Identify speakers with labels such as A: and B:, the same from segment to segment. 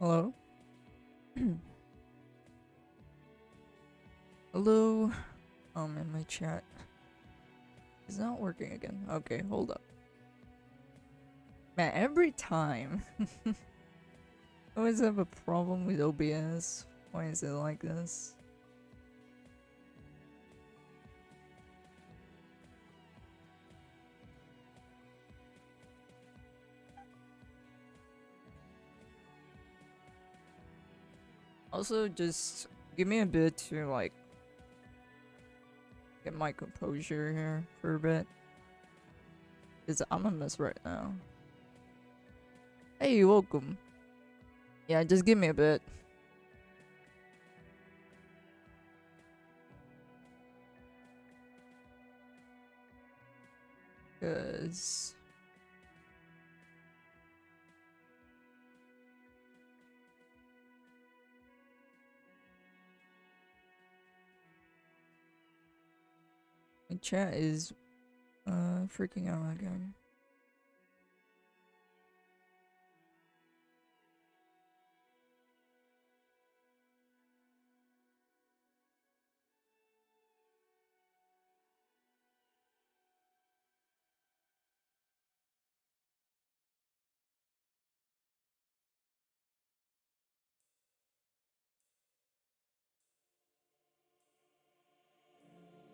A: Hello? Hello? In my chat. It's not working again. Okay, hold up. Man, every time. I always have a problem with OBS. Why is it like this? Also, just give me a bit to, like, get my composure here for a bit. Because I'm a mess right now. Hey, welcome. Yeah, just give me a bit. Because... my chat is, freaking out again.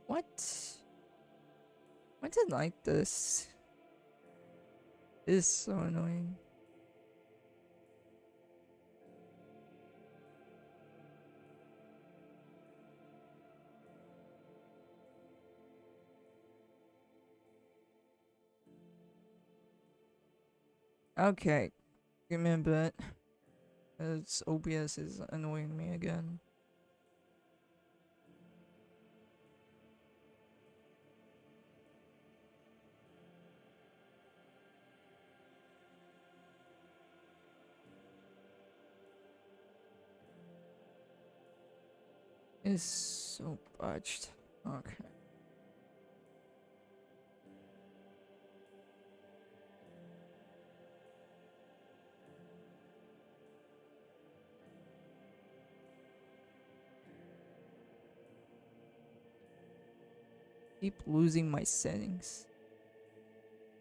A: What? Why is it like this? This is so annoying. Okay, give me a bit. It's OBS is annoying me again. It's so botched. Okay. Keep losing my settings.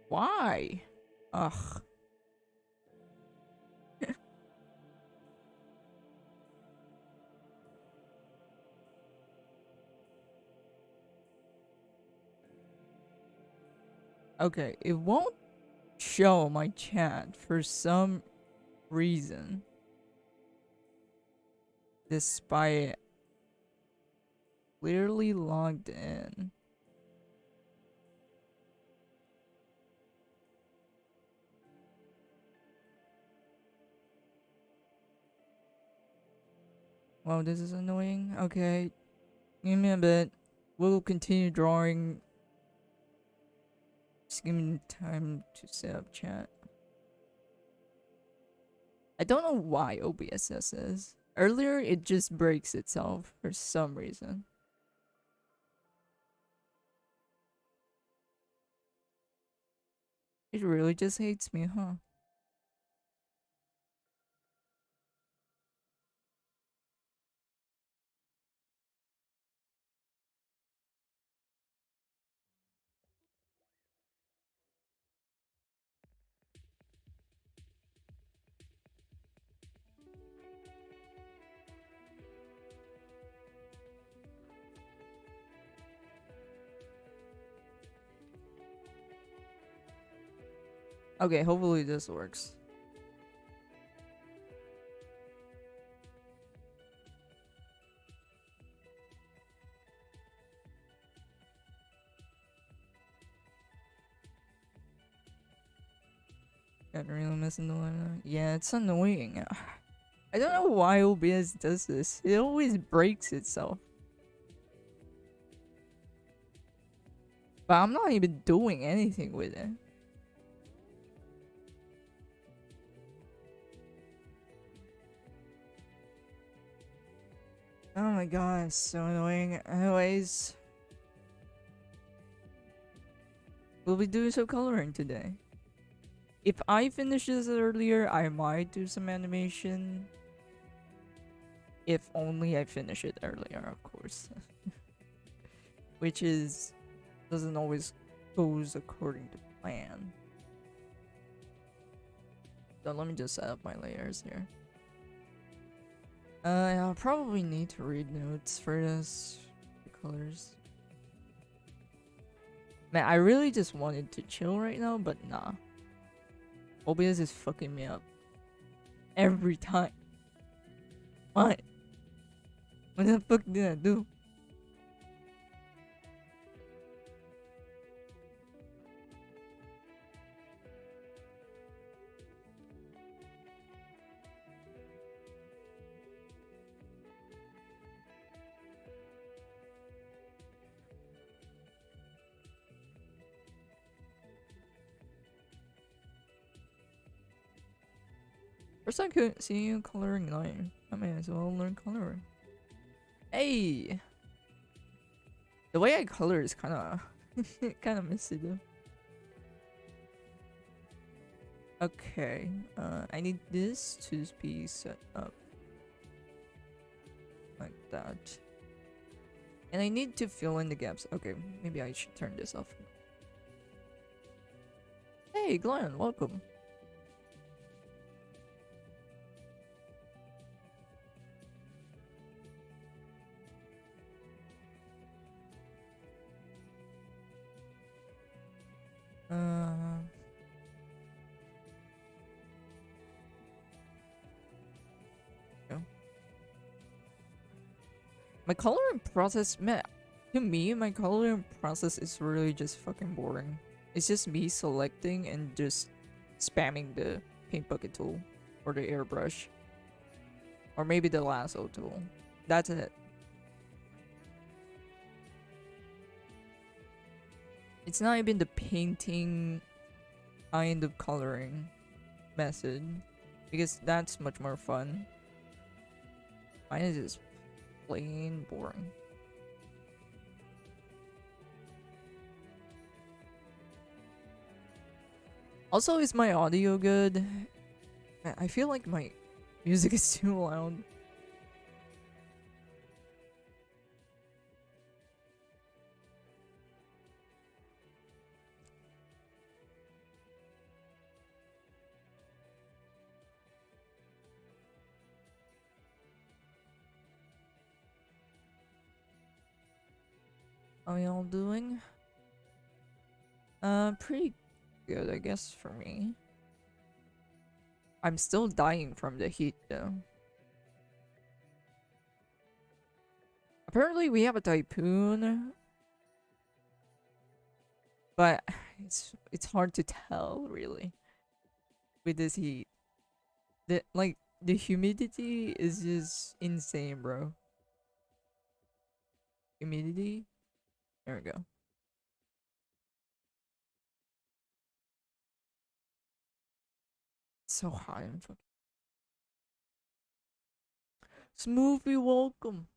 A: Why? Ugh. Okay, it won't show my chat for some reason. Despite clearly logged in. Wow, this is annoying. Okay, give me a bit. We'll continue drawing. Just give me time to set up chat. I don't know why OBS does this. Earlier, it just breaks itself for some reason. It really just hates me, huh? Okay, hopefully this works. Got really missing the line. Yeah, it's annoying. I don't know why OBS does this. It always breaks itself. But I'm not even doing anything with it. Oh my god, it's so annoying. Anyways, we'll be doing some coloring today. If I finish this earlier, I might do some animation. If only I finish it earlier, of course. Which is doesn't always goes according to plan. So let me just set up my layers here. I'll probably need to read notes for this. The colors. Man, I really just wanted to chill right now, but nah. OBS is fucking me up. Every time. What? What the fuck did I do? First I couldn't see you coloring line. I may as well learn coloring. Hey! The way I color is kinda kinda messy though. Okay, I need this to be set up like that. And I need to fill in the gaps. Okay, maybe I should turn this off. Hey Glenn, welcome. Yeah. My coloring process, man, to me, my coloring process is really just fucking boring. It's just me selecting and just spamming the paint bucket tool or the airbrush or maybe the lasso tool. That's it. It's not even the painting kind of coloring method because that's much more fun. Mine is just plain boring. Also, is my audio good? I feel like my music is too loud. How y'all doing? Pretty good, I guess, for me. I'm still dying from the heat, though. Apparently, we have a typhoon, but it's hard to tell, really, with this heat. The humidity is just insane, bro. Humidity? There we go. It's so hot and fucking. Smoothie, welcome.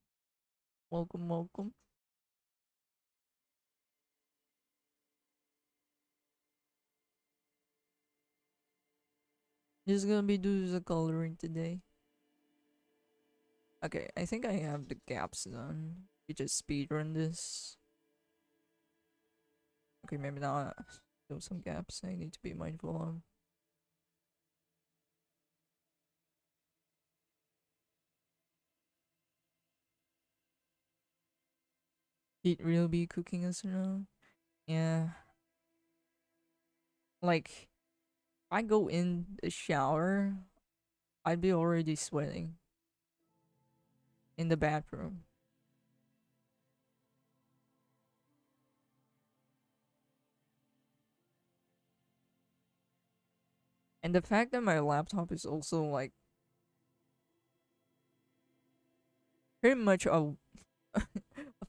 A: Welcome, welcome. Just gonna be doing the coloring today. Okay, I think I have the gaps done. We just speedrun this. Okay, maybe not. Still some gaps I need to be mindful of. Heat really be cooking us now? Yeah. Like, if I go in the shower, I'd be already sweating. In the bathroom. And the fact that my laptop is also like pretty much a a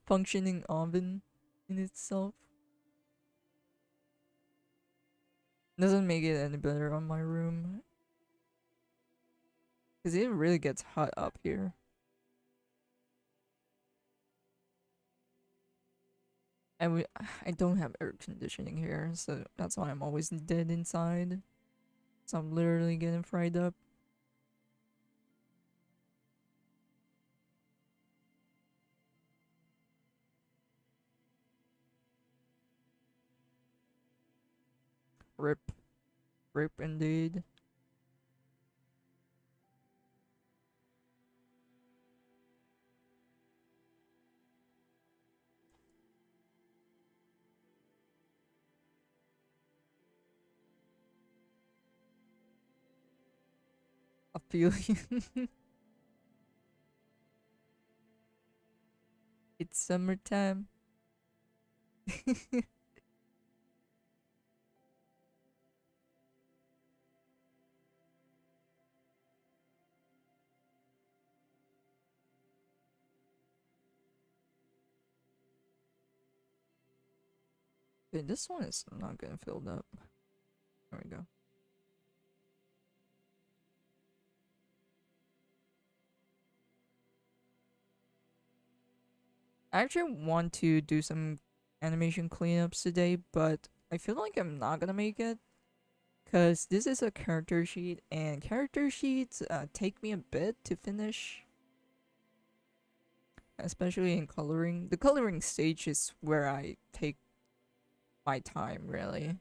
A: functioning oven in itself doesn't make it any better on my room. Cause it really gets hot up here. And I don't have air conditioning here, so that's why I'm always dead inside. So I'm literally getting fried up. Rip. Rip indeed. I feel you. It's summertime. Dude, this one is not getting filled up. There we go. I actually want to do some animation cleanups today, but I feel like I'm not gonna make it. Because this is a character sheet, and character sheets take me a bit to finish. Especially in coloring. The coloring stage is where I take my time, really.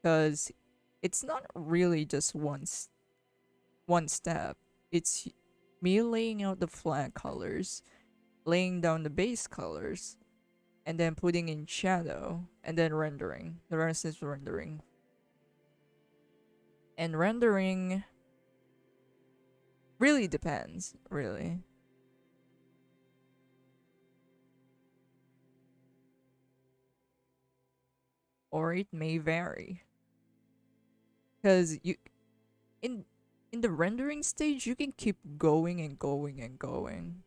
A: Because it's not really just one step. It's me laying out the flat colors, laying down the base colors, and then putting in shadow, and then rendering. The rest is rendering. And rendering really depends, really. Or it may vary. Because you in in the rendering stage you can keep going and going and going.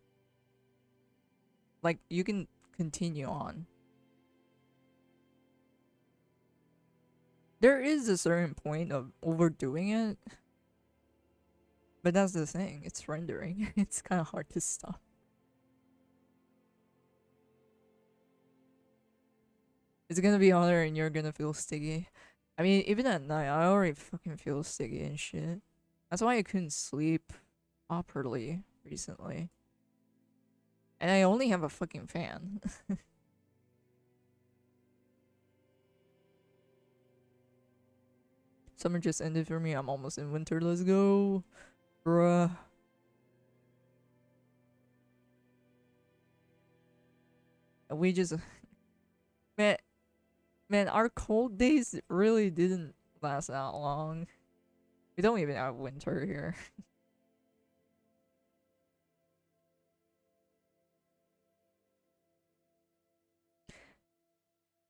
A: Like you can continue on. There is a certain point of overdoing it. But that's the thing, it's rendering. It's kind of hard to stop. It's gonna be harder and you're gonna feel sticky. I mean, even at night, I already fucking feel sticky and shit. That's why I couldn't sleep properly recently. And I only have a fucking fan. Summer just ended for me. I'm almost in winter. Let's go. Bruh. We just... Man, man, our cold days really didn't last that long. We don't even have winter here.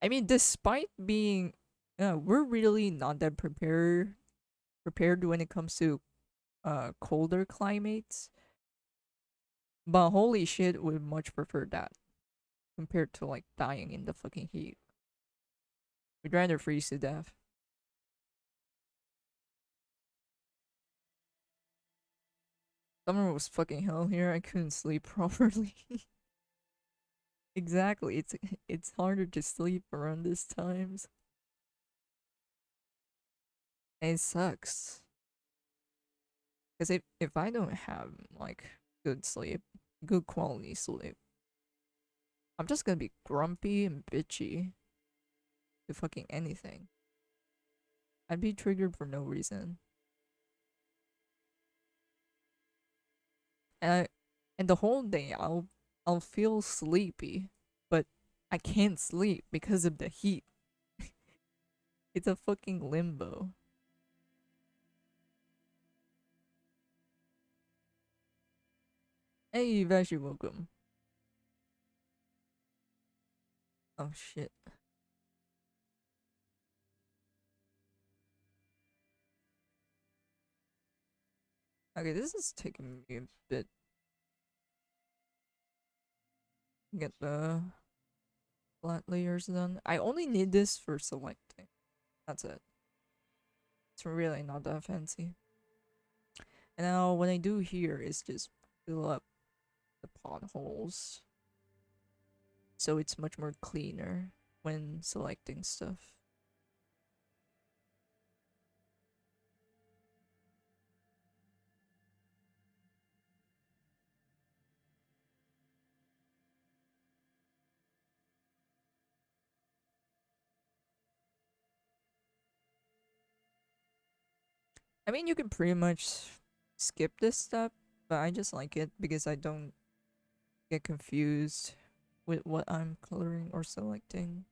A: I mean, despite being... we're really not that prepared when it comes to colder climates. But holy shit, would much prefer that compared to like dying in the fucking heat. We'd rather freeze to death. Summer was fucking hell here. I couldn't sleep properly. Exactly. It's harder to sleep around these times. And it sucks. Cause if I don't have like good sleep, good quality sleep, I'm just gonna be grumpy and bitchy to fucking anything. I'd be triggered for no reason. And and the whole day I'll feel sleepy, but I can't sleep because of the heat. It's a fucking limbo. Hey, Vashi, welcome. Oh shit. Okay, this is taking me a bit. Get the flat layers done. I only need this for selecting. That's it. It's really not that fancy. And now what I do here is just fill up the potholes. So it's much more cleaner when selecting stuff. I mean, you can pretty much skip this step, but I just like it because I don't get confused with what I'm coloring or selecting.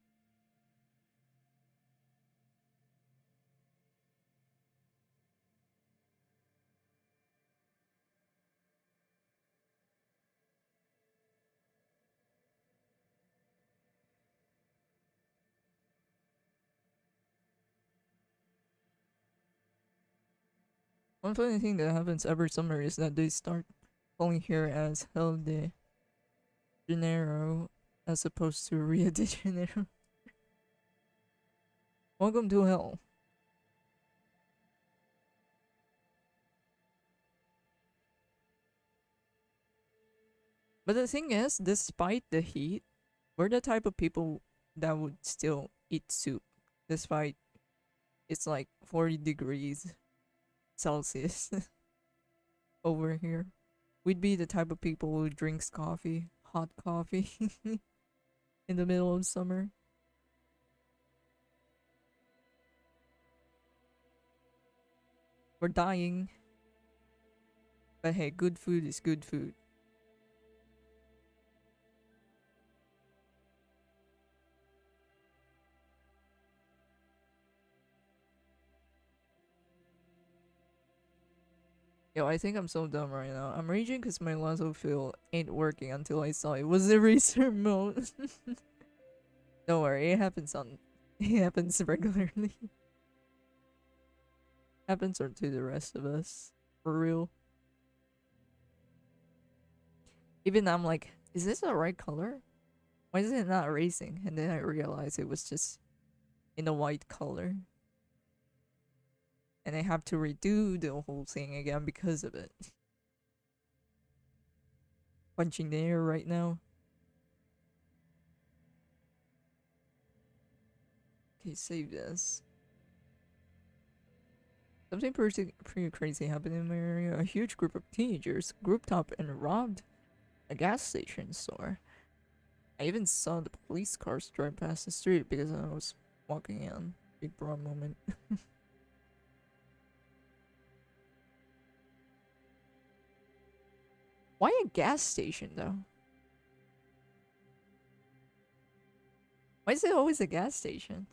A: One funny thing that happens every summer is that they start calling here as Rio de Janeiro as opposed to Rio de Janeiro. Welcome to hell. But the thing is, despite the heat, we're the type of people that would still eat soup despite it's like 40 degrees Celsius over here. We'd be the type of people who drinks coffee, hot coffee, in the middle of summer. We're dying. But hey, good food is good food. Yo, I think I'm so dumb right now. I'm raging because my lasso fill ain't working until I saw it was eraser mode. Don't worry, it happens on... It happens regularly. Happens or to the rest of us. For real. Even I'm like, is this the right color? Why is it not erasing? And then I realized it was just in a white color. And I have to redo the whole thing again because of it. Punching the air right now. Okay, save this. Something pretty crazy happened in my area. A huge group of teenagers grouped up and robbed a gas station store. I even saw the police cars drive past the street because I was walking in. Big bro moment. Why a gas station though? Why is it always a gas station?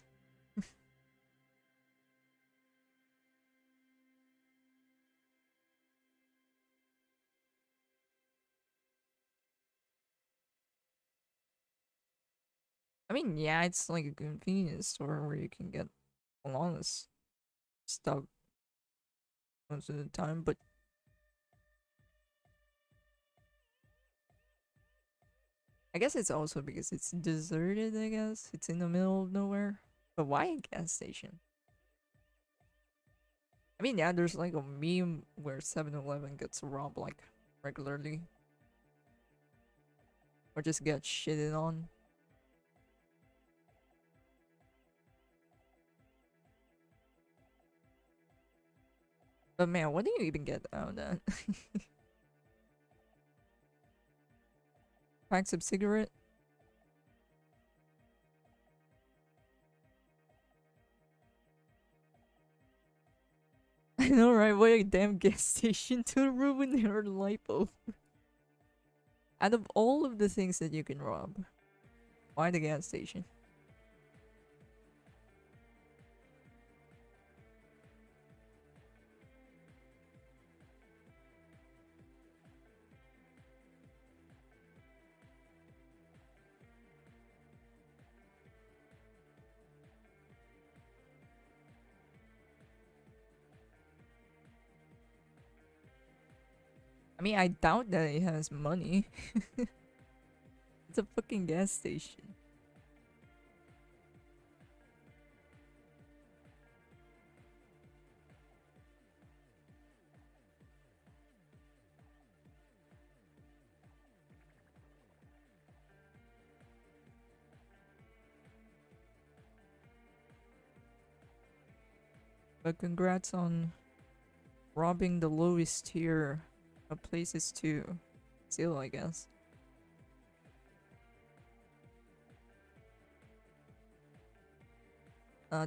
A: I mean, yeah, it's like a convenience store where you can get a lot of stuff most of the time, but I guess it's also because it's deserted, I guess. It's in the middle of nowhere. But why a gas station? I mean, yeah, there's like a meme where 7-Eleven gets robbed like regularly. Or just get shitted on. But man, what do you even get out of that? Packs of cigarette? I know, right? What a damn gas station to ruin your lipo. Out of all of the things that you can rob, why the gas station? I mean, I doubt that it has money. It's a fucking gas station. But congrats on robbing the lowest tier of places to steal, I guess.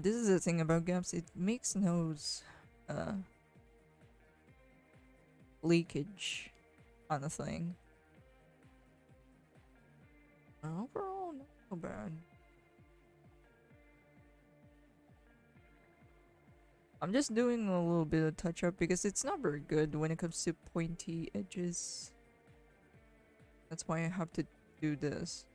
A: This is the thing about gaps. It makes those leakage on a thing. Overall, not so bad. I'm just doing a little bit of touch up because it's not very good when it comes to pointy edges. That's why I have to do this.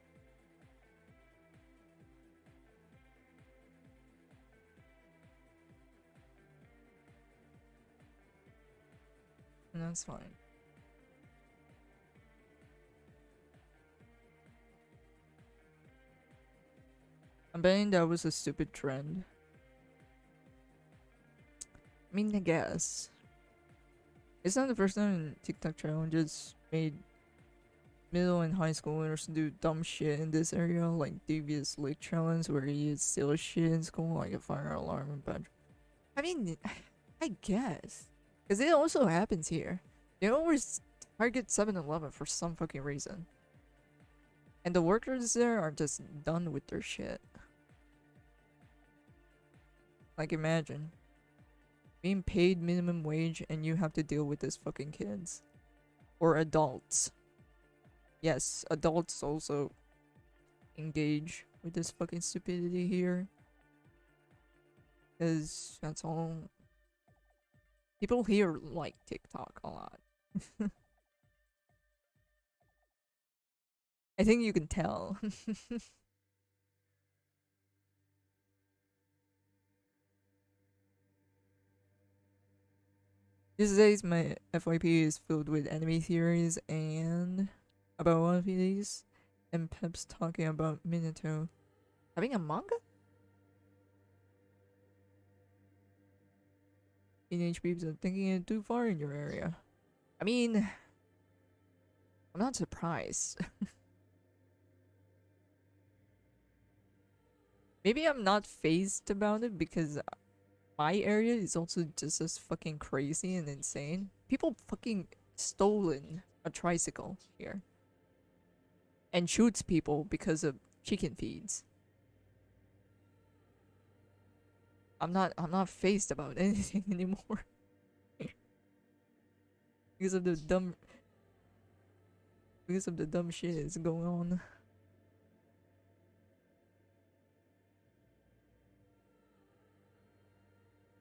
A: And that's fine. I'm betting that was a stupid trend. I mean, I guess. It's not the first time TikTok challenges made middle and high schoolers do dumb shit in this area, like devious leak challenge where you steal shit in school, like a fire alarm and badge. I mean, I guess. Because it also happens here. They always target 7-Eleven for some fucking reason. And the workers there are just done with their shit. Like, imagine being paid minimum wage and you have to deal with these fucking kids. Or adults. Yes, adults also engage with this fucking stupidity here. Because that's all. People here like TikTok a lot. I think you can tell. These days, my FYP is filled with anime theories and about One Piece, and Pep's talking about Minato having a manga. Teenage peeps are thinking it too far in your area. I mean, I'm not surprised. Maybe I'm not phased about it because my area is also just as fucking crazy and insane. People fucking stolen a tricycle here and shoots people because of chicken feeds. I'm not phased about anything anymore. because of the dumb shit that's going on.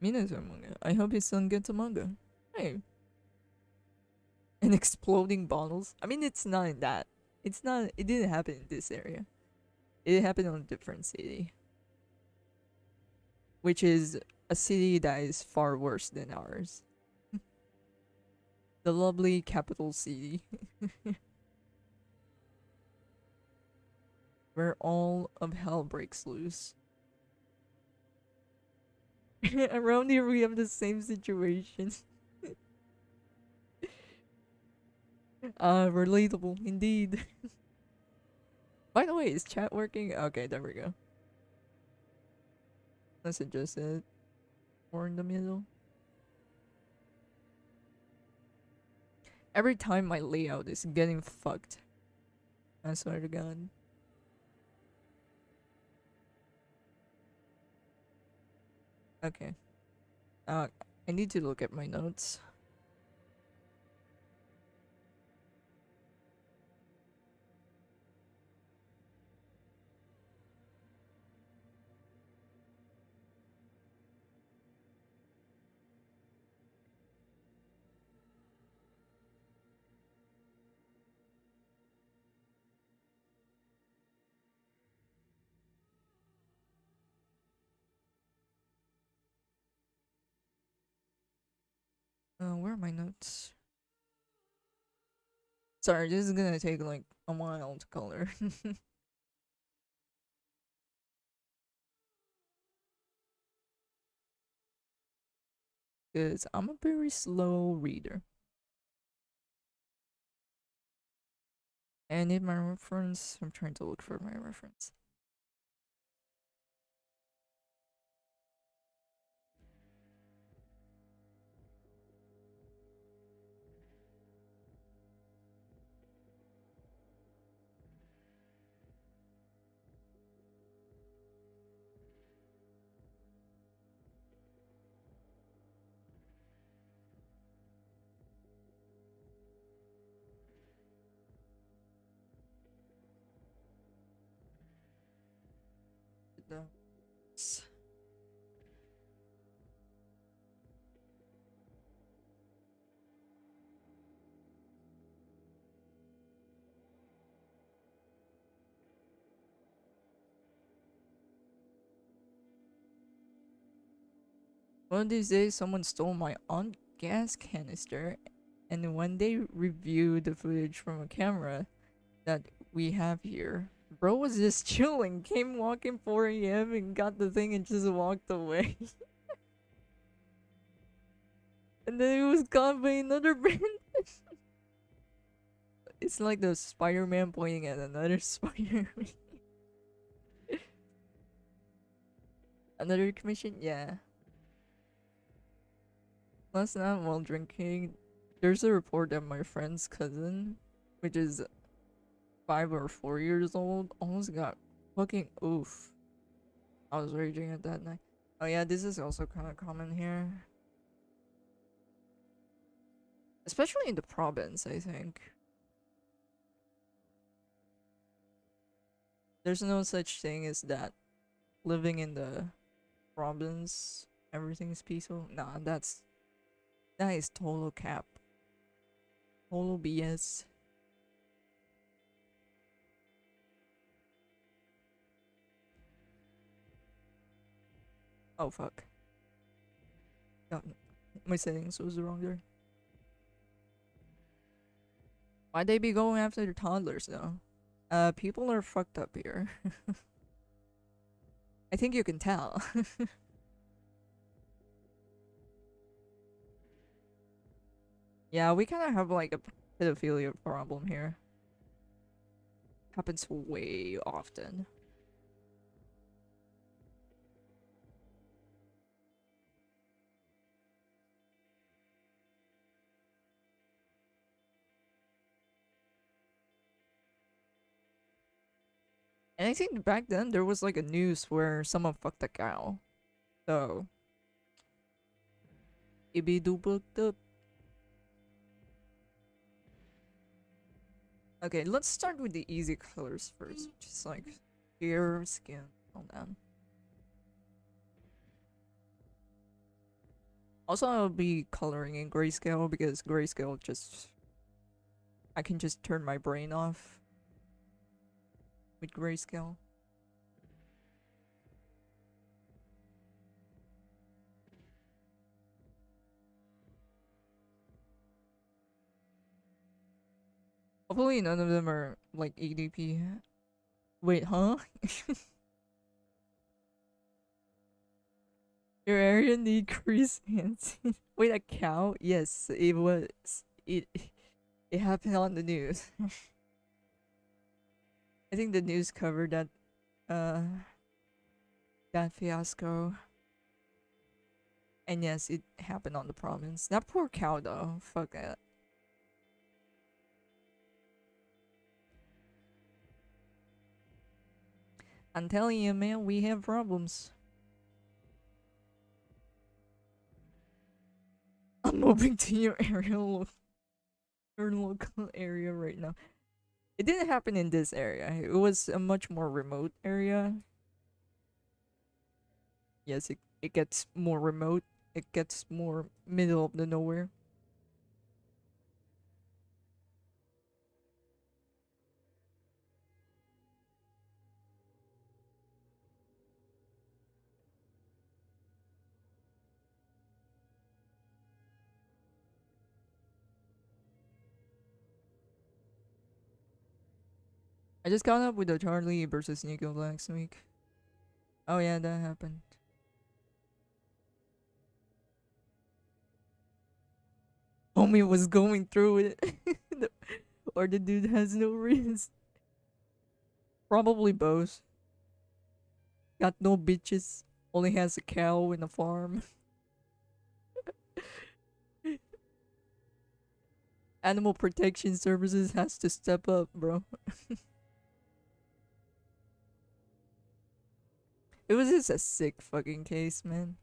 A: Mina's a manga. I hope his son gets a manga. Hey. And exploding bottles. I mean, it's not in that. It's not. It didn't happen in this area. It happened on a different city, which is a city that is far worse than ours. The lovely capital city, where all of hell breaks loose. Around here, we have the same situation. Relatable indeed. By the way, is chat working? Okay, there we go. Let's adjust it. More in the middle. Every time my layout is getting fucked. I swear to God. Okay. I need to look at my notes. Where are my notes? Sorry, this is gonna take like a while to color. Because I'm a very slow reader. And I need my reference. I'm trying to look for my reference. the. One of these days, someone stole my aunt gas canister, and when they reviewed the footage from a camera that we have here, bro was just chilling, came walking 4 a.m. and got the thing and just walked away. And then it was gone by another brand. It's like the Spider-Man pointing at another Spider-Man. Another commission? Yeah. Last night while drinking, there's a report that my friend's cousin, which is 5 or 4 years old, almost got fucking oof. I was raging at that night. Oh yeah, this is also kind of common here. Especially in the province, I think. There's no such thing as that. Living in the province, everything's peaceful. Nah, that is total cap. Total BS. Oh fuck. Yeah, my settings was wrong there. Why'd they be going after the toddlers though? People are fucked up here. I think you can tell. Yeah, we kind of have like a pedophilia problem here. Happens way often. And I think back then there was like a news where someone fucked a cow. So it be booked up. Okay, let's start with the easy colors first. Just like hair, skin, all that. Also, I'll be coloring in grayscale because grayscale just... I can just turn my brain off with grayscale. Hopefully none of them are like EDP. Wait, huh? Your area need grease hands. Wait, a cow? Yes, it was. It it happened on the news. I think the news covered that uh that fiasco. And yes, it happened on the province. That poor cow though. Fuck that. I'm telling you, man, we have problems. I'm moving to your your local area right now. It didn't happen in this area. It was a much more remote area. Yes, it gets more remote. It gets more middle of the nowhere. I just got up with the Charlie versus Nico last week. Oh yeah, that happened. Homie was going through it. Or the dude has no reason. Probably both. Got no bitches. Only has a cow and a farm. Animal Protection Services has to step up, bro. It was just a sick fucking case, man.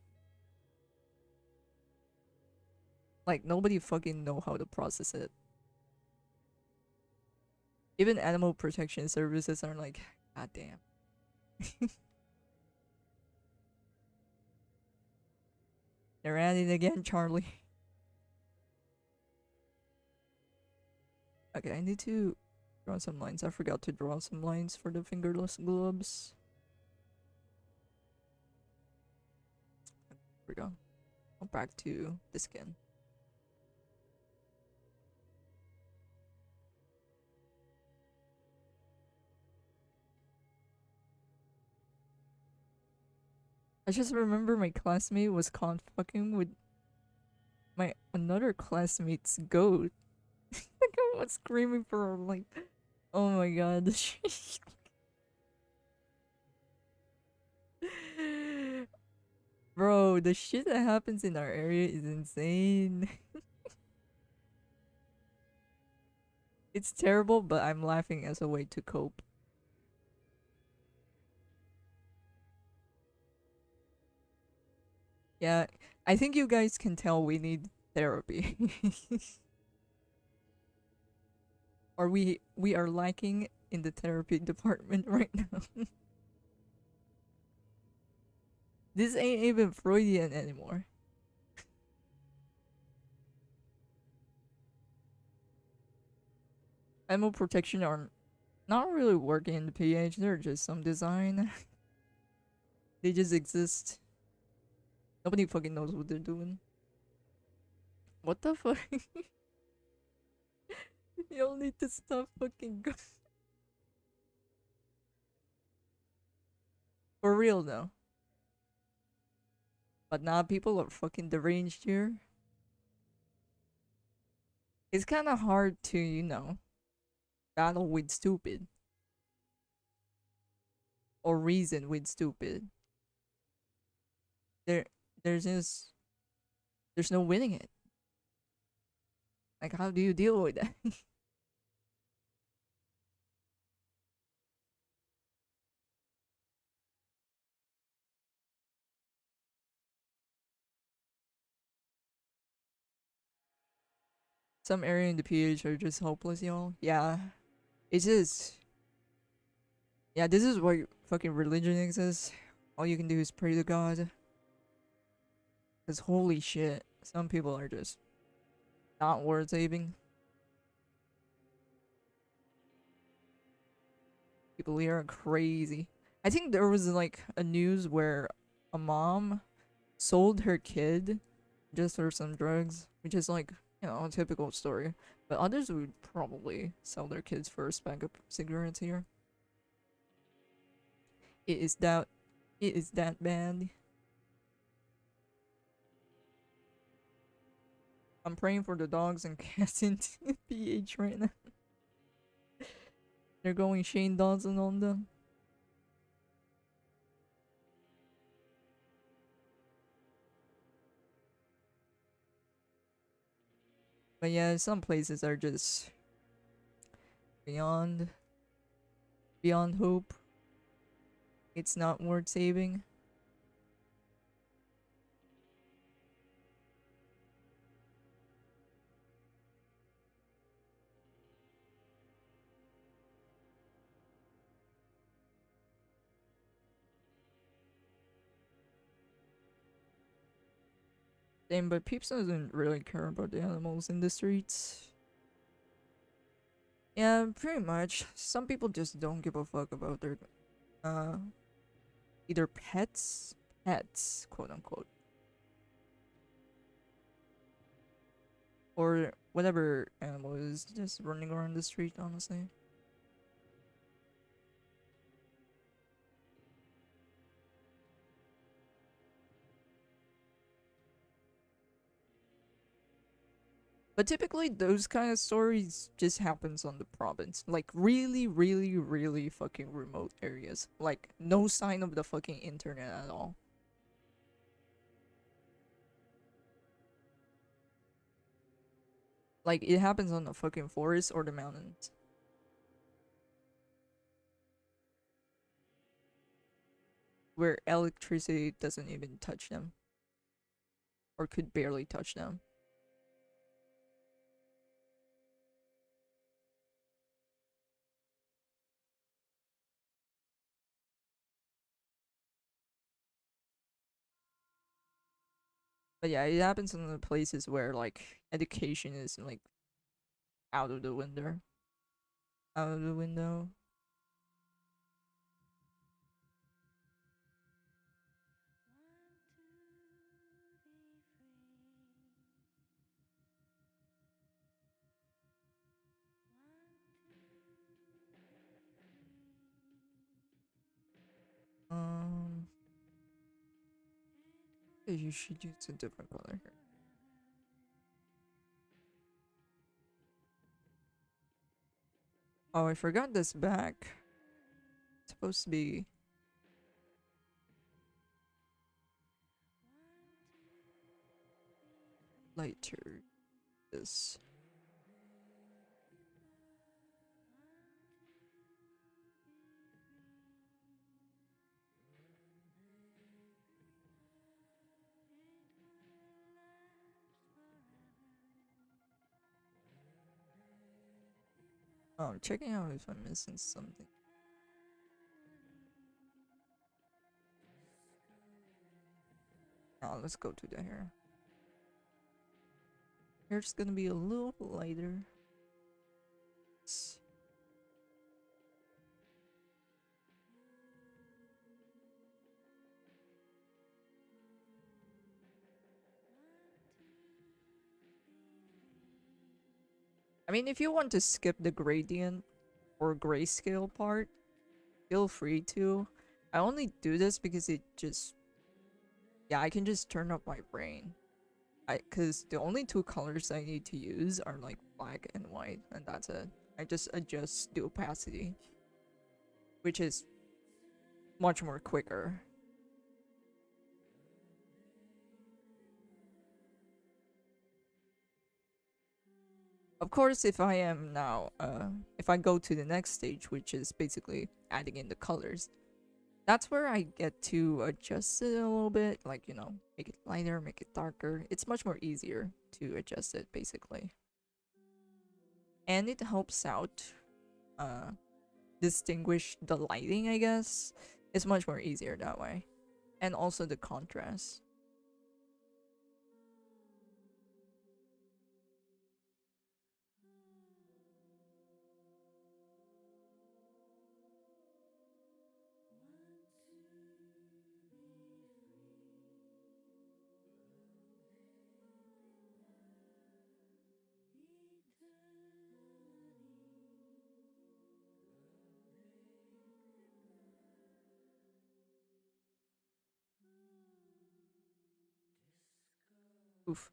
A: Like, nobody fucking know how to process it. Even Animal Protection Services are like, god damn. They're at it again, Charlie. Okay, I need to draw some lines. I forgot to draw some lines for the fingerless gloves. There we go. Back to the skin. I just remember my classmate was caught fucking with my another classmate's goat. Like I was screaming for her, like, oh my god. Bro, the shit that happens in our area is insane. It's terrible, but I'm laughing as a way to cope. Yeah, I think you guys can tell we need therapy. Or we are lacking in the therapy department right now. This ain't even Freudian anymore. Animal protection are not really working in the PH, they're just some design. They just exist. Nobody fucking knows what they're doing. What the fuck? You'll need to stop fucking For real though. But now people are fucking deranged here. It's kinda hard to, battle with stupid. Or reason with stupid. There there's just there's no winning it. Like how do you deal with that? Some area in the PH are just hopeless, y'all. Yeah. It's just yeah, this is why fucking religion exists. All you can do is pray to God. Cause holy shit, some people are just not worth saving. People here are crazy. I think there was like a news where a mom sold her kid just for some drugs, which is like, a typical story. But others would probably sell their kids for a pack of cigarettes here. It is that it is that bad. I'm praying for the dogs and cats in PH right now. They're going Shane Dawson on them. But yeah, some places are just beyond beyond hope. It's not worth saving. Same, but Peeps doesn't really care about the animals in the streets. Yeah, pretty much. Some people just don't give a fuck about their uh either pets, quote unquote, or whatever animal is just running around the street, honestly. But typically those kind of stories just happens on the province. Like really, really, really fucking remote areas. Like no sign of the fucking internet at all. Like it happens on the fucking forest or the mountains. Where electricity doesn't even touch them. Or could barely touch them. But yeah, it happens in the places where like education is like out of the window. Out of the window. Um, yeah, you should use a different color here. Oh, I forgot this back. It's supposed to be lighter. This. Oh, I'm checking out if I'm missing something. Oh, let's go to the hair. Hair's gonna be a little lighter. I mean, if you want to skip the gradient or grayscale part, feel free to. I only do this because it just, yeah, I can just turn up my brain. Cause the only two colors I need to use are like black and white, and that's it. I just adjust the opacity, which is much more quicker. Of course, if I am now, if I go to the next stage, which is basically adding in the colors, that's where I get to adjust it a little bit, like, you know, make it lighter, make it darker. It's much more easier to adjust it, basically. And it helps out, uh, distinguish the lighting, I guess. It's much more easier that way. And also the contrast. Oof.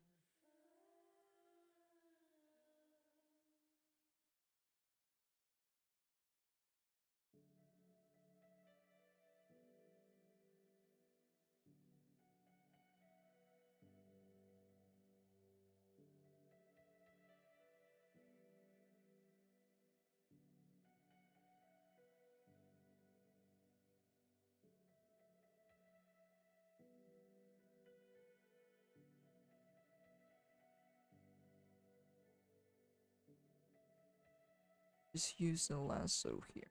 A: Just use the lasso here.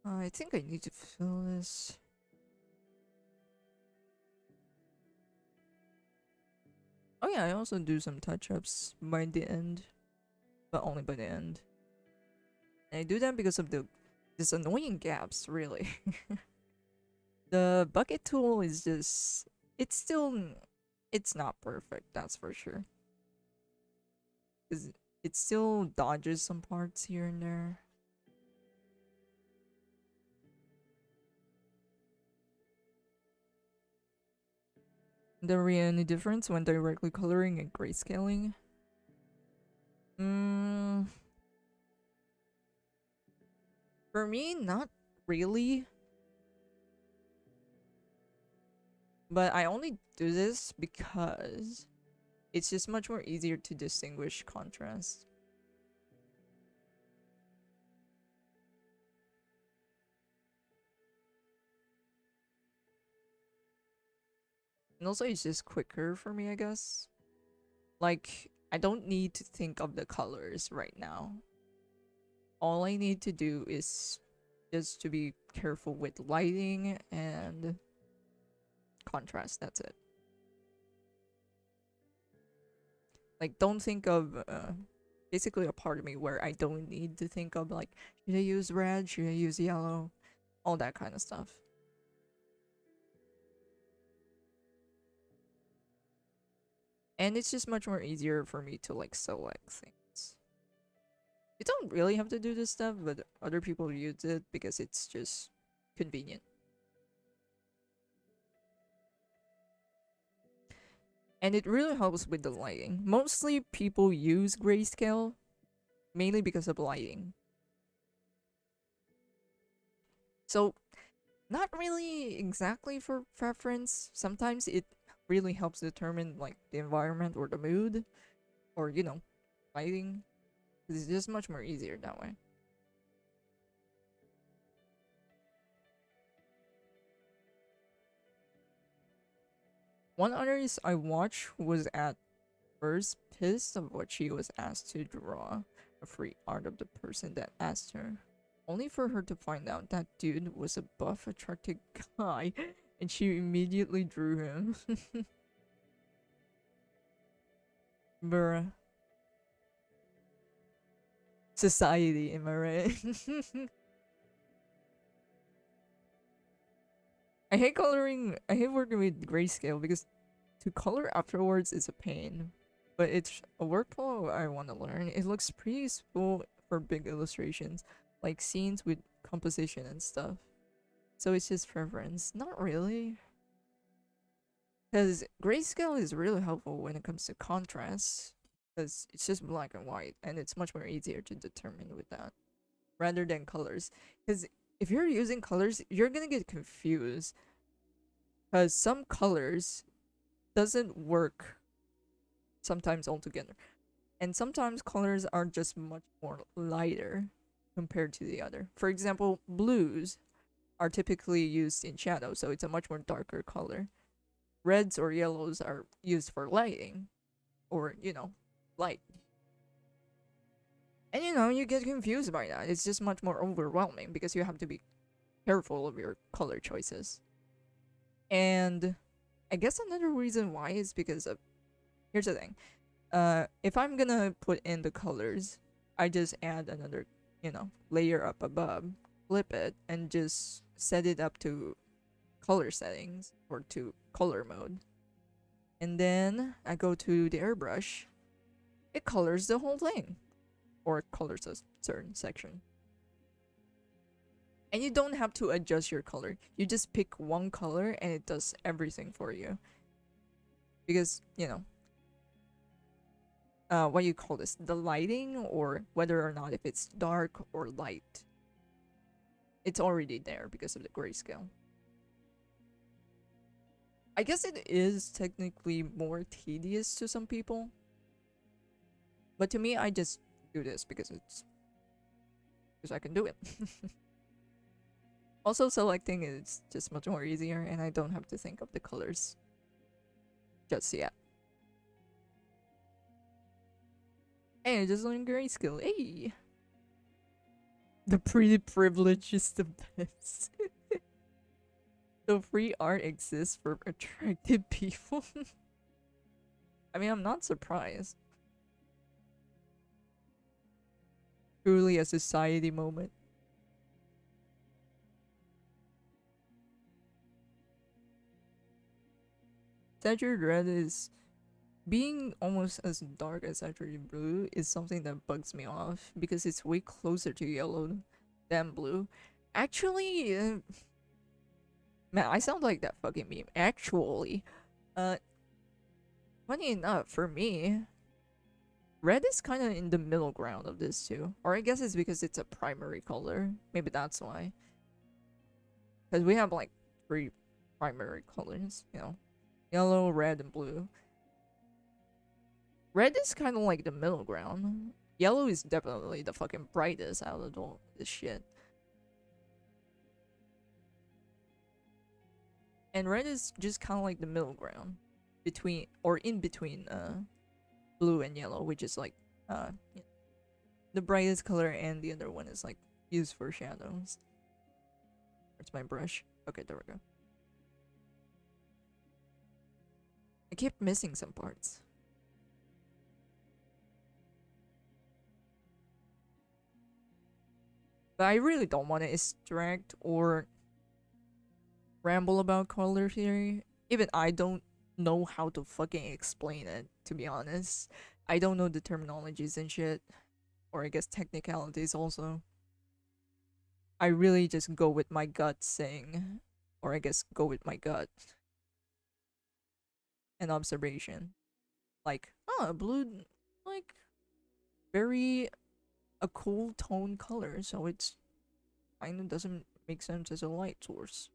A: I think I need to fill this. Oh yeah, I also do some touch-ups by the end, but only by the end. And I do that because of this annoying gaps, really. The bucket tool is just, it's still, it's not perfect, that's for sure. Cause it still dodges some parts here and there. The only difference when directly coloring and grayscaling. Mm, for me, not really. But I only do this because it's just much more easier to distinguish contrast. And also it's just quicker for me, I guess. Like, I don't need to think of the colors right now. All I need to do is just to be careful with lighting and contrast. That's it. Like, don't think of basically a part of me where I don't need to think of like, should I use red, should I use yellow, all that kind of stuff. And it's just much more easier for me to like select things. You don't really have to do this stuff, but other people use it because it's just convenient. And it really helps with the lighting. Mostly people use grayscale mainly because of lighting. So, not really exactly for preference. Sometimes it really helps determine like the environment or the mood or lighting. It's just much more easier that way. One artist I watched was at first pissed of what she was asked to draw a free art of the person that asked her, only for her to find out that dude was a buff, attractive guy, and she immediately drew him. Bruh. Society, am I right? I hate working with grayscale because to color afterwards is a pain. But it's a workflow I want to learn. It looks pretty useful for big illustrations, like scenes with composition and stuff. So it's just preference. Not really. Because grayscale is really helpful when it comes to contrast. Because it's just black and white, and it's much more easier to determine with that. Rather than colors. Because if you're using colors, you're gonna get confused. Because some colors doesn't work sometimes altogether. And sometimes colors are just much more lighter compared to the other. For example, blues are typically used in shadow, so it's a much more darker color. Reds or yellows are used for lighting, or, light. And you get confused by that. It's just much more overwhelming because you have to be careful of your color choices. And I guess another reason why is because of, here's the thing. If I'm gonna put in the colors, I just add another, layer up above, flip it, and just set it up to color settings or to color mode. And then I go to the airbrush. It colors the whole thing, or it colors a certain section. And you don't have to adjust your color. You just pick one color and it does everything for you. Because, what do you call this? The lighting, or whether or not if it's dark or light. It's already there because of the grayscale. I guess it is technically more tedious to some people. But to me, I just do this because I can do it. Also, selecting is just much more easier, and I don't have to think of the colors just yet. Hey, I just learned grayscale. Hey! The pretty privilege is the best. So free art exists for attractive people. I mean, I'm not surprised. Truly a society moment. Saturated red is being almost as dark as saturated blue is something that bugs me off because it's way closer to yellow than blue. Actually, man, I sound like that fucking meme. Actually, funny enough, for me, red is kind of in the middle ground of this too. Or I guess it's because it's a primary color. Maybe that's why. Because we have like 3 primary colors, yellow, red, and blue. Red is kind of like the middle ground. Yellow is definitely the fucking brightest out of all this shit. And red is just kind of like the middle ground between, or in between, blue and yellow, which is like, the brightest color, and the other one is like used for shadows. Where's my brush? Okay, there we go. I keep missing some parts. But I really don't want to extract or ramble about color theory. Even I don't know how to fucking explain it, to be honest. I don't know the terminologies and shit. Or I guess technicalities also. I really just go with my gut saying, or I guess go with my gut and observation. Like, oh, blue, like, very a cool tone color, so it's kind of doesn't make sense as a light source.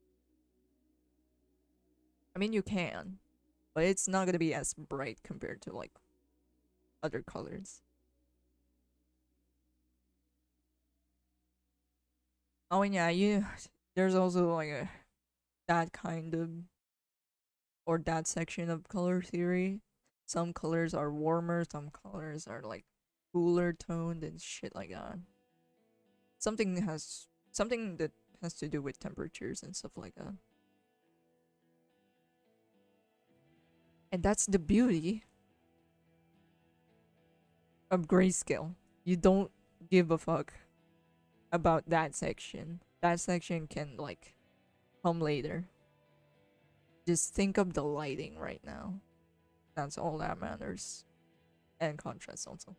A: I mean, you can, but it's not gonna be as bright compared to like other colors. Oh, and yeah, there's also like that kind of or that section of color theory. Some colors are warmer, some colors are like cooler toned and shit like that. Something that has to do with temperatures and stuff like that. And that's the beauty of grayscale. You don't give a fuck about that section. That section can like come later. Just think of the lighting right now. That's all that matters. And contrast also.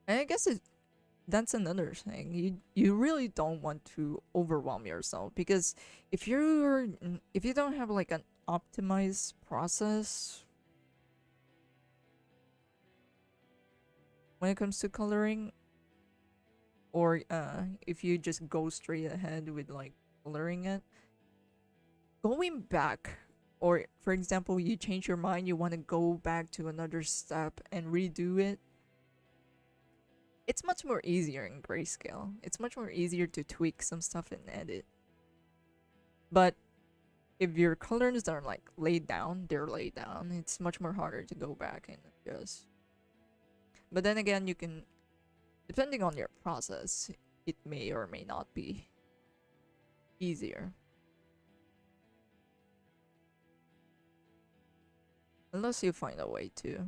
A: And I guess that's another thing. You really don't want to overwhelm yourself because if you don't have like an optimized process when it comes to coloring, or if you just go straight ahead with like coloring it, going back, or for example you change your mind, you want to go back to another step and redo it, it's much more easier in grayscale. It's much more easier to tweak some stuff and edit. But if your colors are like laid down, they're laid down. It's much more harder to go back and adjust. But then again, you can, depending on your process, it may or may not be easier. Unless you find a way to.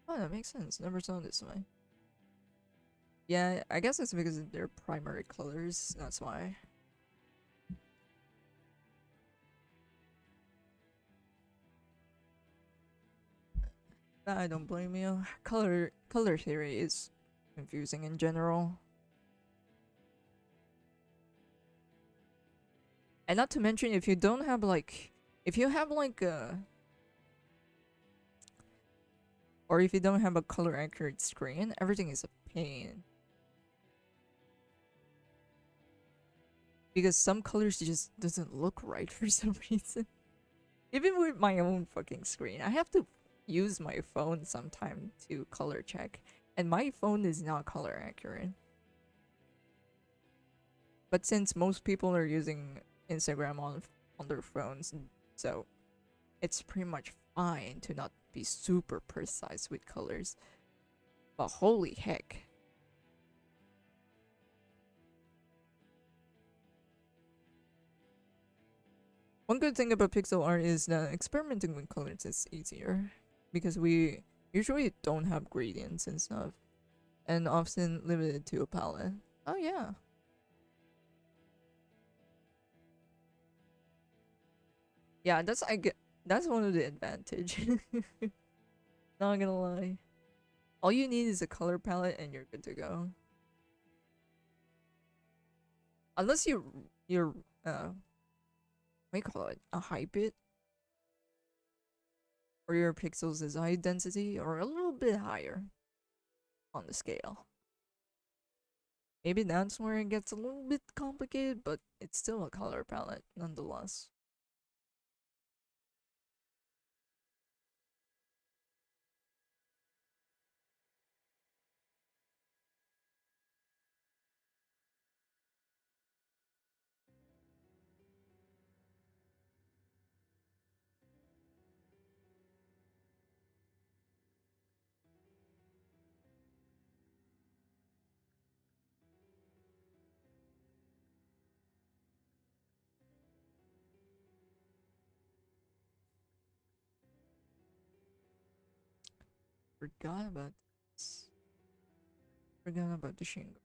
A: Oh, that makes sense. Never saw it this way. Yeah, I guess it's because they're primary colors. That's why. I don't blame you. Color theory is confusing in general. And not to mention if you don't have like if you have like a or if you don't have a color accurate screen, everything is a pain. Because some colors just doesn't look right for some reason. Even with my own fucking screen, I have to use my phone sometime to color check, and my phone is not color accurate. But since most people are using Instagram on their phones, so it's pretty much fine to not be super precise with colors. But holy heck. One good thing about pixel art is that experimenting with colors is easier because we usually don't have gradients and stuff and often limited to a palette. Oh yeah. Yeah, that's one of the advantage. Not gonna lie. All you need is a color palette and you're good to go. Unless you're what do you call it? A high bit? Or your pixels is high density or a little bit higher on the scale. Maybe that's where it gets a little bit complicated, but it's still a color palette nonetheless. Forgot about this. Forgot about the shingles.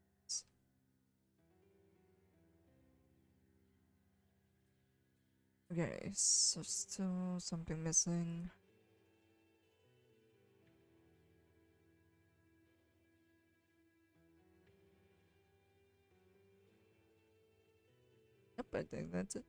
A: Okay, so still something missing. Yep, I think that's it.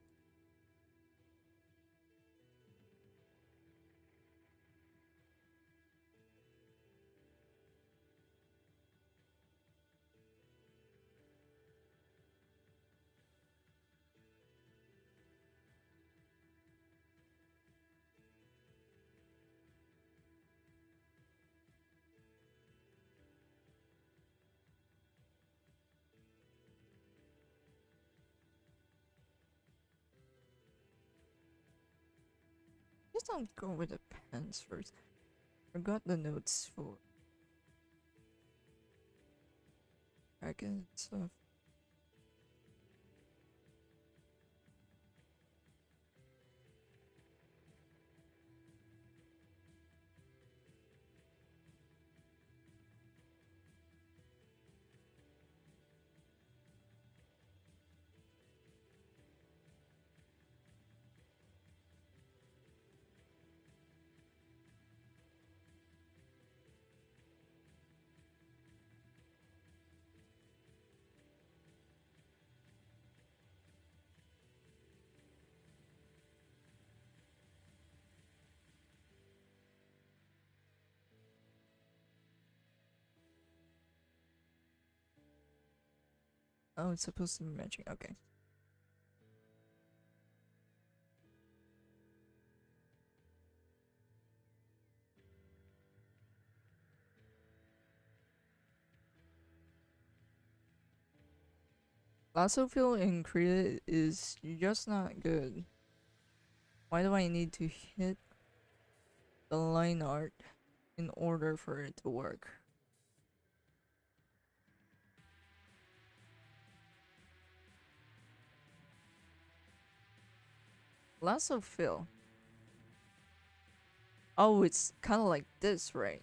A: Guess I'll go with the pens first. Forgot the notes for bracket stuff. Oh, it's supposed to be matching. Okay. Lasso fill in Korea is just not good. Why do I need to hit the line art in order for it to work? Lasso fill. Oh, it's kind of like this, right?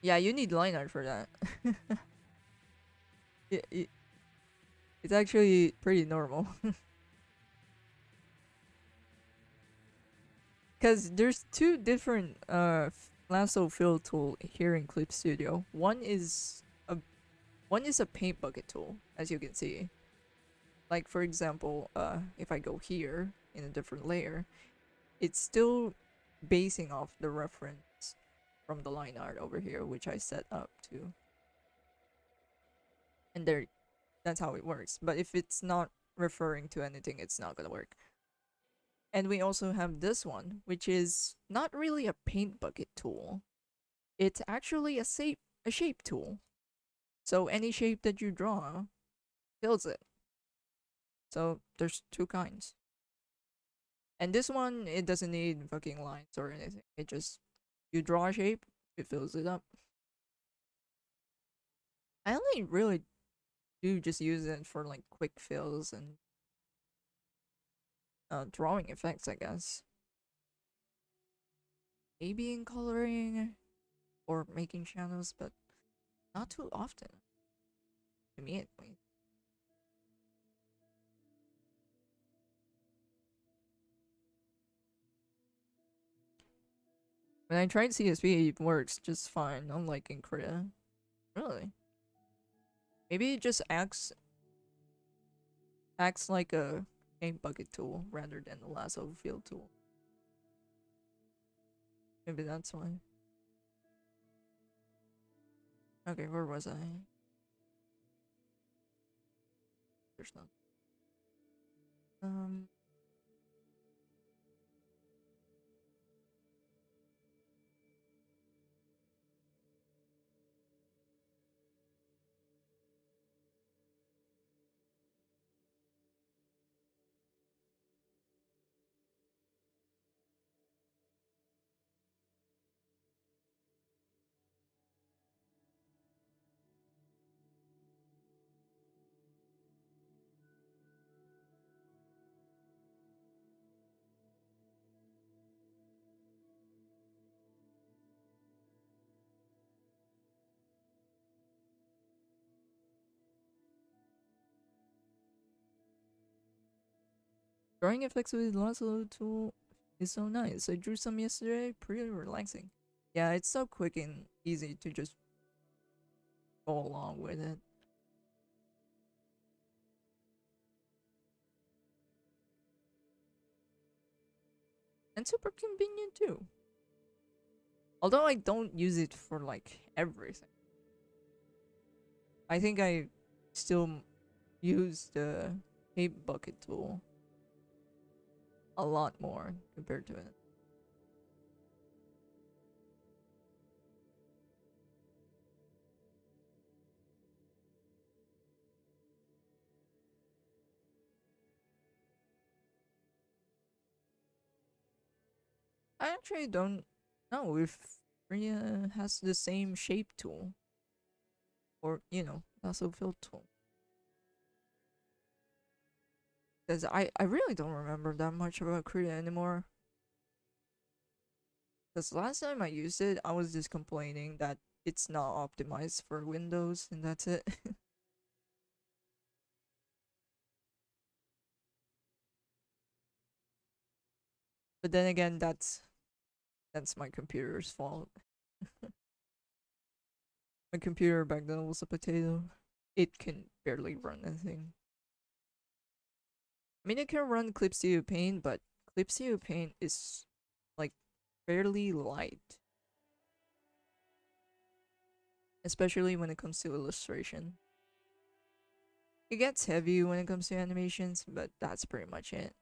A: Yeah, you need line art for that. It's actually pretty normal. Because there's two different lasso fill tool here in Clip Studio. One is a paint bucket tool, as you can see. Like for example, if I go here in a different layer, it's still basing off the reference from the line art over here, which I set up to. And there, that's how it works. But if it's not referring to anything, it's not gonna work. And we also have this one, which is not really a paint bucket tool. It's actually a shape tool. So any shape that you draw fills it. So there's two kinds. And this one, it doesn't need fucking lines or anything. It just, you draw a shape, it fills it up. I only really do just use it for like quick fills and drawing effects, I guess. Maybe in coloring or making shadows, but not too often. To me, at least. When I tried CSV, it works just fine, unlike in Korea. Really? Maybe it just acts like a paint bucket tool rather than a lasso fill tool. Maybe that's why. Okay, where was I? There's none. Um, Drawing effects with lasso tool is so nice. I drew some yesterday, pretty relaxing. Yeah, it's so quick and easy to just go along with it. And super convenient too. Although I don't use it for like everything. I think I still use the paint bucket tool a lot more compared to it. I actually don't know if Rhea has the same shape tool or, lasso fill tool. Because I really don't remember that much about Krita anymore. Because last time I used it, I was just complaining that it's not optimized for Windows, and that's it. But then again, that's my computer's fault. My computer back then was a potato. It can barely run anything. I mean, it can run Clip Studio Paint, but Clip Studio Paint is like fairly light, especially when it comes to illustration. It gets heavy when it comes to animations, but that's pretty much it.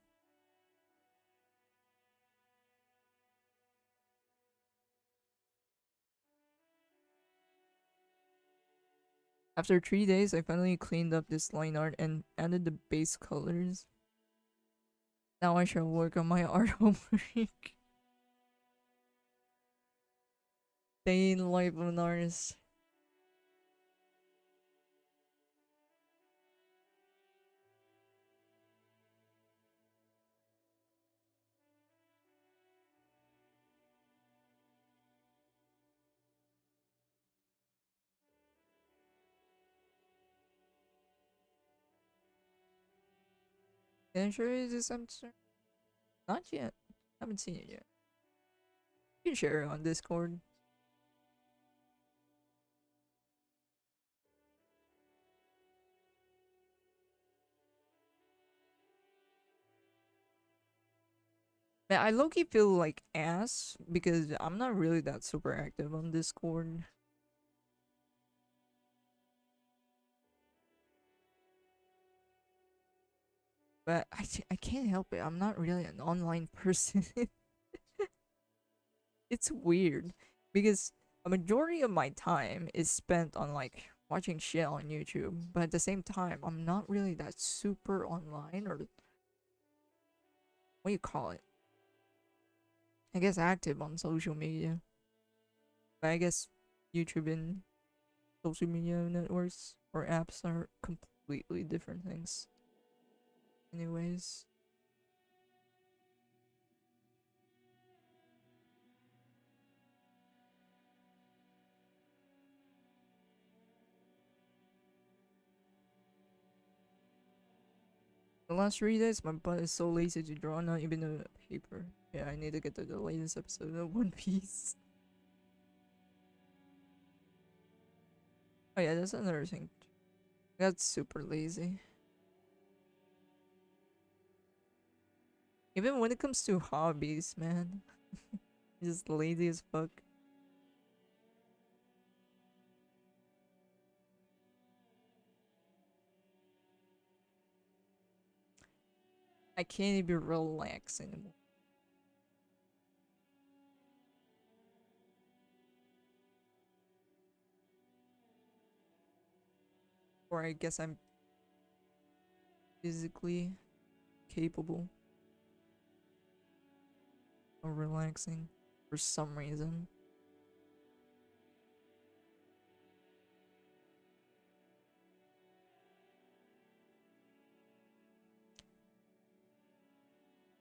A: After 3 days, I finally cleaned up this line art and added the base colors. Now I shall work on my art homework. Day in the life of an artist. Can I show you this episode? Not yet. Haven't seen it yet. You can share it on Discord. Man, I low-key feel like ass because I'm not really that super active on Discord. But I can't help it. I'm not really an online person. It's weird because a majority of my time is spent on like watching shit on YouTube, but at the same time, I'm not really that super online or what do you call it? I guess active on social media. But I guess YouTube and social media networks or apps are completely different things. Anyways, the last 3 days, my butt is so lazy to draw, not even a paper. Yeah, I need to get to the latest episode of One Piece. Oh yeah, that's another thing. I got super lazy. Even when it comes to hobbies, man. Just lazy as fuck. I can't even relax anymore. Or I guess I'm physically capable of relaxing for some reason.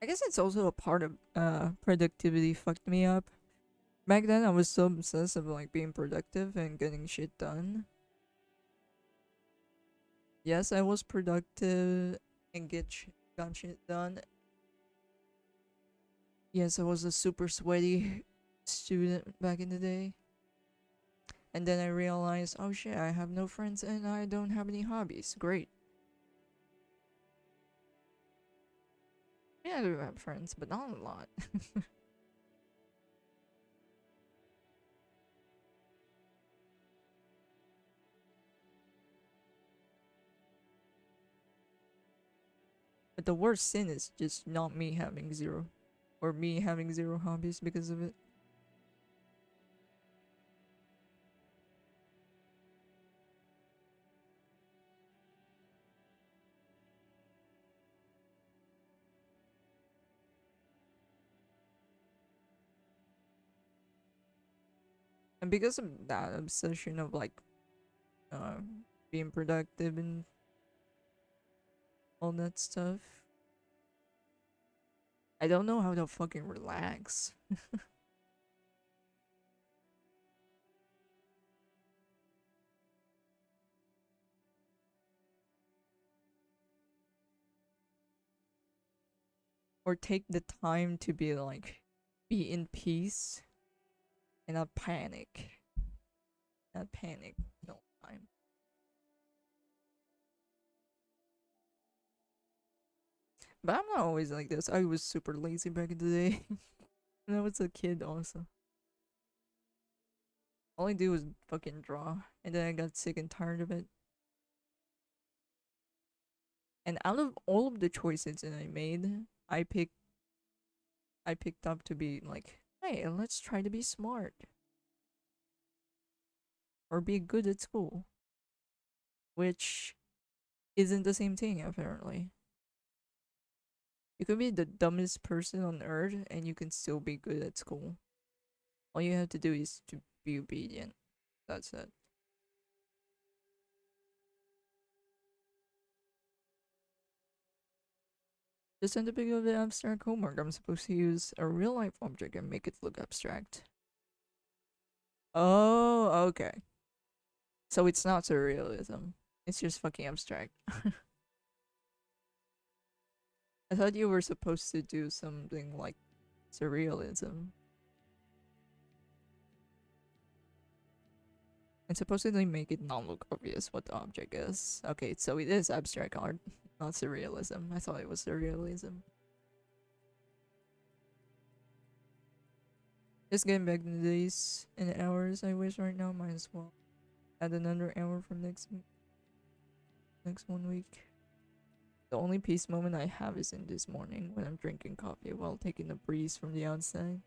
A: I guess it's also a part of productivity fucked me up. Back then I was so obsessed with like being productive and getting shit done. Yes, I was productive and got shit done Yes, I was a super sweaty student back in the day. And then I realized, oh shit, I have no friends and I don't have any hobbies. Great. Yeah, I do have friends, but not a lot. But the worst sin is just not me having zero. Or me having zero hobbies because of it. And because of that obsession of like uh, being productive and all that stuff, I don't know how to fucking relax. Or take the time to be like, be in peace and not panic. Not panic no time. But I'm not always like this. I was super lazy back in the day. When I was a kid also. All I do was fucking draw. And then I got sick and tired of it. And out of all of the choices that I made, I picked up to be like, hey, let's try to be smart. Or be good at school. Which isn't the same thing apparently. You could be the dumbest person on earth and you can still be good at school. All you have to do is to be obedient. That's it. Just in the beginning of the abstract homework, I'm supposed to use a real life object and make it look abstract. Oh, okay. So it's not surrealism. It's just fucking abstract. I thought you were supposed to do something like surrealism. And supposedly make it not look obvious what the object is. Okay, so it is abstract art, not surrealism. I thought it was surrealism. Just getting back to the days and hours I wish right now, might as well add another hour from next 1 week. The only peace moment I have is in this morning when I'm drinking coffee while taking a breeze from the outside.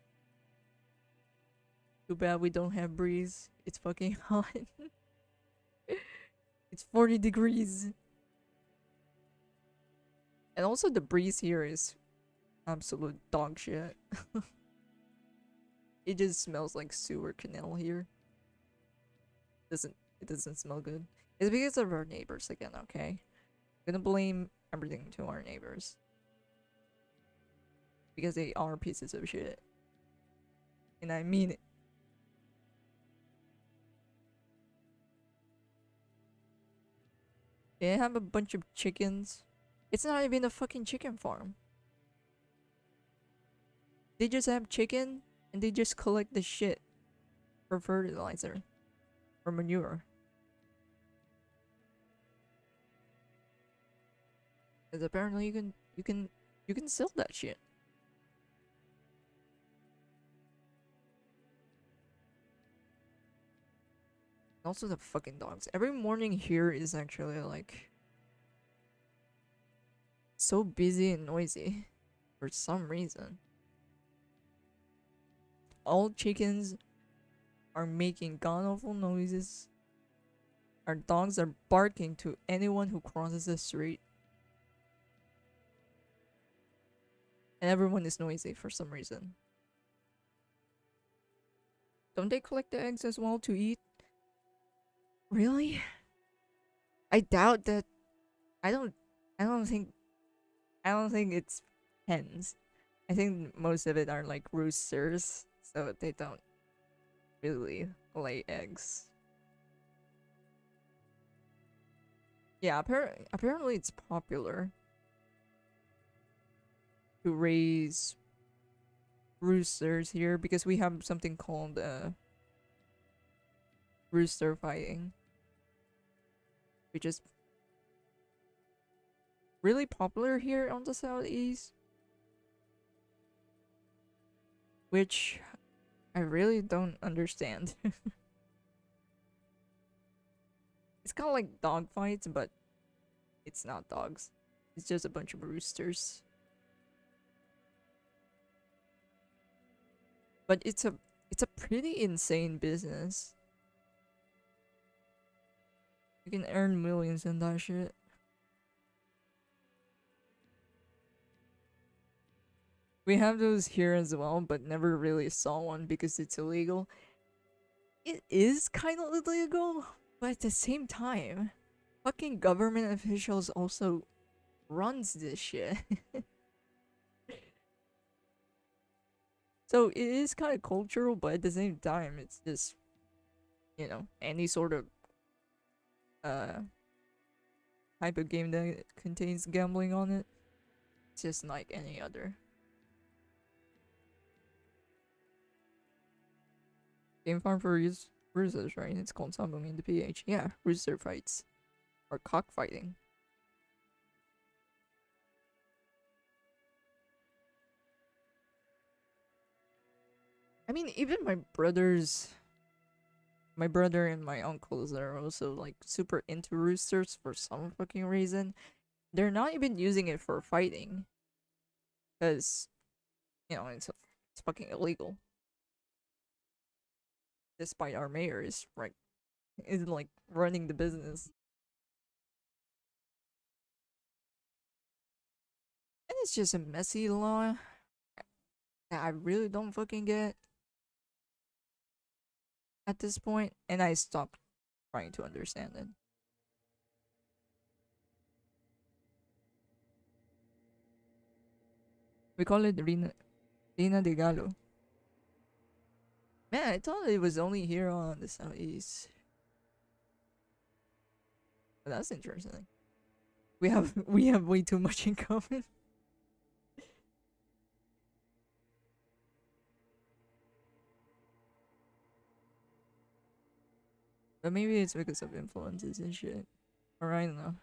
A: Too bad we don't have breeze. It's fucking hot. It's 40 degrees. And also the breeze here is absolute dog shit. It just smells like sewer canal here. Doesn't it doesn't smell good. It's because of our neighbors again, okay? I'm gonna blame everything to our neighbors. Because they are pieces of shit. And I mean it. They have a bunch of chickens. It's not even a fucking chicken farm. They just have chicken and they just collect the shit for fertilizer or manure. Because apparently you can sell that shit. Also the fucking dogs. Every morning here is actually like so busy and noisy for some reason. All chickens are making god awful noises. Our dogs are barking to anyone who crosses the street. And everyone is noisy for some reason. Don't they collect the eggs as well to eat? Really? I doubt that. I don't. I don't think. I don't think it's hens. I think most of it are like roosters, so they don't really lay eggs. Yeah, apparently it's popular to raise roosters here because we have something called rooster fighting, which is really popular here on the southeast, which I really don't understand. It's kind of like dog fights, but it's not dogs. It's just a bunch of roosters. But it's a pretty insane business. You can earn millions in that shit. We have those here as well, but never really saw one because it's illegal. It is kind of illegal, but at the same time, fucking government officials also runs this shit. So it is kind of cultural, but at the same time, it's just, you know, any sort of uh type of game that contains gambling on it. It's just like any other. Game farm for roosters, right? It's called something in the PH. Yeah, rooster fights. Or cockfighting. I mean, even my brother and my uncles are also like super into roosters for some fucking reason. They're not even using it for fighting. Because, you know, it's fucking illegal. Despite our mayor is like running the business. And it's just a messy law that I really don't fucking get at this point, and I stopped trying to understand it. We call it Rina de Galo. Man, I thought it was only here on the southeast. But that's interesting. We have way too much in common. But maybe it's because of influences and shit. Or I don't know.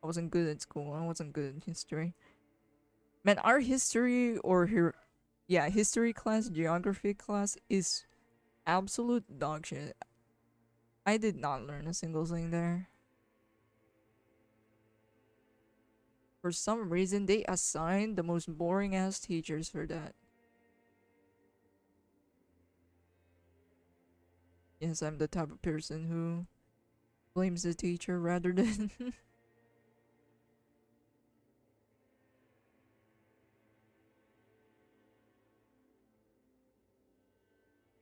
A: I wasn't good at school. I wasn't good in history. Man, our history or here, yeah, history class, geography class is absolute dog shit. I did not learn a single thing there. For some reason, they assigned the most boring ass teachers for that. Yes, I'm the type of person who blames the teacher rather than.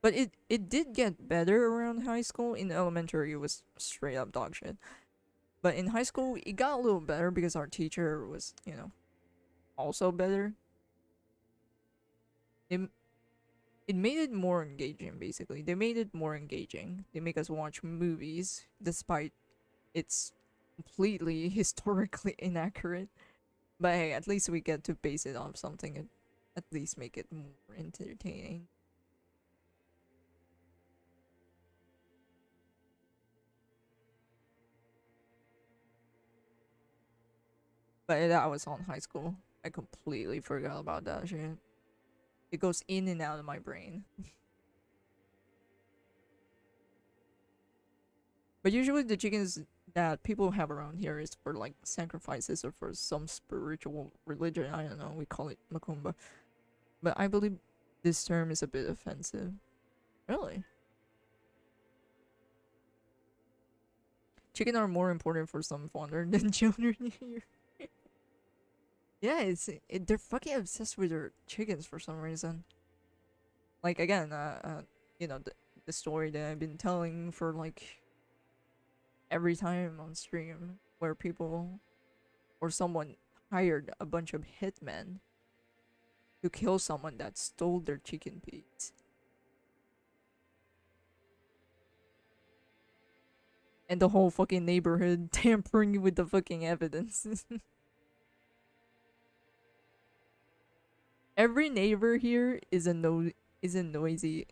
A: But it did get better around high school. In elementary, it was straight up dog shit. But in high school, it got a little better because our teacher was, you know, also better. It it made it more engaging. Basically, they made it more engaging. They make us watch movies despite it's completely historically inaccurate. But hey, at least we get to base it on something and at least make it more entertaining. But that was on high school. I completely forgot about that shit. It goes in and out of my brain. But usually the chickens that people have around here is for like sacrifices or for some spiritual religion. I don't know. We call it macumba. But I believe this term is a bit offensive. Really? Chicken are more important for some fonder than children here. Yeah, they're fucking obsessed with their chickens for some reason. Like again, you know the story that I've been telling for like every time on stream where people or someone hired a bunch of hitmen to kill someone that stole their chicken peas. And the whole fucking neighborhood tampering with the fucking evidence. Every neighbor here is a noisy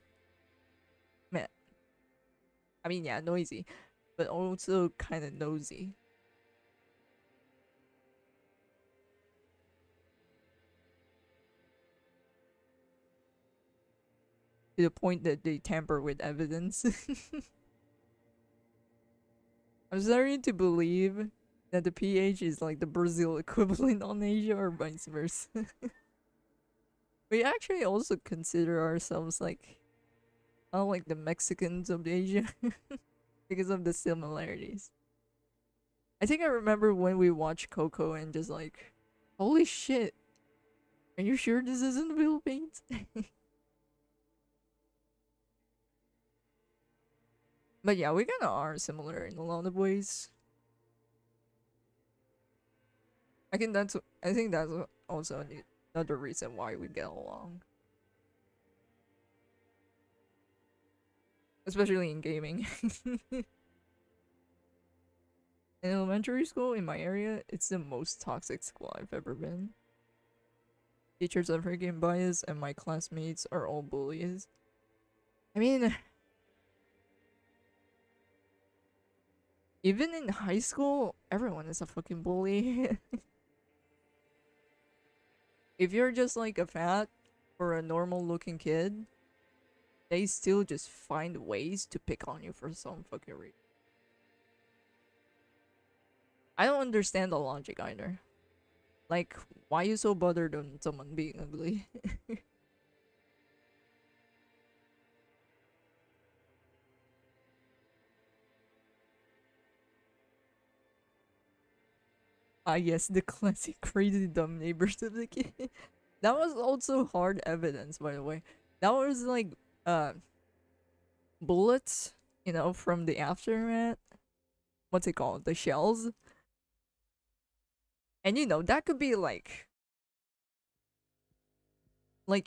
A: man. I mean, yeah, noisy, but also kind of nosy. To the point that they tamper with evidence. I'm starting to believe that the PH is like the Brazil equivalent on Asia or vice versa. We actually also consider ourselves like unlike the Mexicans of Asia because of the similarities. I think I remember when we watched Coco and just like, holy shit, are you sure this isn't the Philippines? But yeah, we kinda are similar in a lot of ways. I think that's also another reason why we get along. Especially in gaming. In elementary school in my area, it's the most toxic school I've ever been. Teachers are freaking biased and my classmates are all bullies. I mean, even in high school, everyone is a fucking bully. If you're just like a fat or a normal looking kid, they still just find ways to pick on you for some fucking reason. I don't understand the logic either. Like, why you so bothered on someone being ugly? Ah, yes, the classic crazy dumb neighbors of the kid. That was also hard evidence, by the way. That was like, uh, bullets, from the aftermath. What's it called? The shells. And that could be like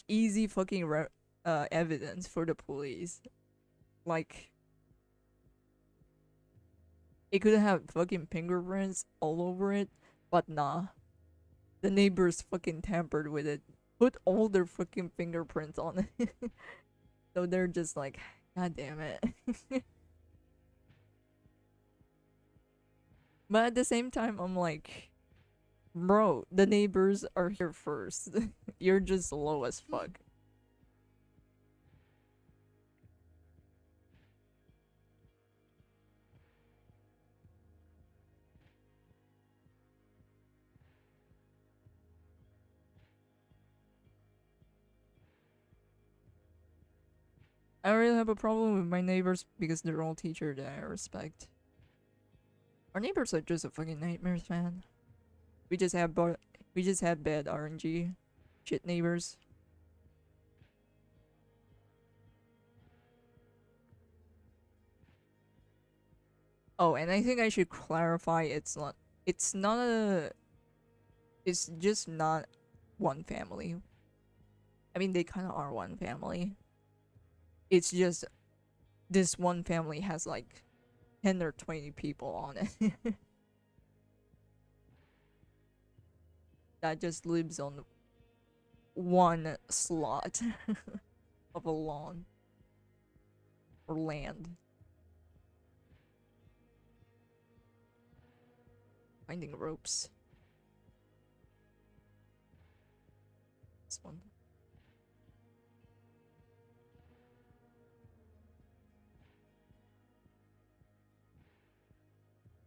A: easy fucking evidence for the police. Like, it could have fucking fingerprints all over it, but nah. The neighbors fucking tampered with it. Put all their fucking fingerprints on it. So they're just like, God damn it. But at the same time, I'm like, bro, the neighbors are here first. You're just low as fuck. I don't really have a problem with my neighbors because they're all teachers that I respect. Our neighbors are just a fucking nightmares, man. We just have we just had bad RNG, shit neighbors. Oh, and I think I should clarify it's not a it's just not one family. I mean, they kind of are one family. It's just this one family has like 10 or 20 people on it that just lives on one slot of a lawn or land. Finding ropes. This one.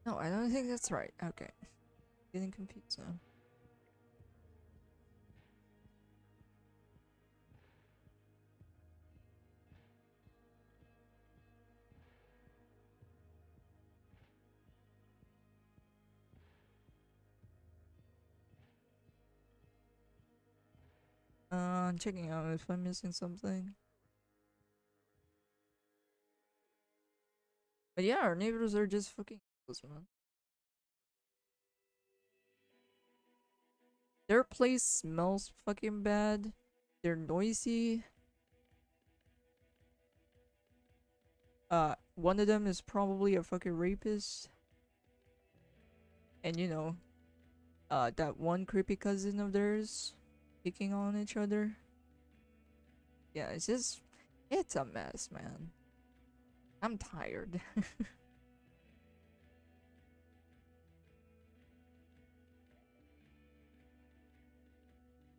A: No, I don't think that's right. Okay. Getting confused now. Checking out if I'm missing something. But yeah, our neighbors are just fucking close, man. Their place smells fucking bad. They're noisy. One of them is probably a fucking rapist. And that one creepy cousin of theirs. picking on each other. Yeah, it's a mess, man. I'm tired.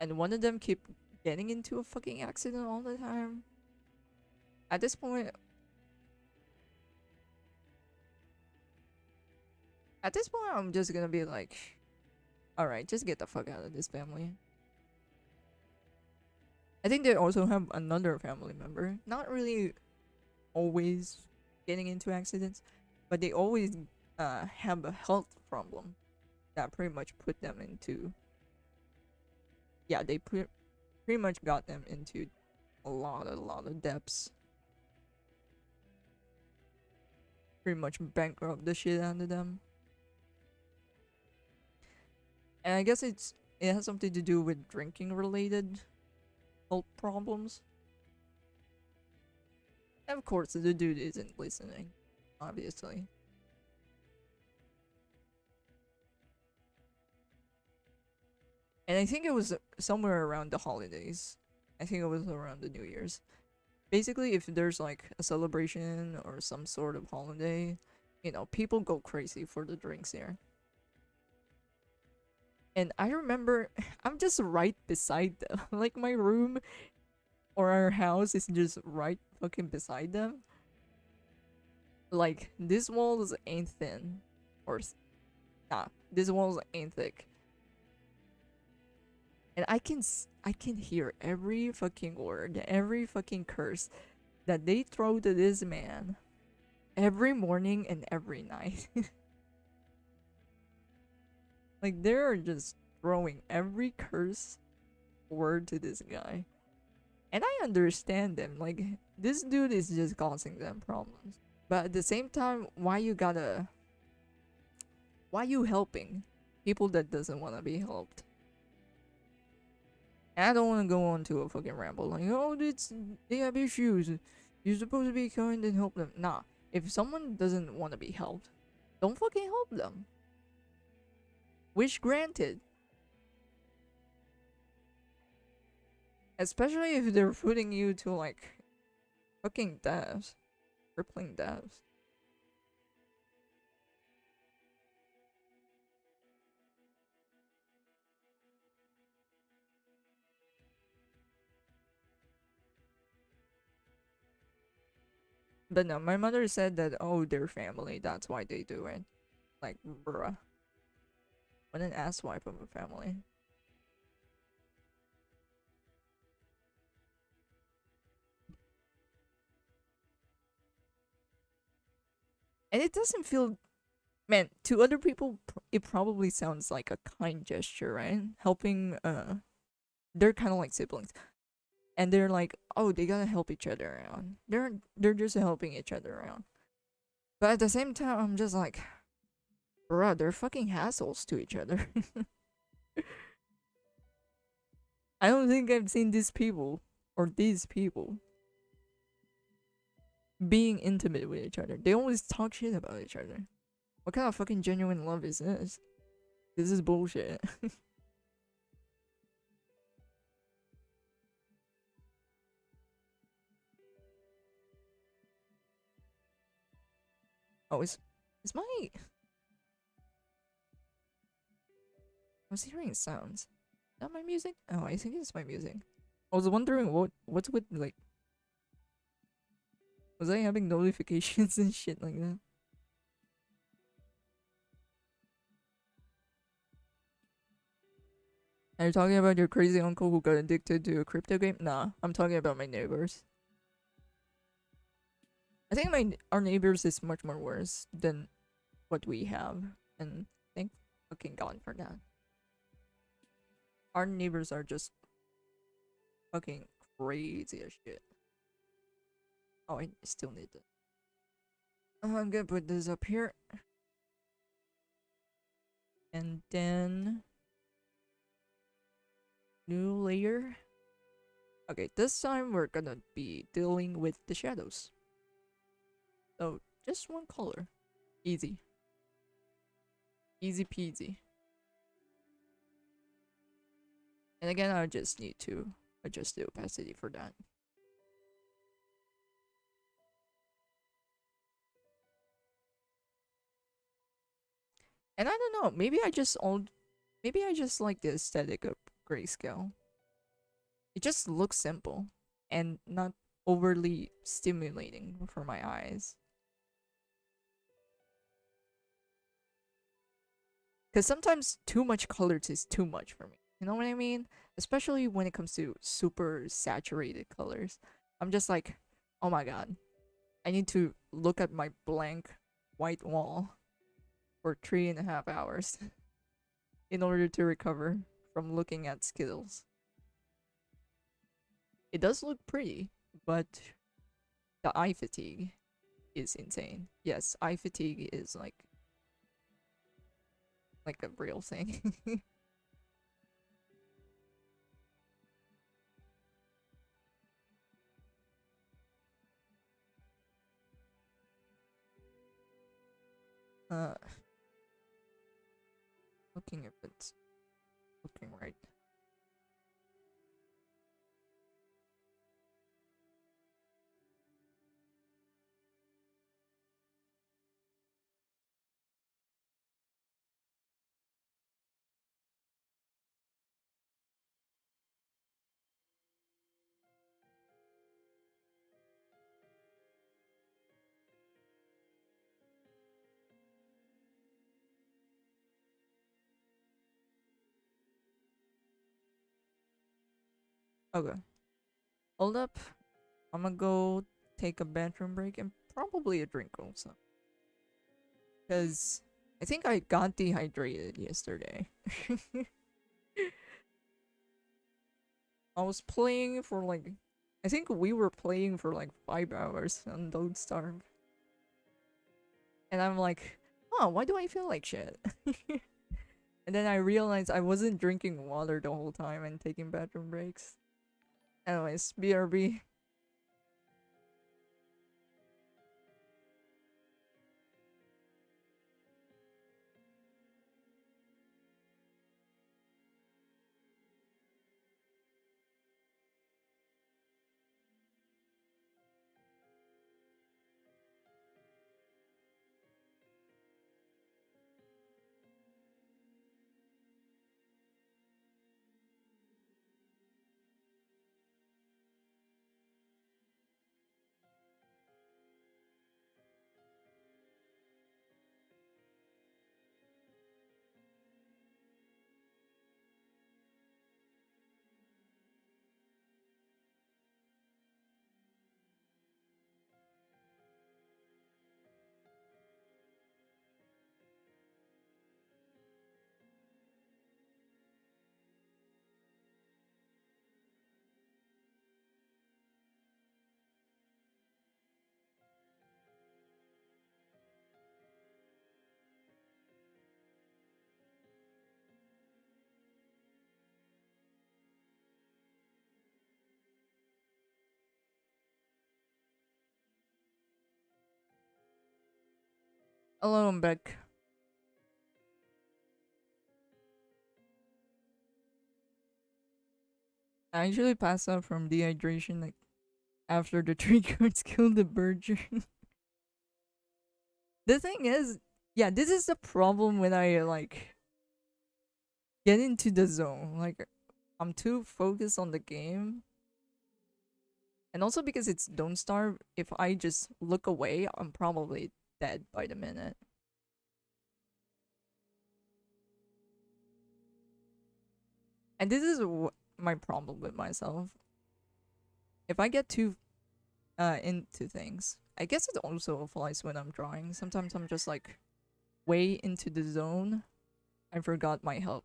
A: And one of them keep getting into a fucking accident all the time. At this point, I'm just gonna be like, all right, just get the fuck out of this family. I think they also have another family member, not really always getting into accidents, but they always have a health problem that pretty much put them into, yeah, they pretty much got them into a lot of debts. Pretty much bankrupt the shit out of them. And I guess it has something to do with drinking related health problems. And of course, the dude isn't listening, obviously. And I think it was somewhere around the holidays. I think it was around the New Year's. Basically, if there's like a celebration or some sort of holiday, you know, people go crazy for the drinks here. And I remember I'm just right beside them. Like my room or our house is just right fucking beside them. Like this walls ain't thin. Or nah, this walls ain't thick. And I can hear every fucking word, every fucking curse that they throw to this man every morning and every night. Like they're just throwing every curse word to this guy. And I understand them. Like this dude is just causing them problems. But at the same time, why you helping people that doesn't want to be helped? And I don't want to go on to a fucking ramble like, oh, they have issues. You're supposed to be kind and help them. Nah, if someone doesn't want to be helped, don't fucking help them. Wish granted. Especially if they're putting you to like fucking deaths, crippling deaths. But no, my mother said that, oh, they're family, that's why they do it. Like, bruh. What an asswipe of a family. And it doesn't feel, man, to other people, it probably sounds like a kind gesture, right? Helping, they're kind of like siblings. And they're like, oh, they gotta help each other out. They're just helping each other out. But at the same time, I'm just like, bruh, they're fucking assholes to each other. I don't think I've seen these people being intimate with each other. They always talk shit about each other. What kind of fucking genuine love is this? This is bullshit. Oh, is my... I was hearing sounds. Is that my music? Oh, I think it's my music. I was wondering what's with like... Was I having notifications and shit like that? Are you talking about your crazy uncle who got addicted to a crypto game? Nah, I'm talking about my neighbors. I think our neighbors is much more worse than what we have, and thank fucking God for that. Our neighbors are just fucking crazy as shit. Oh, I still need to. I'm gonna put this up here, and then new layer. Okay, this time we're gonna be dealing with the shadows. So just one color, easy, easy peasy. And again, I just need to adjust the opacity for that. And I don't know, maybe maybe I just like the aesthetic of grayscale. It just looks simple and not overly stimulating for my eyes. Because sometimes too much color is too much for me. You know what I mean? Especially when it comes to super saturated colors. I'm just like, oh my god, I need to look at my blank white wall for 3.5 hours in order to recover from looking at Skittles. It does look pretty, but the eye fatigue is insane. Yes, eye fatigue is like a real thing. uh looking if it's looking right. Okay. Hold up. I'm gonna go take a bathroom break and probably a drink also. Because I think I got dehydrated yesterday. I was playing for like, I think we were playing for like 5 hours on Don't Starve. And I'm like, oh, why do I feel like shit? And then I realized I wasn't drinking water the whole time and taking bathroom breaks. Anyways, BRB. Hello, I'm back. I actually passed out from dehydration like after the tree guards killed the Berger. The thing is, yeah, this is the problem when I like get into the zone. Like I'm too focused on the game. And also because it's Don't Starve, if I just look away, I'm probably dead by the minute. And this is my problem with myself. If I get too into things, I guess it also applies when I'm drawing. Sometimes I'm just like way into the zone. I forgot my help.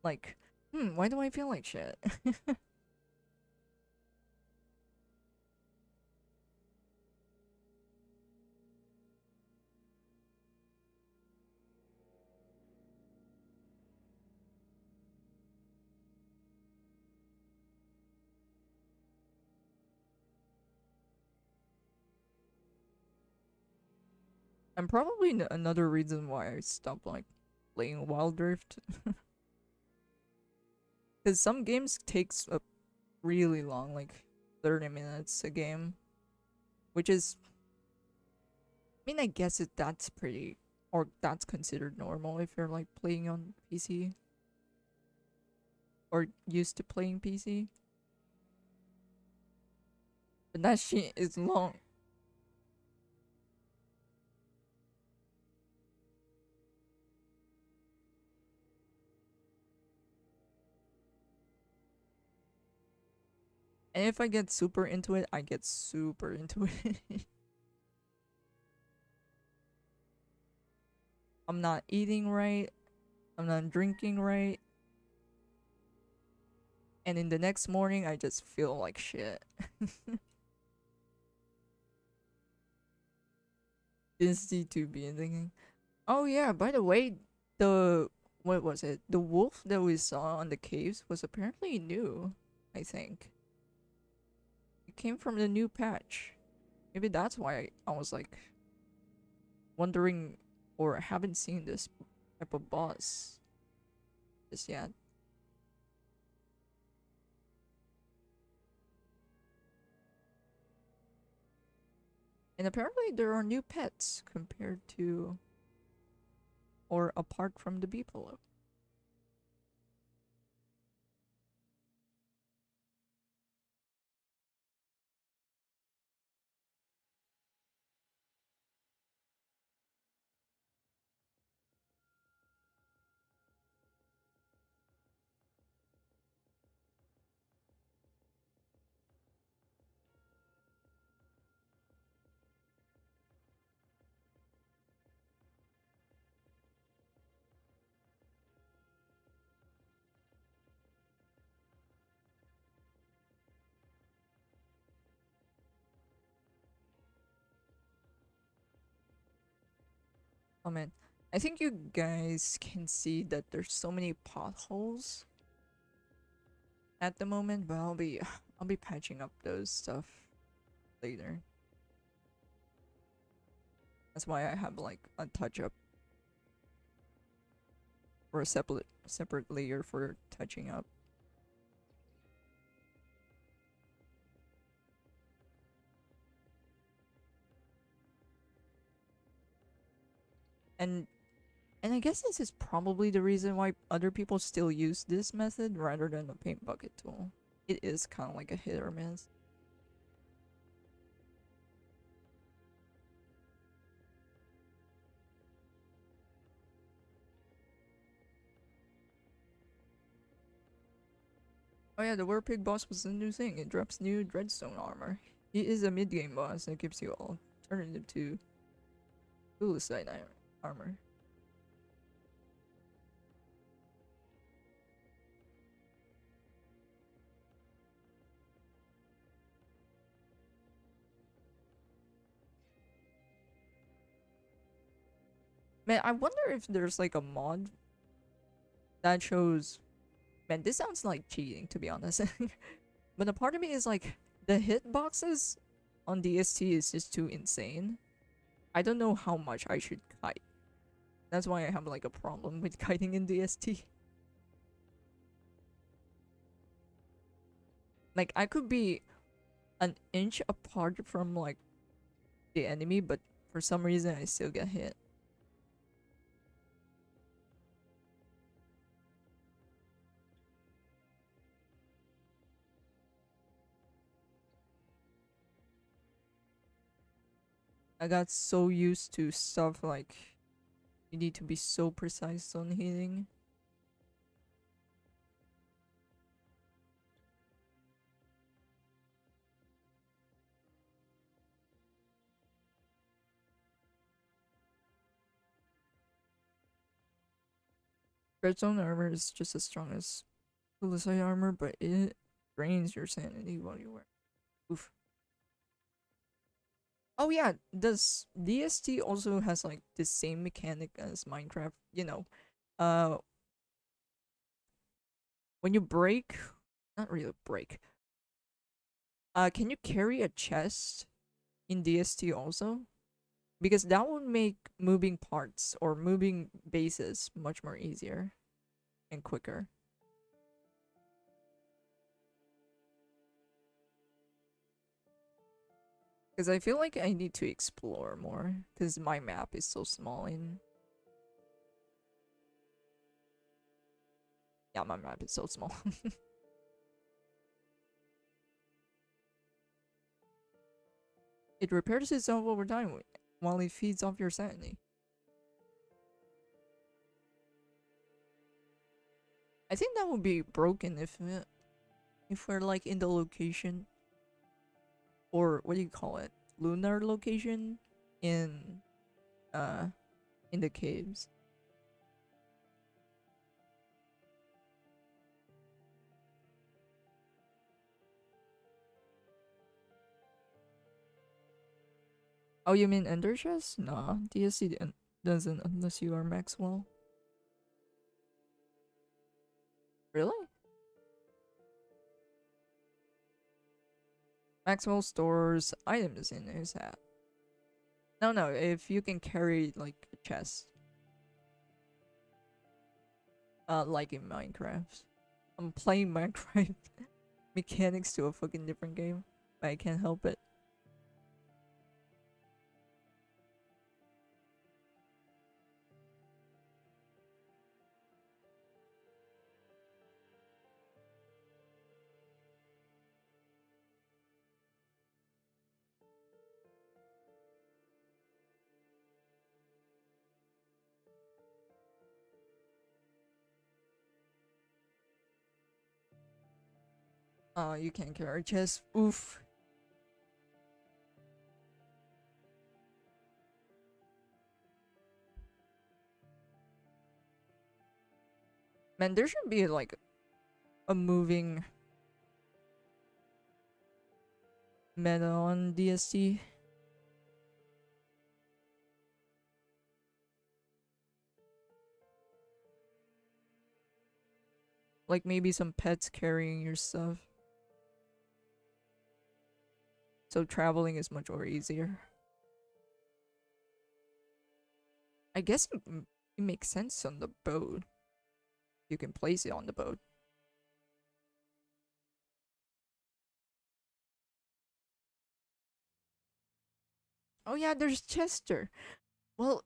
A: Like, why do I feel like shit? And probably another reason why I stopped like playing Wild Rift. Because some games takes a really long, like 30 minutes a game, which is, I mean, I guess that's pretty, or that's considered normal if you're like playing on PC or used to playing PC. But that shit is long. And if I get super into it, I get super into it. I'm not eating right. I'm not drinking right. And in the next morning, I just feel like shit. This D2B and thinking, oh yeah, by the way, the what was it? The wolf that we saw on the caves was apparently new, I think. It came from the new patch. Maybe that's why I was like wondering or haven't seen this type of boss just yet. And apparently there are new pets compared to or apart from the beefalo. Oh man, I think you guys can see that there's so many potholes at the moment, but I'll be patching up those stuff later. That's why I have like a touch up or a separate layer for touching up. And I guess this is probably the reason why other people still use this method rather than the paint bucket tool. It is kind of like a hit or miss. Oh yeah, the Werepig boss was a new thing. It drops new Dreadstone armor. He is a mid-game boss that gives you alternative to Suicide armor. Man, I wonder if there's like a mod that shows. Man, this sounds like cheating to be honest. But a part of me is like, the hitboxes on DST is just too insane. I don't know how much I should kite. That's why I have like a problem with kiting in DST. Like I could be an inch apart from like the enemy, but for some reason I still get hit. I got so used to stuff like you need to be so precise on hitting. Redstone armor is just as strong as Suicide armor, but it drains your sanity while you wear. Oof. Oh yeah, does DST also has like the same mechanic as Minecraft? You know, uh, when you break, not really break. Can you carry a chest in DST also? because that would make moving parts or moving bases much more easier and quicker. Because I feel like I need to explore more because my map is so small and yeah, my map is so small. It repairs itself over time while it feeds off your sanity. I think that would be broken if we're like in the location, or what do you call it, lunar location in uh in the caves. Oh, you mean Ender Chest? Nah, DSC doesn't unless you are Maxwell. Really? Maxwell stores items in his hat. No, no, if you can carry like a chest. Like in Minecraft. I'm playing Minecraft mechanics to a fucking different game, but I can't help it. You can't carry a chest. Oof. Man, there should be like a moving meta on DST. Like maybe some pets carrying your stuff. So traveling is much more easier. I guess it makes sense on the boat. You can place it on the boat. Oh yeah, there's Chester. Well,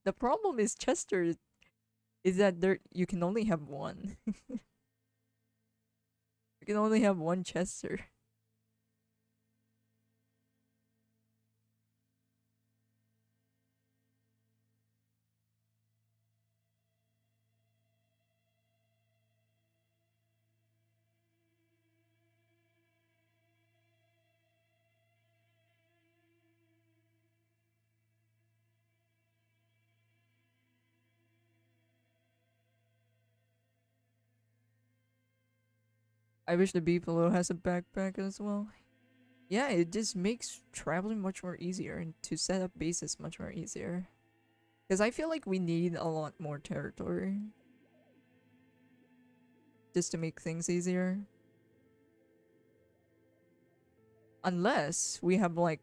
A: the problem is Chester is that there you can only have one. You can only have one Chester. I wish the Beefalo has a backpack as well. Yeah, it just makes traveling much more easier and to set up bases much more easier. Because I feel like we need a lot more territory just to make things easier. Unless we have like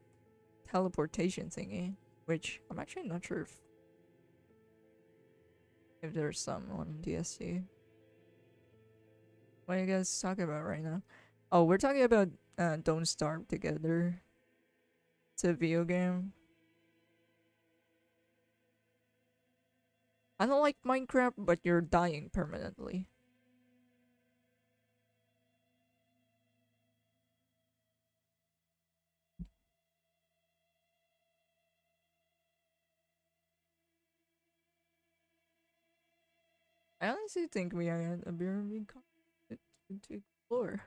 A: teleportation thingy, which I'm actually not sure if there's some on DSC. What are you guys talking about right now? Oh, we're talking about Don't Starve Together. It's a video game. I don't like Minecraft, but you're dying permanently. I honestly think we are a very to explore.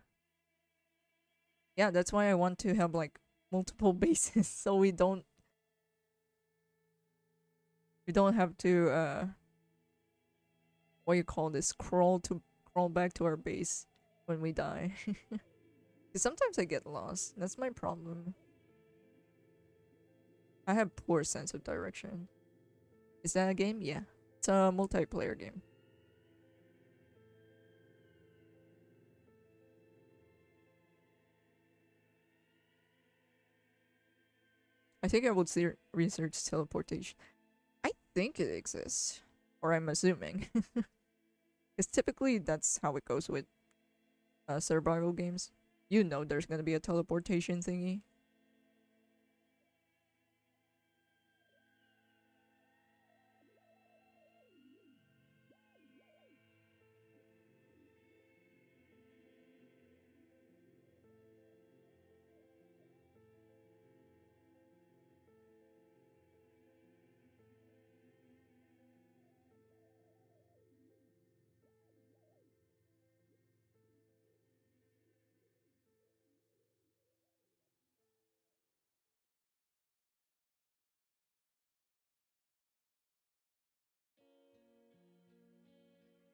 A: Yeah, that's why I want to have like multiple bases so we don't have to what you call this, crawl back to our base when we die. 'Cause sometimes I get lost. That's my problem. I have poor sense of direction. Is that a game? Yeah. It's a multiplayer game. I think I would research teleportation. I think it exists, or I'm assuming, because typically that's how it goes with survival games. You know, there's gonna be a teleportation thingy.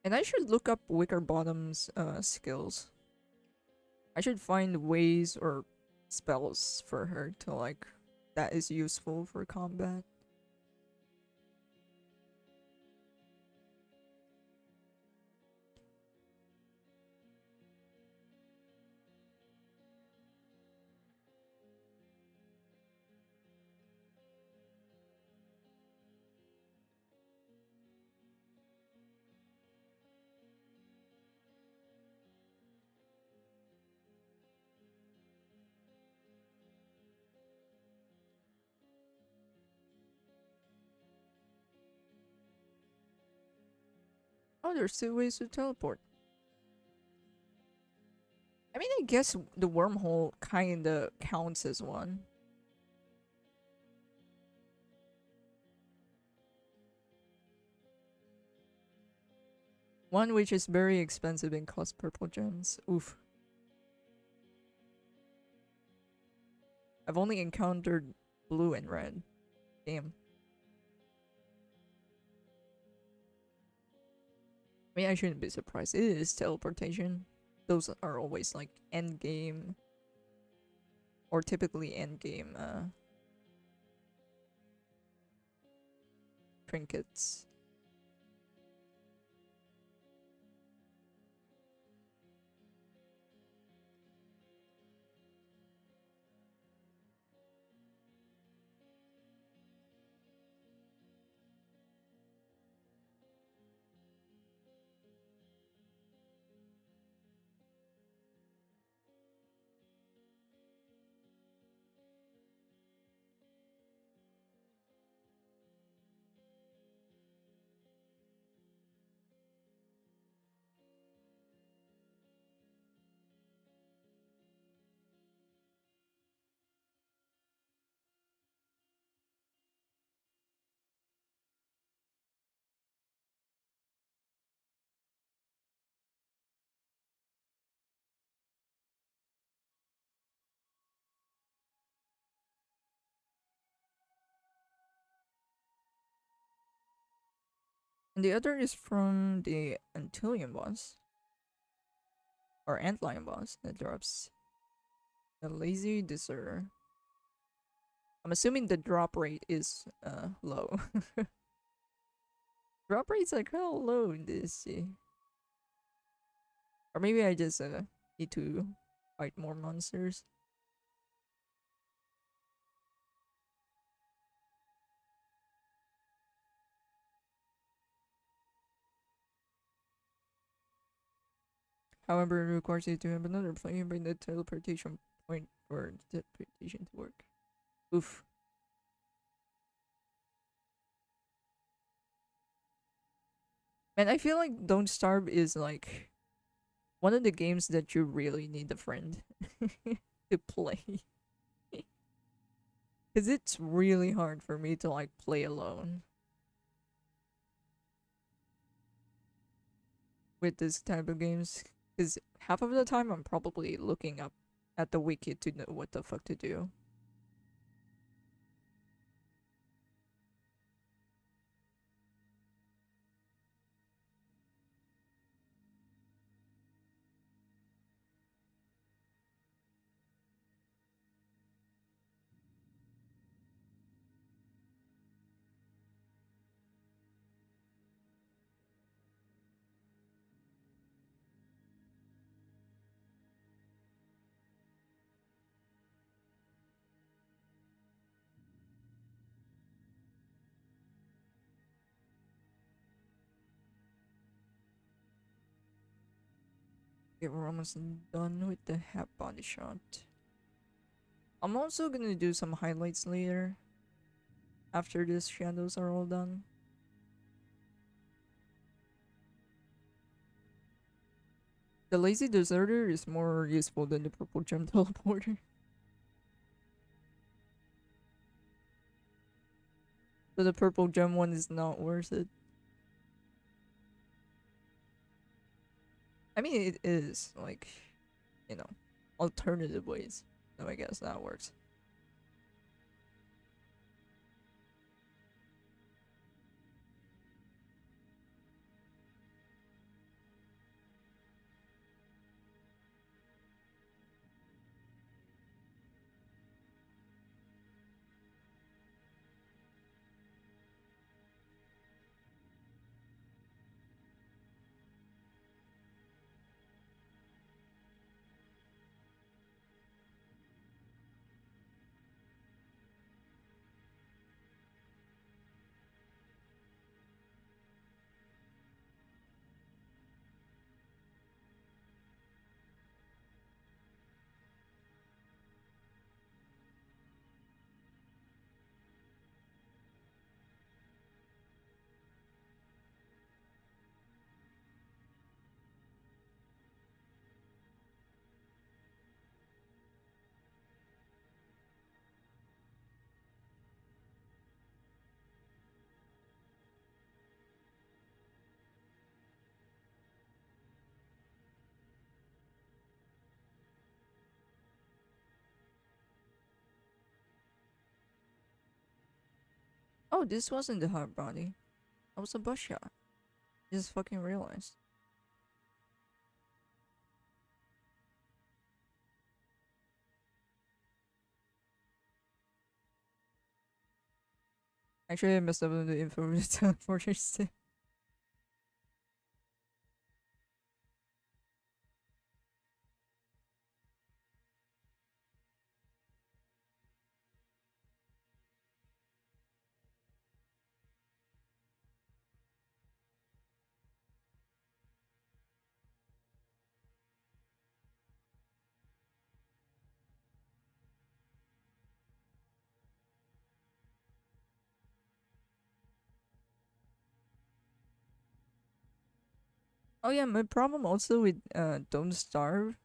A: And I should look up Wicker Bottom's skills. I should find ways or spells for her to like that is useful for combat. Oh, there's two ways to teleport. I mean, I guess the wormhole kinda counts as one. One which is very expensive and costs purple gems. Oof. I've only encountered blue and red. Damn. I mean, I shouldn't be surprised. It is teleportation. Those are always like end game, or typically end game trinkets. And the other is from the Antlion boss. Or Antlion boss that drops the Lazy Deserter. I'm assuming the drop rate is low. Drop rate's like how low in this. Or maybe I just need to fight more monsters. However, it requires you to have another player bring the teleportation point for the teleportation to work. Oof. And I feel like Don't Starve is like one of the games that you really need a friend to play. Because it's really hard for me to like play alone with this type of games. Because half of the time I'm probably looking up at the wiki to know what the fuck to do. Okay, we're almost done with the half body shot. I'm also gonna do some highlights later. After these shadows are all done. The lazy deserter is more useful than the purple gem teleporter. So the purple gem one is not worth it. I mean, it is, like, you know, alternative ways. So I guess that works. Oh, this wasn't the hard body. That was a bush shot. Just fucking realized. Actually, I messed up on the info with the teleporters too. Oh yeah, my problem also with Don't Starve,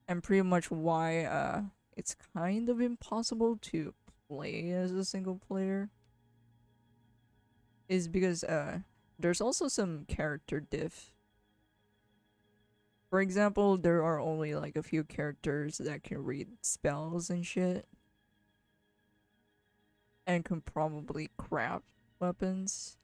A: and pretty much why it's kind of impossible to play as a single player, is because there's also some character diff. For example, there are only like a few characters that can read spells and shit, and can probably craft weapons.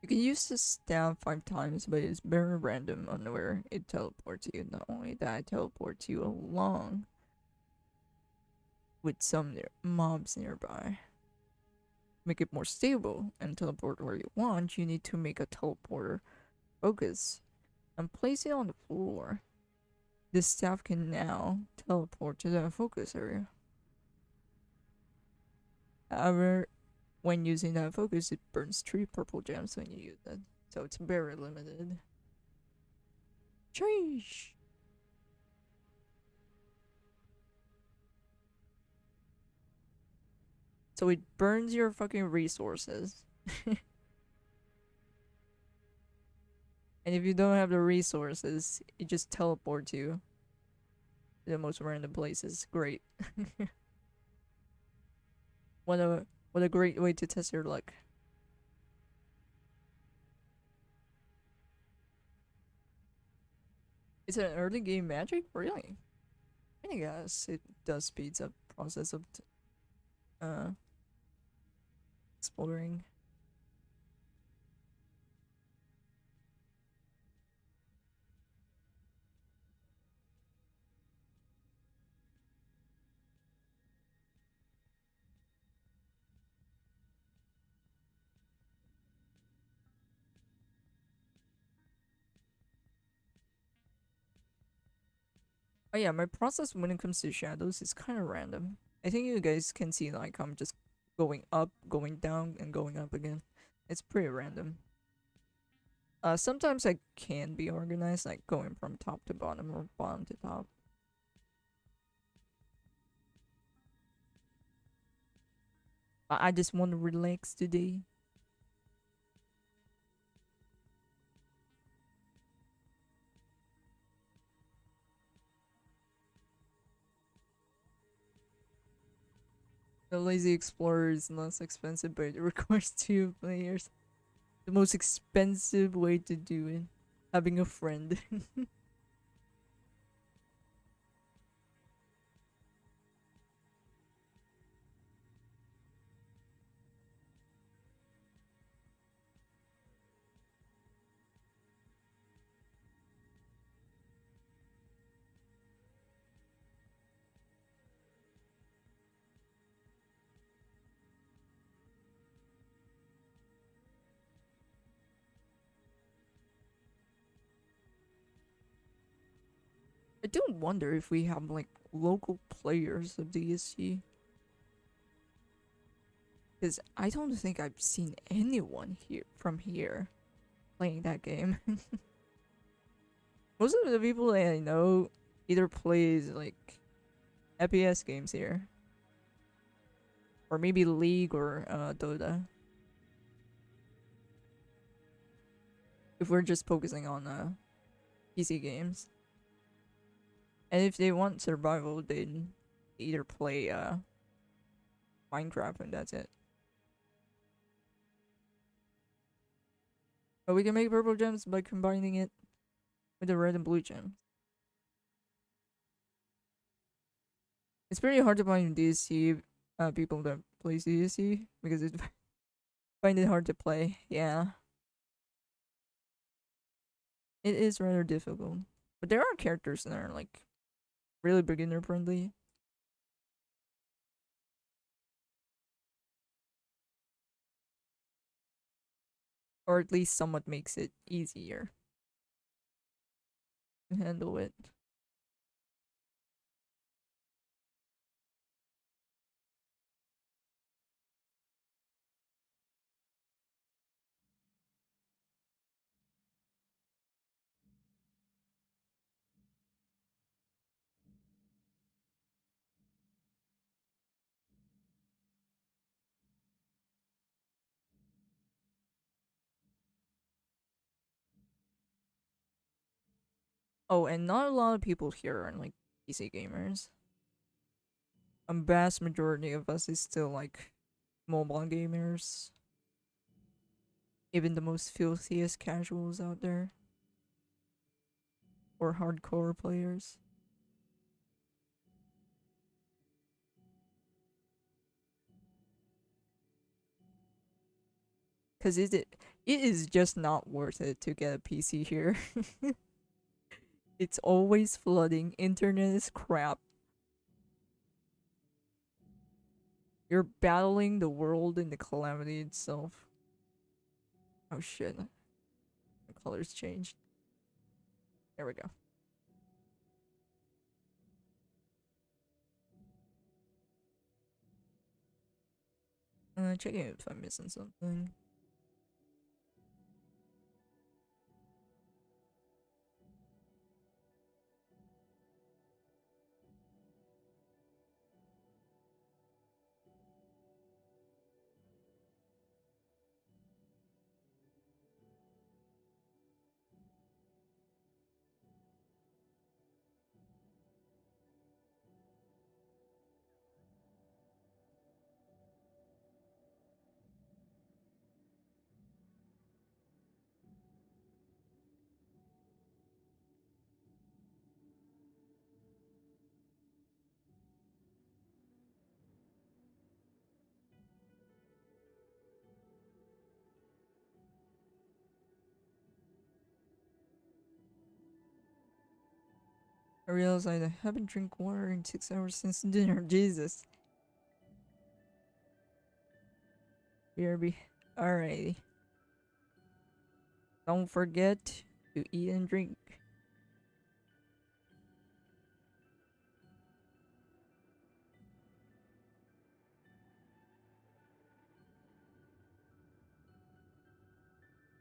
A: You can use the staff 5 times, but it's very random on where it teleports you. Not only that, it teleports you along with some mobs nearby. Make it more stable and teleport where you want, you need to make a teleporter focus and place it on the floor. This staff can now teleport to the focus area. However, when using that focus, it burns 3 purple gems when you use it, so it's very limited. Sheesh. So it burns your fucking resources. And if you don't have the resources, it just teleports you to the most random places. Great. One of What a great way to test your luck. It's an early game magic? Really? I guess it does speeds up process of uh exploring. Oh yeah, my process when it comes to shadows is kind of random. I think you guys can see like I'm just going up, going down, and going up again. It's pretty random. Sometimes I can be organized, like going from top to bottom or bottom to top. I just want to relax today. The Lazy Explorer is less expensive, but it requires two players. The most expensive way to do it. Having a friend. I do wonder if we have like local players of DSC. Because I don't think I've seen anyone here from here playing that game. Most of the people that I know either plays like FPS games here. Or maybe League or Dota. If we're just focusing on PC games. And if they want survival, they'd either play Minecraft and that's it. But we can make purple gems by combining it with the red and blue gems. It's pretty hard to find DSC people that play DSC because it find it hard to play. Yeah, it is rather difficult. But there are characters that are like really beginner friendly, or at least somewhat makes it easier to handle it. Oh, and not a lot of people here are like PC gamers. A vast majority of us is still like mobile gamers. Even the most filthiest casuals out there, or hardcore players. Cause it is just not worth it to get a PC here. It's always flooding. Internet is crap. You're battling the world and the calamity itself. Oh shit. The colors changed. There we go. Checking if I'm missing something. I realized I haven't drank water in 6 hours since dinner. Jesus. BRB. Alrighty. Don't forget to eat and drink.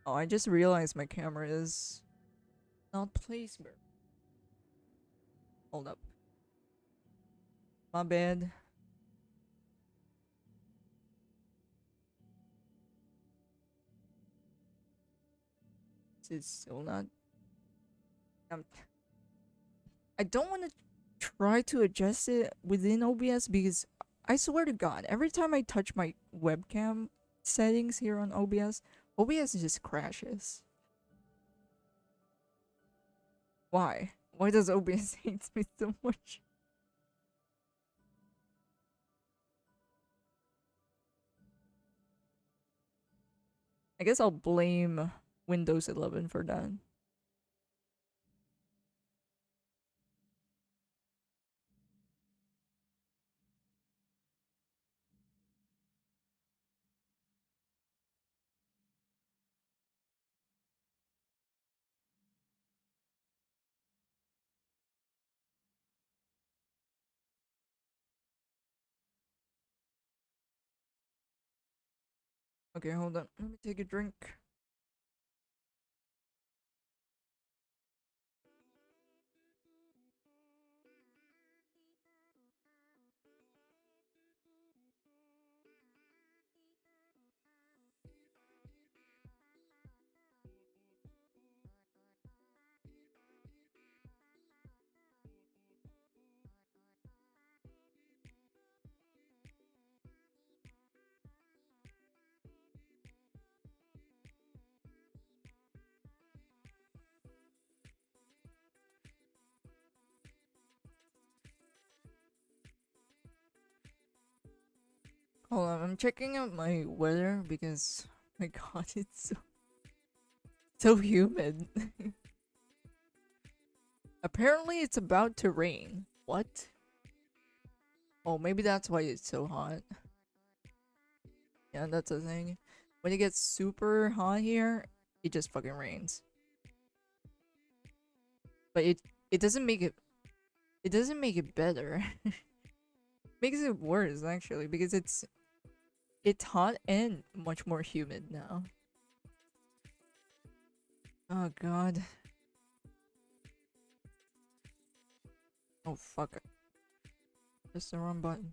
A: Oh, I just realized my camera is not placed. Hold up. My bad. This is still not. Um, I don't want to try to adjust it within OBS because I swear to God, every time I touch my webcam settings here on OBS just crashes. Why? Why does OBS hate me so much? I guess I'll blame Windows 11 for that. Okay, hold on. Let me take a drink. Hold on, I'm checking out my weather because my god, it's so humid. Apparently it's about to rain. What? Oh, maybe that's why it's so hot. Yeah, that's the thing. When it gets super hot here, it just fucking rains. But it doesn't make it better. Makes it worse actually because it's hot and much more humid now. Oh god. Oh fuck. Press the wrong button.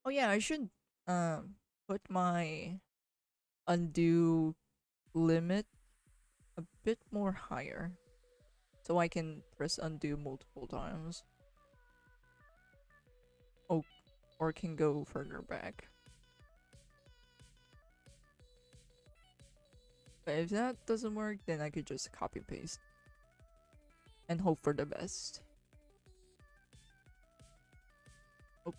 A: Oh yeah, I should put my undo limit a bit more higher so I can press undo multiple times. Oh, or can go further back. But if that doesn't work, then I could just copy paste and hope for the best. Oh,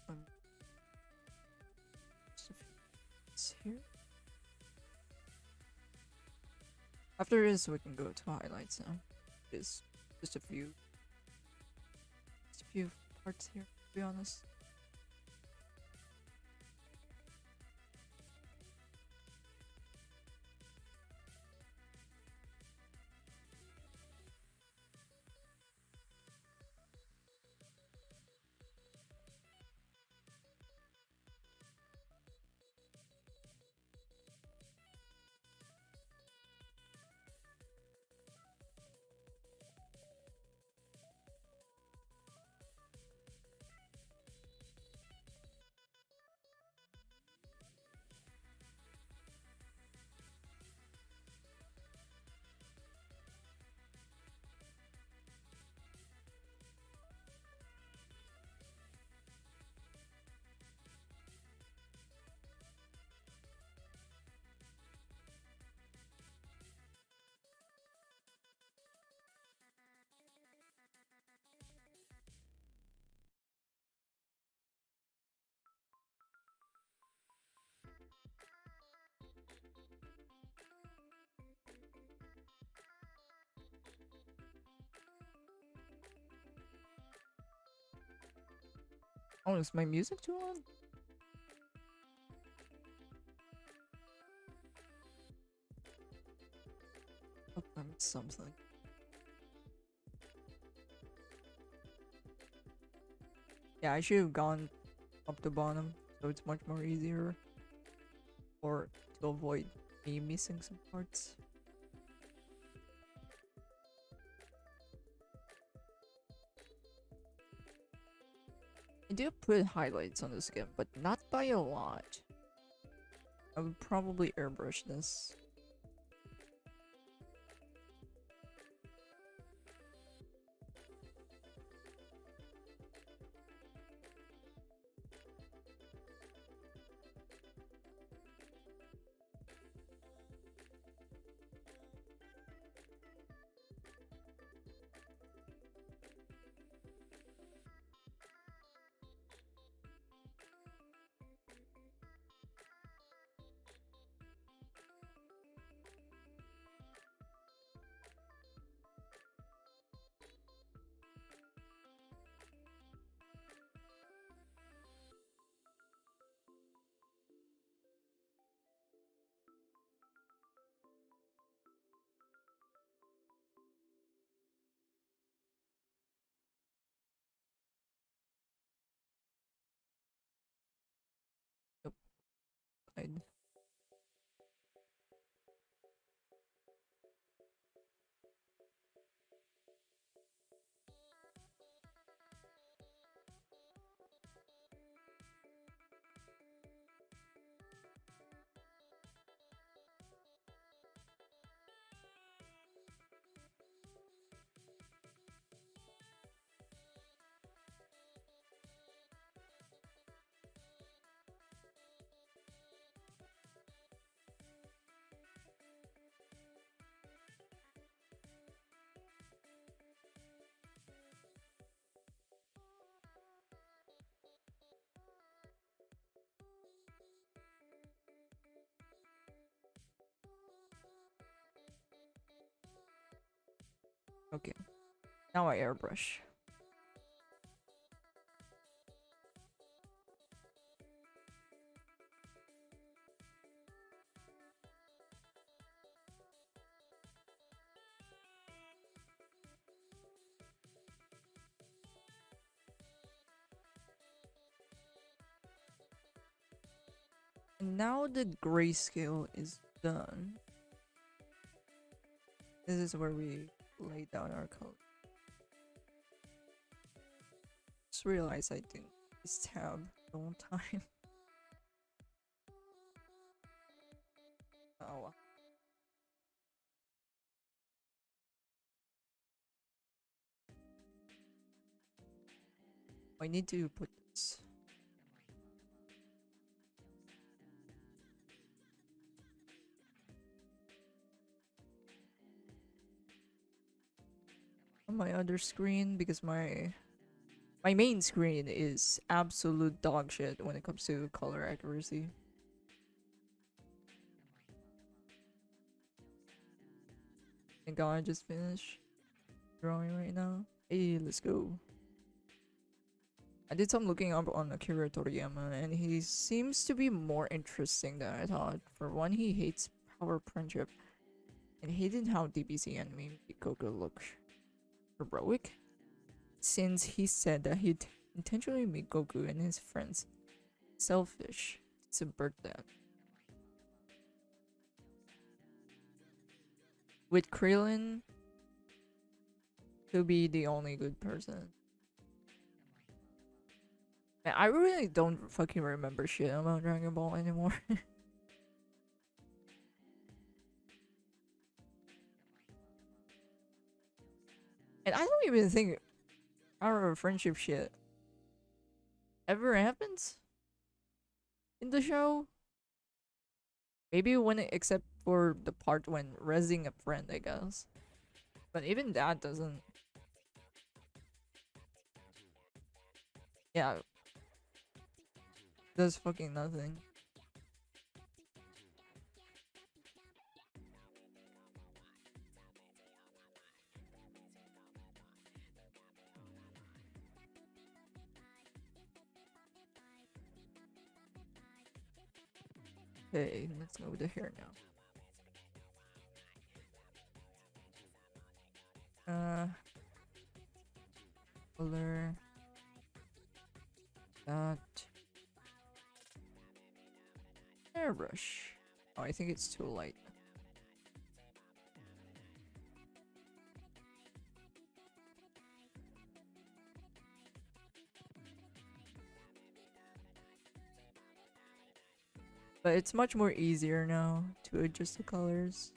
A: it's here. After this, we can go to highlights now. There's just a few parts here, to be honest. Oh, is my music too loud? Oh, I missed something. Yeah, I should have gone up to bottom, so it's much more easier. Or to avoid me missing some parts. I do put highlights on this game, but not by a lot. I would probably airbrush this. Yep. I'd okay. Now I airbrush. And now the grayscale is done. This is where we lay down our color. Just realized I didn't this tab the whole time. Oh well. I need to put this. On my other screen because my main screen is absolute dog shit when it comes to color accuracy. Thank God I just finished drawing right now. Hey, let's go. I did some looking up on Akira Toriyama and he seems to be more interesting than I thought. For one, he hates power friendship and hated how DBZ anime Goku look heroic. Since he said that he'd intentionally make Goku and his friends selfish to subvert that. With Krillin to be the only good person. Man, I really don't fucking remember shit about Dragon Ball anymore. And I don't even think our friendship shit ever happens in the show. Maybe when except for the part when rezzing a friend, I guess. But even that doesn't. Yeah, does fucking nothing. Okay, let's go with the hair now. Color that airbrush. Oh, I think it's too light. But it's much more easier now to adjust the colors.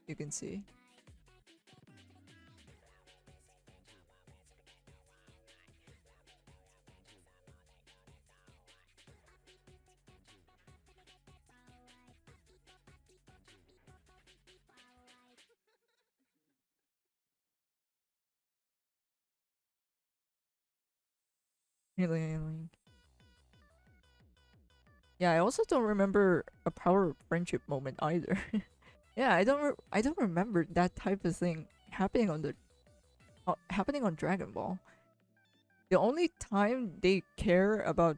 A: You can see. Really, like, yeah, I also don't remember a power of friendship moment either. Yeah, I don't remember that type of thing happening on the happening on Dragon Ball. The only time they care about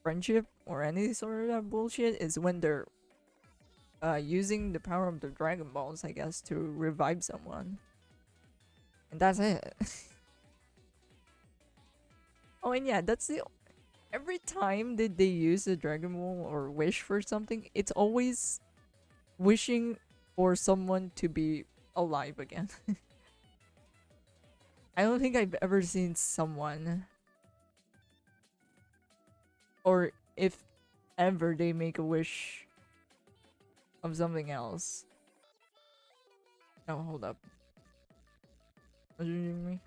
A: friendship or any sort of that bullshit is when they're using the power of the Dragon Balls, I guess, to revive someone. And that's it. Oh, and yeah, that's the every time that they use the Dragon Ball or wish for something, it's always wishing for someone to be alive again. I don't think I've ever seen someone, or if ever they make a wish of something else. Oh, hold up. What are you doing me?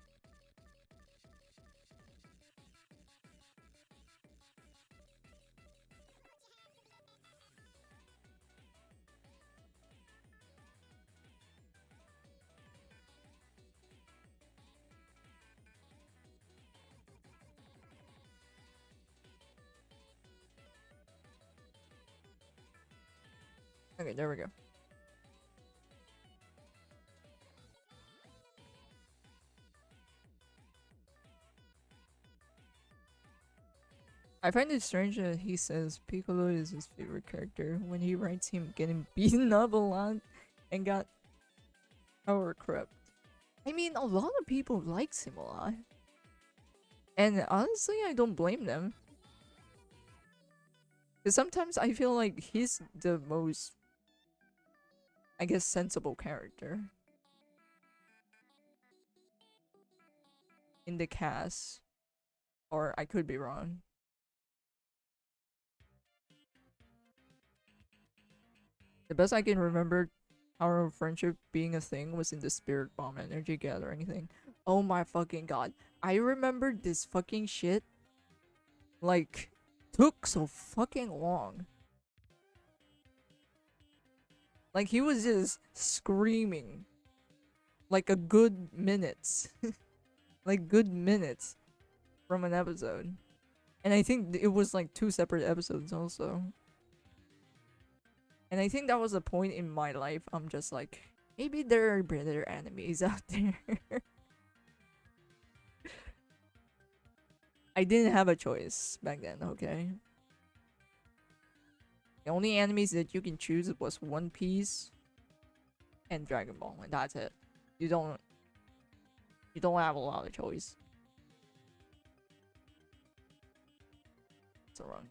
A: Okay, there we go. I find it strange that he says Piccolo is his favorite character when he writes him getting beaten up a lot and got power corrupt. I mean, a lot of people likes him a lot. And honestly, I don't blame them. Because sometimes I feel like he's the most, I guess, sensible character in the cast. Or I could be wrong. The best I can remember Power of Friendship being a thing was in the Spirit Bomb Energy Gathering thing. Oh my fucking god. I remember this fucking shit, like, took so fucking long. Like, he was just screaming. Like a good minutes. Like, good minutes from an episode. And I think it was like 2 separate episodes also. And I think that was a point in my life. I'm just like, maybe there are better enemies out there. I didn't have a choice back then, okay? The only enemies that you can choose was One Piece and Dragon Ball, and that's it. You don't have a lot of choice. It's wrong.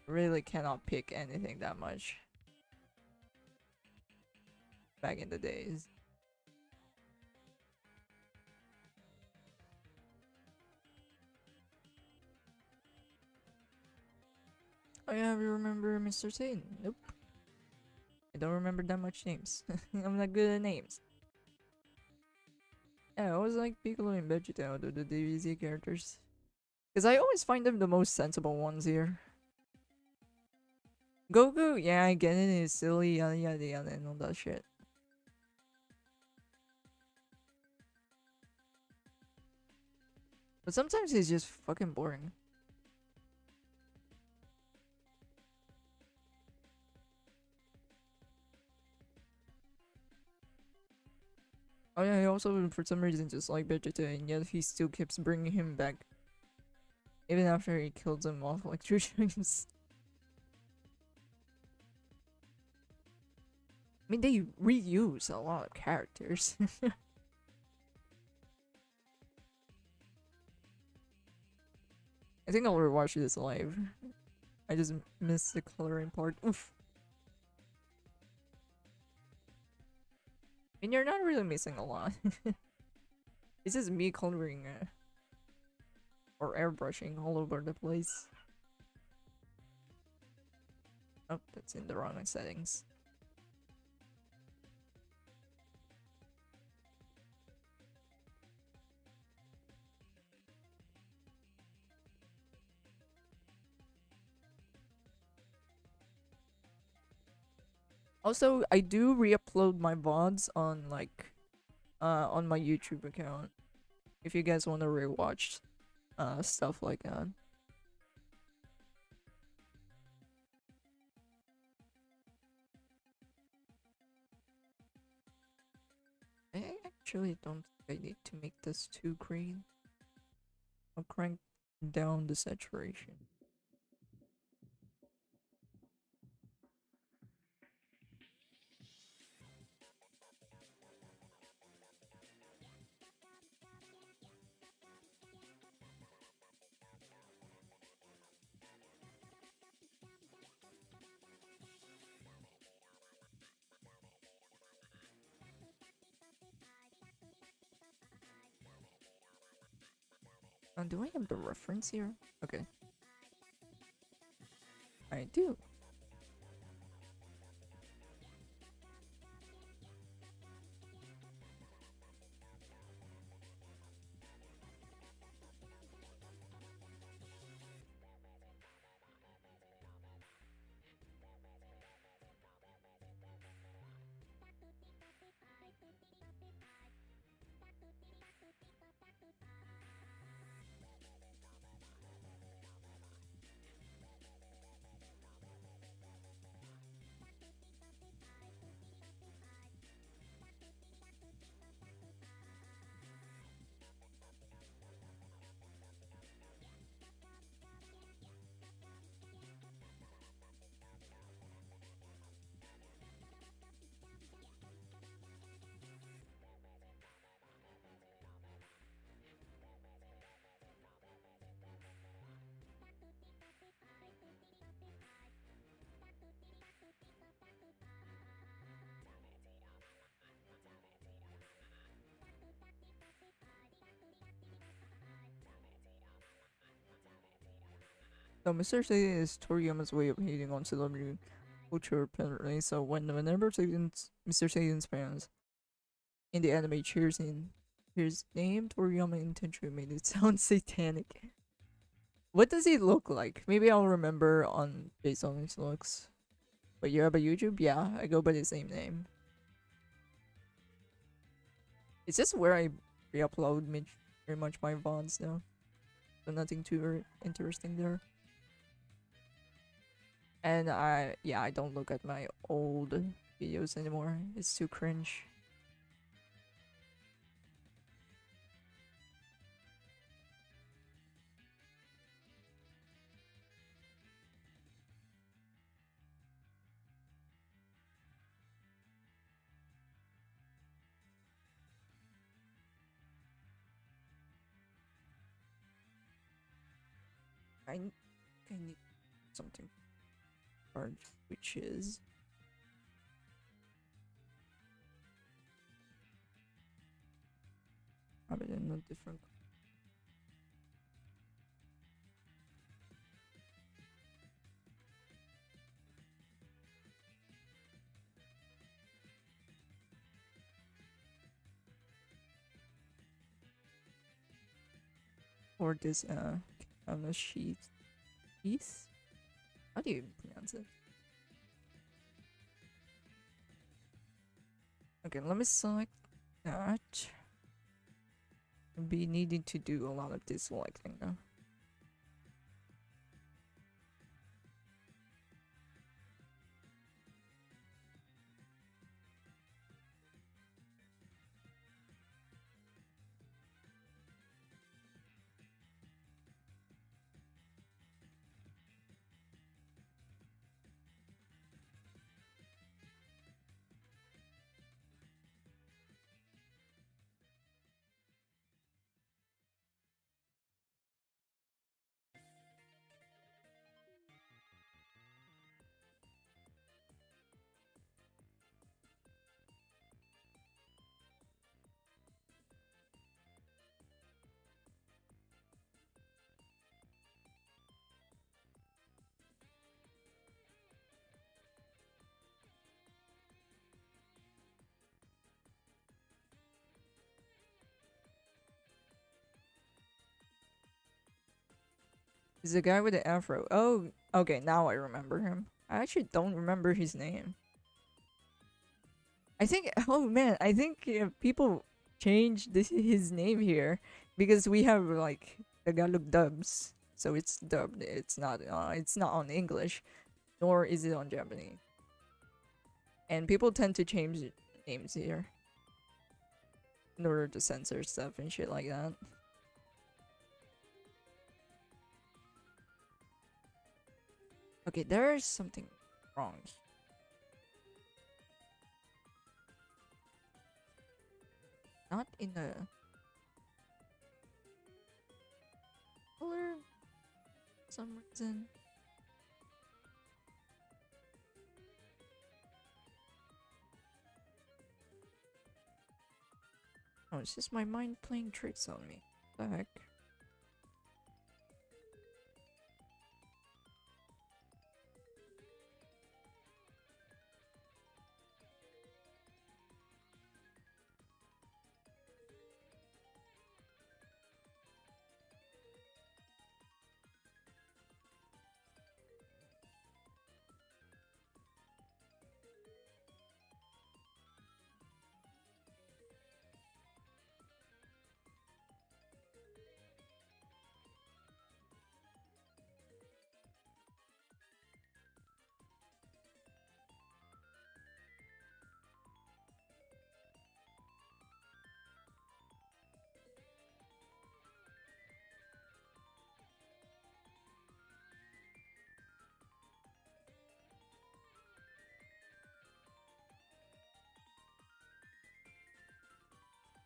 A: Really cannot pick anything that much back in the days. Oh yeah, we remember Mr. Satan. Nope. I don't remember that much names. I'm not good at names. Yeah, I was like Piccolo and Vegeta out of the DBZ characters. Because I always find them the most sensible ones here. Goku, yeah, I get it, he's silly, yada yada yada, and all that shit. But sometimes he's just fucking boring. Oh yeah, I also for some reason just like Vegeta, and yet he still keeps bringing him back Even after he killed them off like 2 times. I mean, they reuse a lot of characters. I think I'll rewatch this live. I just missed the coloring part. Oof. I mean, you're not really missing a lot. It's just me coloring or airbrushing all over the place. Oh, that's in the wrong settings. Also, I do re-upload my VODs on like on my YouTube account. If you guys want to rewatch stuff like that. I actually don't think I need to make this too green. I'll crank down the saturation. Do I have the reference here? Okay. I do. So Mr. Satan is Toriyama's way of hating on celebrity culture apparently. So whenever Mr. Satan's fans in the anime cheers in his name, Toriyama intentionally made it sound satanic. What does he look like? Maybe I'll remember on based on his looks. But you have a YouTube? Yeah, I go by the same name. It's just where I re-upload very much my VODs now. So nothing too interesting there. And I don't look at my old videos anymore. It's too cringe. I need something hard, which is have it in a different. Or this on a sheet piece. How do you pronounce it? Okay, let me select that. I'll be needing to do a lot of this selecting now. He's the guy with the afro. Oh, okay, now I remember him. I actually don't remember his name. I think, oh man, I think people changed his name here because we have like Tagalog dubs, so it's dubbed. It's not on English, nor is it on Japanese. And people tend to change names here in order to censor stuff and shit like that. Okay, there is something wrong. Not in the color for some reason. Oh, it's just my mind playing tricks on me. What the heck?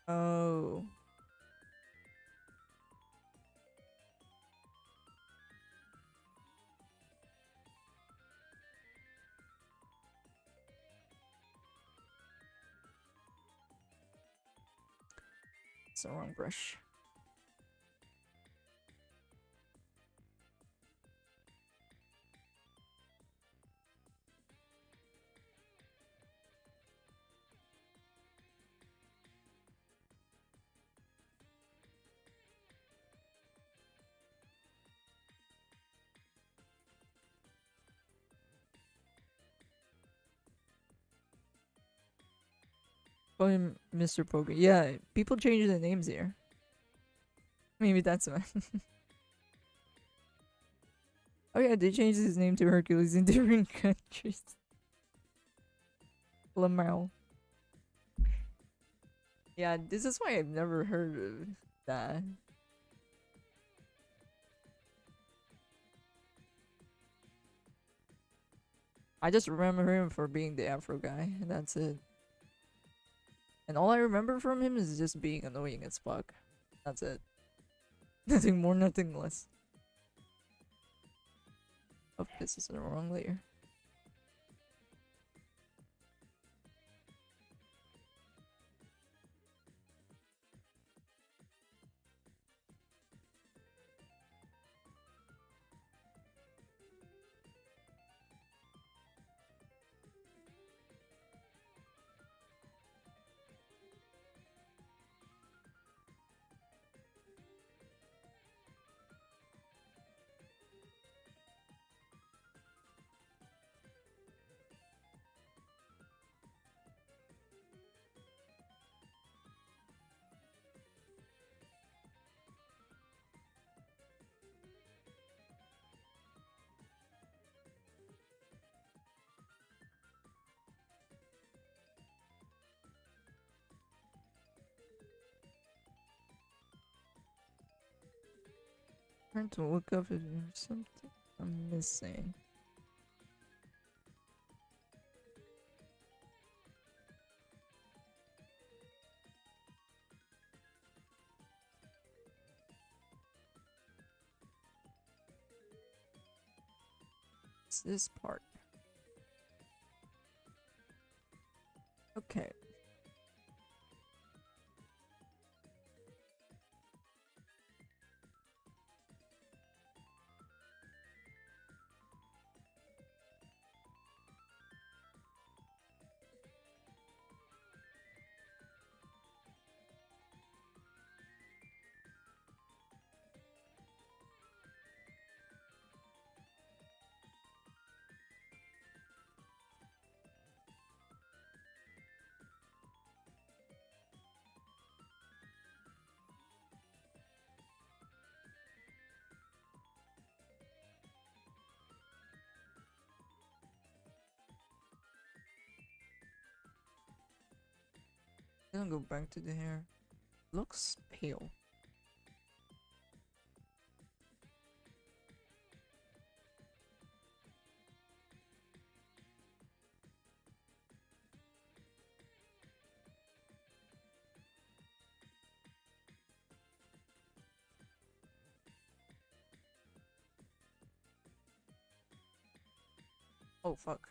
A: Oh. It's the wrong brush. Call him Mr. Poker. Yeah, people change their names here. Maybe that's why. Oh yeah, they changed his name to Hercules in different countries. Lamau. Yeah, this is why I've never heard of that. I just remember him for being the Afro guy, and that's it. And all I remember from him is just being annoying as fuck. That's it. Nothing more, nothing less. Oh, this is the wrong layer. Trying to look up if there's something I'm missing. It's this part. Okay. Doesn't go back to the hair. Looks pale. Oh fuck.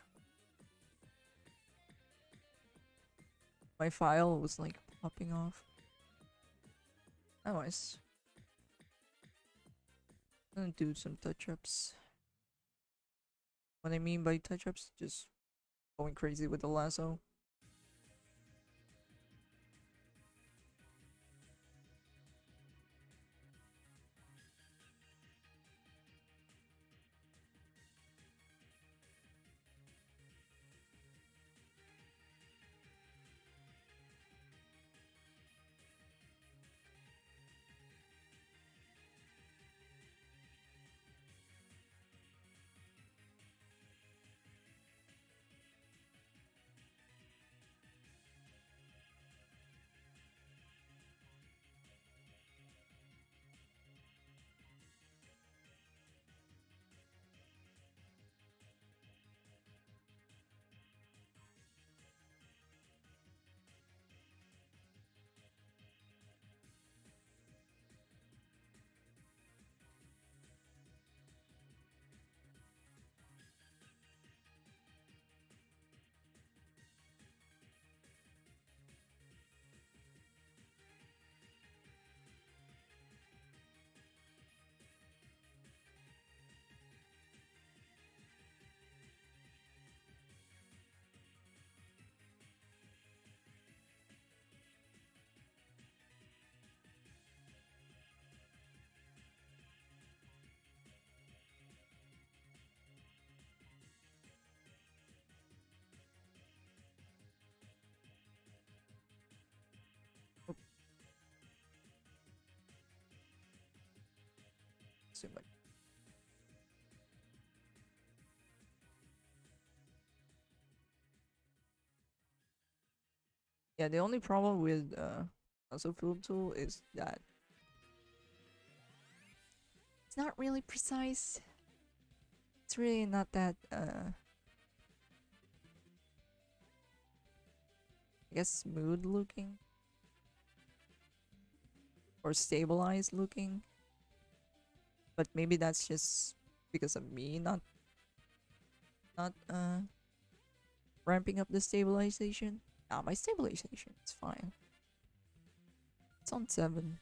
A: My file was like popping off. Anyways. I'm gonna do some touch-ups. What I mean by touch-ups, just going crazy with the lasso. See my Yeah, the only problem with also field tool is that it's not really precise. It's really not that I guess smooth looking or stabilized looking. But maybe that's just because of me not ramping up the stabilization. Nah, my stabilization is fine. It's on 7.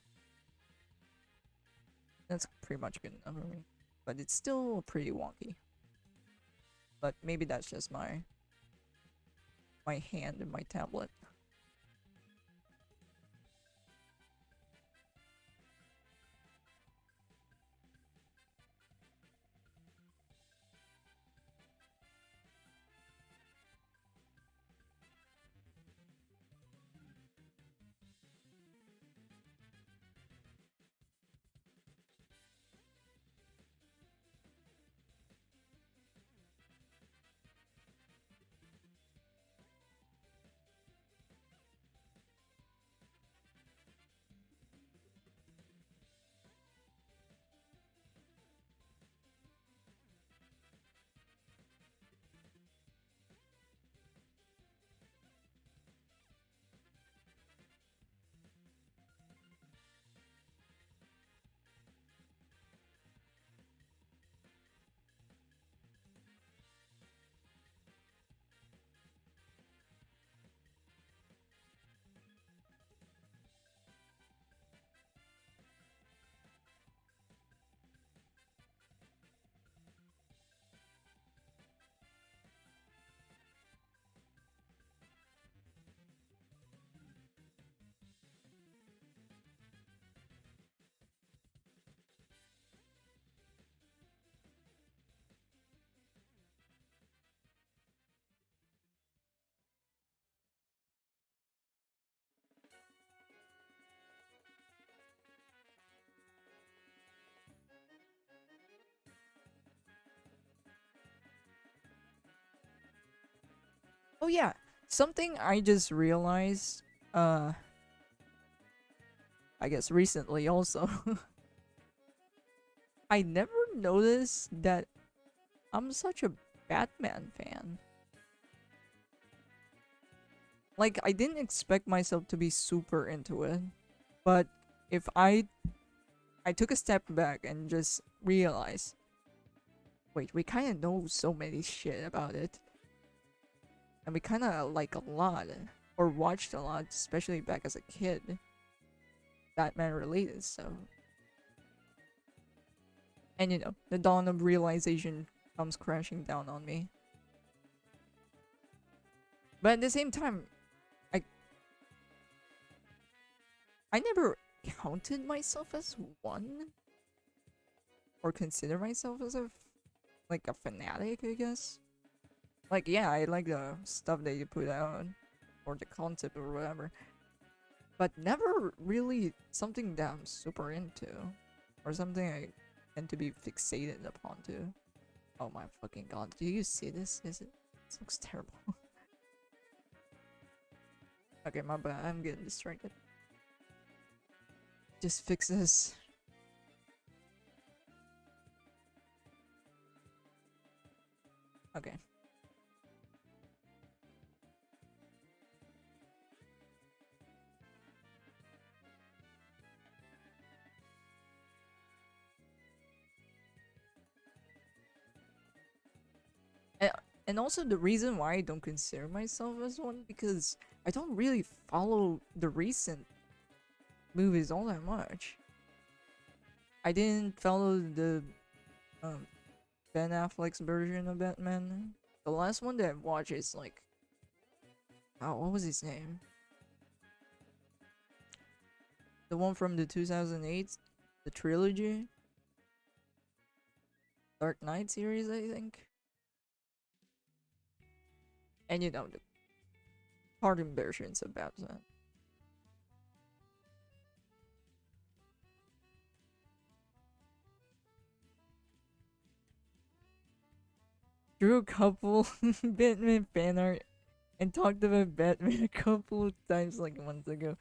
A: That's pretty much good enough for me. But it's still pretty wonky. But maybe that's just my hand and my tablet. Oh yeah, something I just realized uh I guess recently also. I never noticed that I'm such a Batman fan. Like, I didn't expect myself to be super into it, but if I took a step back and just realized, wait, we kind of know so many shit about it, and we kind of like a lot, or watched a lot, especially back as a kid, Batman related. So, and you know, the dawn of realization comes crashing down on me. But at the same time, I I never counted myself as one, or consider myself as like a fanatic, I guess. Like, yeah, I like the stuff that you put out, or the concept or whatever, but never really something that I'm super into, or something I tend to be fixated upon too. Oh my fucking god, do you see this? Is it? This looks terrible. Okay, my bad, I'm getting distracted. Just fix this. Okay. And, and also the reason why I don't consider myself as one, because I don't really follow the recent movies all that much. I didn't follow the um, Ben Affleck's version of Batman. The last one that I watched is like, oh, what was his name? The one from the 2008, the trilogy, Dark Knight series, I think. And you know, the cartoon versions of Batman. Drew a couple Batman fan art and talked about Batman a couple of times like months ago.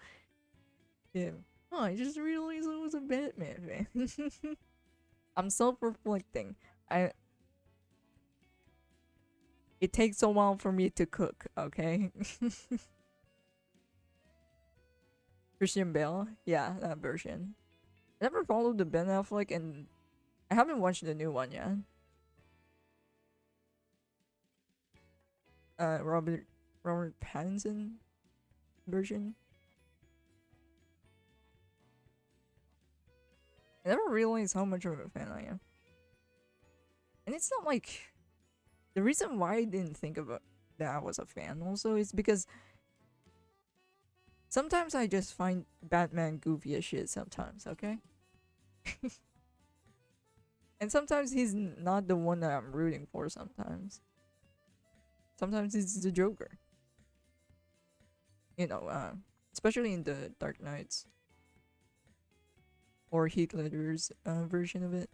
A: Yeah. Oh, I just realized I was a Batman fan. I'm self-reflecting. I It takes a while for me to cook, okay? Christian Bale? Yeah, that version. I never followed the Ben Affleck, and I haven't watched the new one yet. Robert Pattinson version. I never realized how much of a fan I am. And it's not like the reason why I didn't think about that I was a fan also is because sometimes I just find Batman goofy as shit sometimes, okay? And sometimes he's not the one that I'm rooting for sometimes. Sometimes he's the Joker. You know, especially in the Dark Knights. Or Heath Ledger's version of it.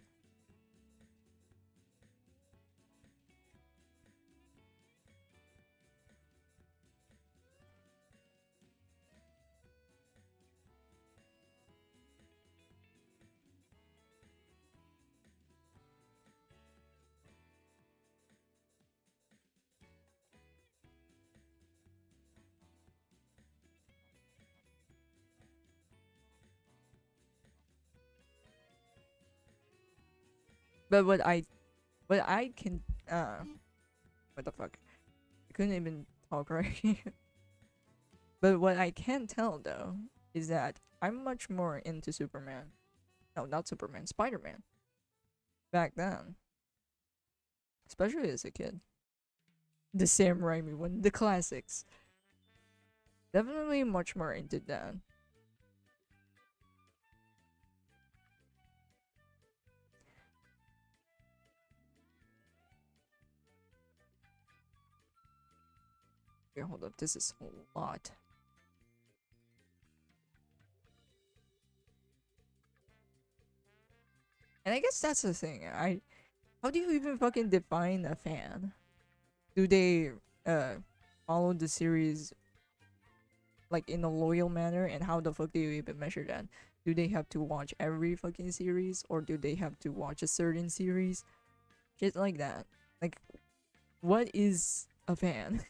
A: But what I can what the fuck? I couldn't even talk right. But what I can tell though is that I'm much more into Superman. No, not Superman, Spider-Man. Back then, especially as a kid. The Sam Raimi one, the classics. Definitely much more into that. Okay, hold up, this is a lot. And I guess that's the thing. How do you even fucking define a fan? Do they uh follow the series like in a loyal manner, and how the fuck do you even measure that? Do they have to watch every fucking series, or do they have to watch a certain series? Shit like that. Like, what is a fan?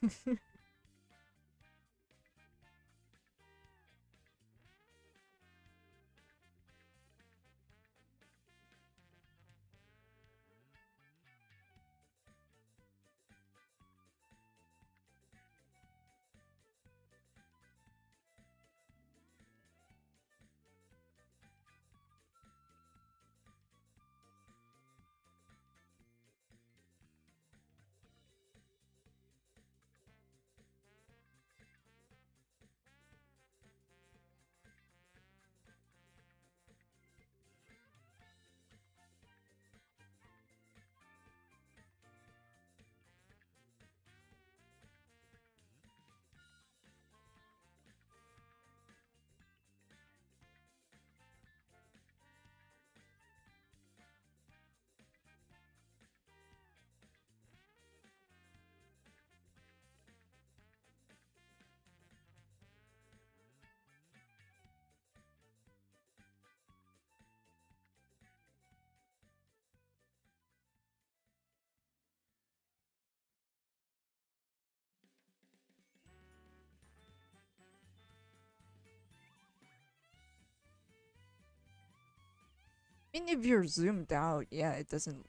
A: I mean, if you're zoomed out, yeah, it doesn't.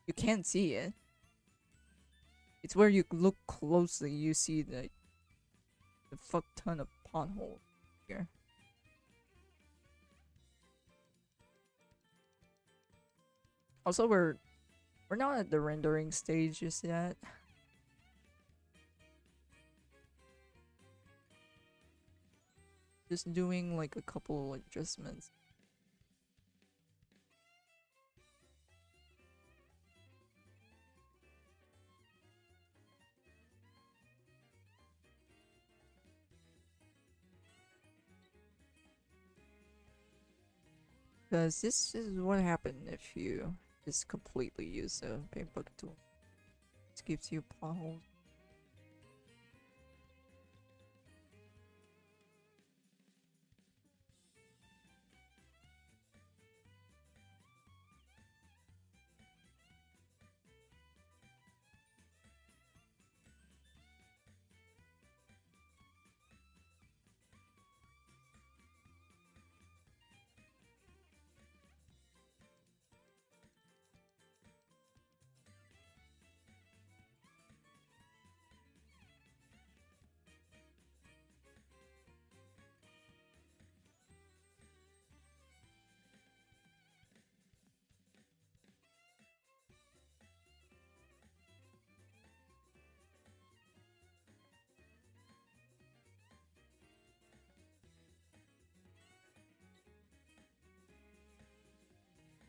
A: You can't see it. It's where you look closely, you see the fuck ton of potholes here. Also, we're not at the rendering stage just yet. Just doing like a couple adjustments. Because this is what happened if you just completely use a paint bucket tool. It gives you potholes.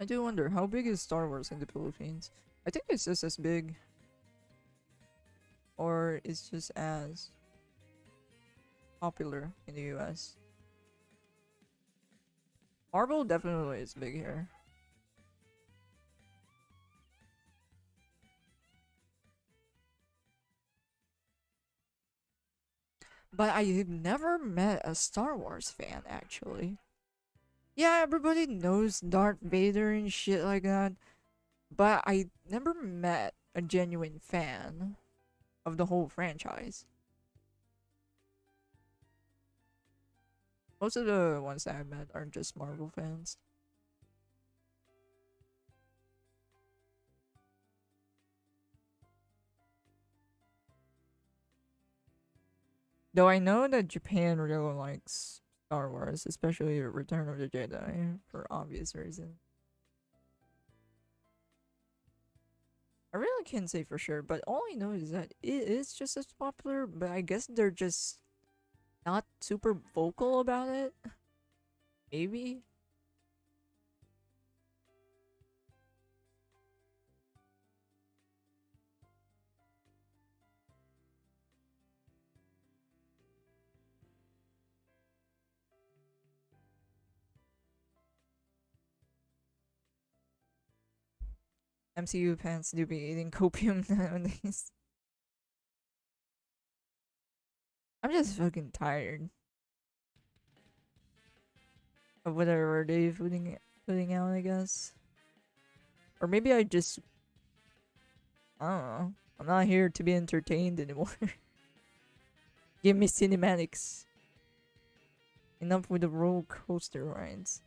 A: I do wonder, how big is Star Wars in the Philippines? I think it's just as big. Or it's just as popular in the US. Marvel definitely is big here. But I've never met a Star Wars fan, actually. Yeah, everybody knows Darth Vader and shit like that. But I never met a genuine fan of the whole franchise. Most of the ones that I've met are just Marvel fans. Though I know that Japan really likes Star Wars, especially Return of the Jedi, for obvious reasons. I really can't say for sure, but all I know is that it is just as popular, but I guess they're just not super vocal about it. Maybe? MCU fans do be eating copium nowadays. I'm just fucking tired. of whatever they putting out, I guess. Or maybe I just, I don't know. I'm not here to be entertained anymore. Give me cinematics. Enough with the roller coaster rides.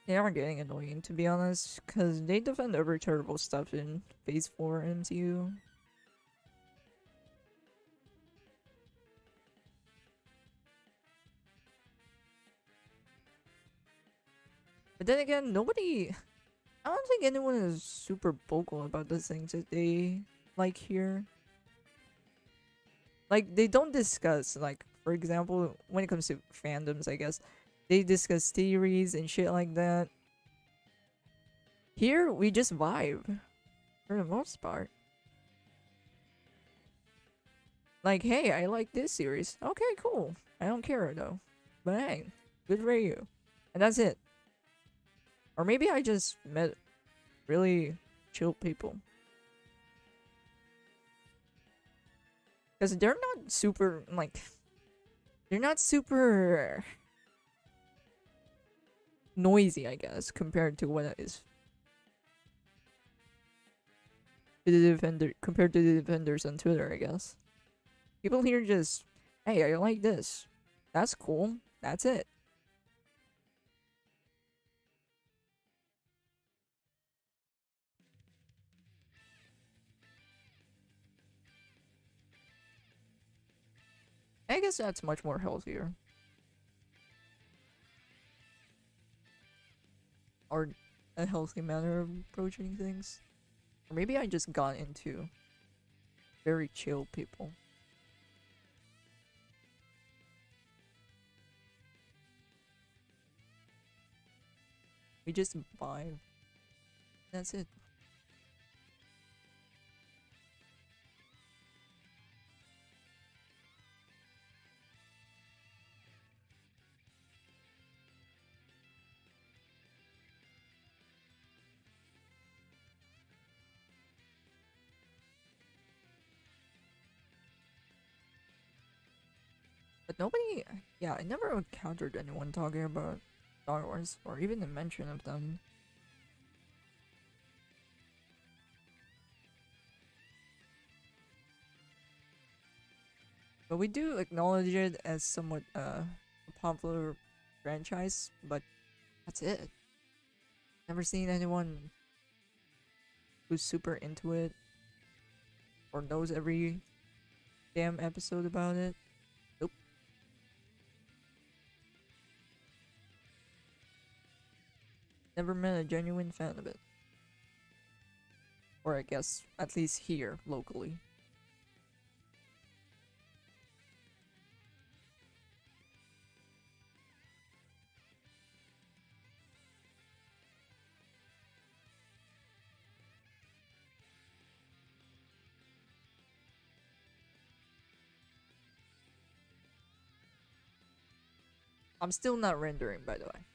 A: They are getting annoying, to be honest, because they defend every terrible stuff in Phase 4 MCU. But then again, nobody... I don't think anyone is super vocal about the things that they like here. Like, they don't discuss, like, for example, when it comes to fandoms, I guess, they discuss theories and shit like that. Here, we just vibe, for the most part. Like, hey, I like this series. Okay, cool. I don't care, though. But hey, good for you. And that's it. Or maybe I just met really chill people. Because they're not super, like... They're not super... noisy, I guess, compared to what it is. Compared to the defenders on Twitter, I guess. People here just, hey, I like this. That's cool. That's it. I guess that's much more healthier. Or a healthy manner of approaching things. Or maybe I just got into very chill people. We just vibe. That's it. But nobody, yeah, I never encountered anyone talking about Star Wars or even a mention of them. But we do acknowledge it as somewhat a popular franchise, but that's it. Never seen anyone who's super into it or knows every damn episode about it. Nope. Never met a genuine fan of it. Or I guess at least here locally. I'm still not rendering, by the way.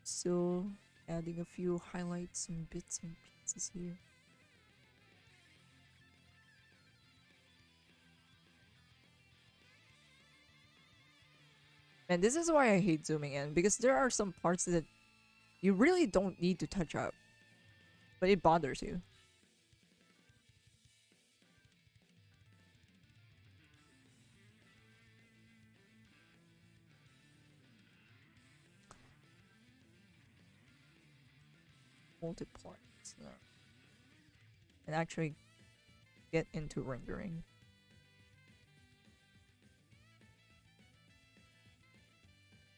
A: Still adding a few highlights and bits and pieces here. And this is why I hate zooming in, because there are some parts that you really don't need to touch up, but it bothers you. Multi-points. And actually get into rendering.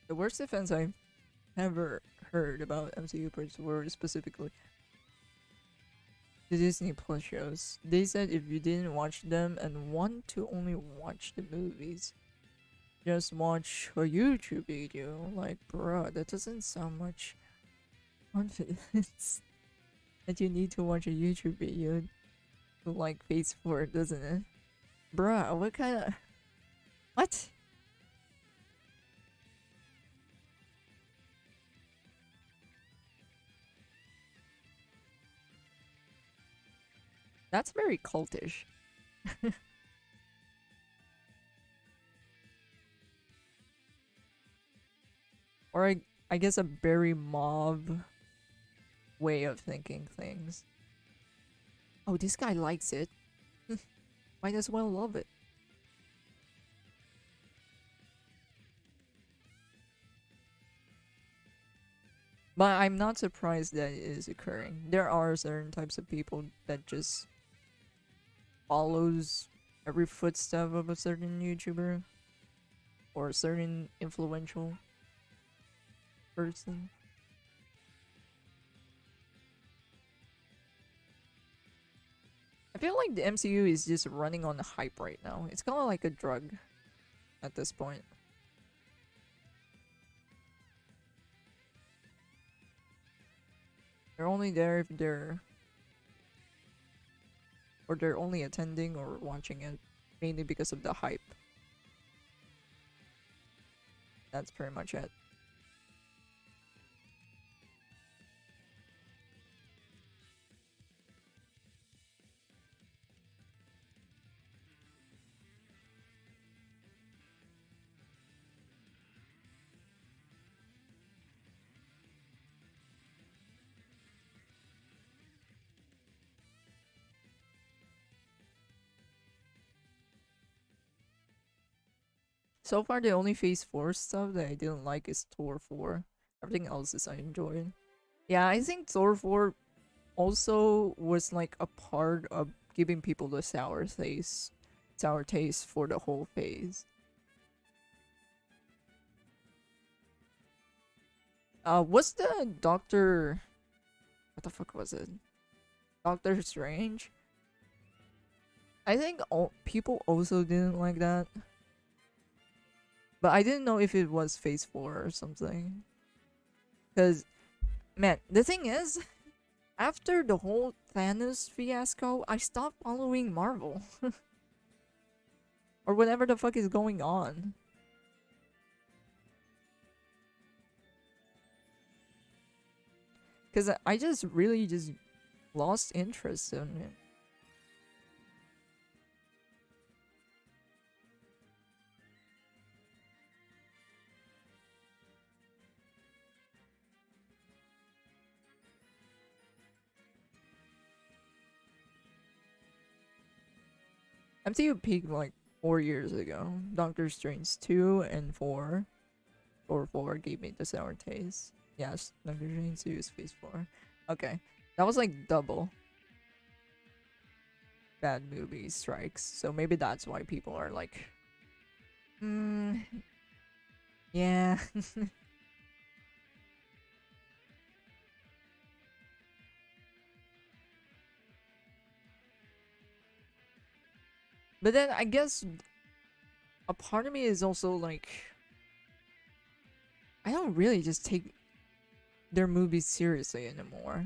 A: The worst defense I've ever heard about MCU parts were specifically the Disney Plus shows. They said if you didn't watch them and want to only watch the movies, just watch a YouTube video. Like, bruh, that doesn't sound much confidence. that you need to watch a YouTube video to like Phase 4, doesn't it? Bruh, what kind of... What? That's very cultish. Or I guess a very mob way of thinking things. Oh, this guy likes it. Might as well love it. But I'm not surprised that it is occurring. There are certain types of people that just follows every footstep of a certain YouTuber or a certain influential person. I feel like the MCU is just running on hype right now. It's kind of like a drug at this point. They're only there if they're... or they're only attending or watching it mainly because of the hype. That's pretty much it. So far, the only Phase 4 stuff that I didn't like is Thor 4. Everything else is I enjoyed. Yeah, I think Thor 4 also was like a part of giving people the sour taste for the whole phase. What's the Doctor... What the fuck was it? Doctor Strange? I think people also didn't like that. But I didn't know if it was Phase 4 or something. Because, man, the thing is, after the whole Thanos fiasco, I stopped following Marvel. Or whatever the fuck is going on. Because I just really just lost interest in it. MCU peaked like 4 years ago. Doctor Strange 2 and 4. Or 4 gave me the sour taste. Yes, Doctor Strange 2 is Phase 4. Okay. That was like double bad movie strikes. So maybe that's why people are like... yeah. But then I guess a part of me is also like... I don't really just take their movies seriously anymore.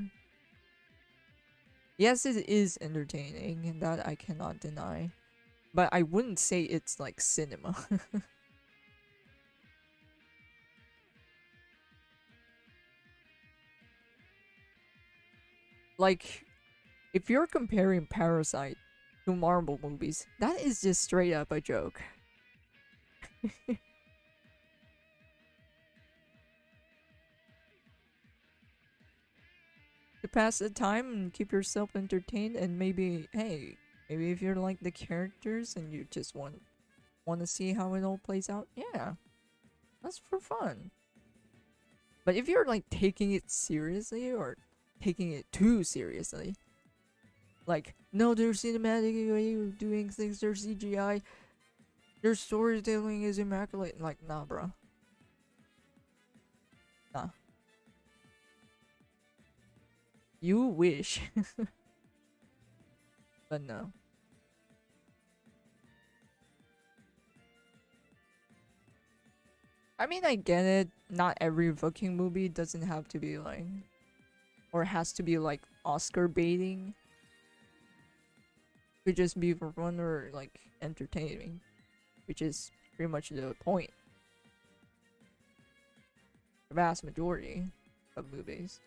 A: Yes, it is entertaining, and that I cannot deny. But I wouldn't say it's like cinema. Like, if you're comparing Parasite to Marvel movies, that is just straight up a joke. To pass the time and keep yourself entertained, and maybe, hey, maybe if you're like the characters and you just want to see how it all plays out, yeah, that's for fun. But if you're like taking it seriously or taking it too seriously, like, no, they're cinematic way of doing things, they're CGI, their storytelling is immaculate, like, nah, bro. Nah. You wish. But no. I mean, I get it. Not every fucking movie doesn't have to be like or has to be like Oscar baiting. Could just be for fun or like entertaining, which is pretty much the point. The vast majority of movies.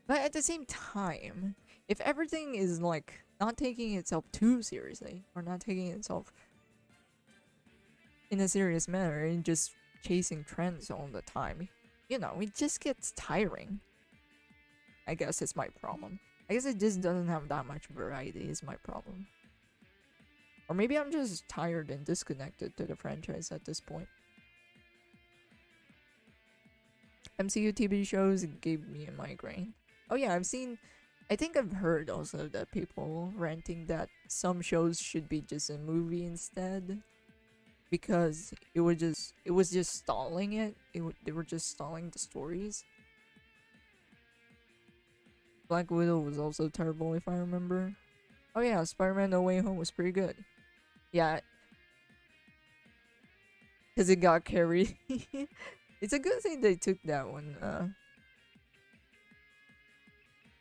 A: But at the same time, if everything is like not taking itself too seriously or not taking itself in a serious manner and just chasing trends all the time, you know, it just gets tiring. I guess it's my problem. I guess it just doesn't have that much variety is my problem. Or maybe I'm just tired and disconnected to the franchise at this point. MCU TV shows gave me a migraine. Oh yeah, I think I've heard also that people ranting that some shows should be just a movie instead. Because it was just stalling it. They were just stalling the stories. Black Widow was also terrible if I remember. Oh yeah, Spider-Man No Way Home was pretty good. Yeah. Because it got carried. It's a good thing they took that one,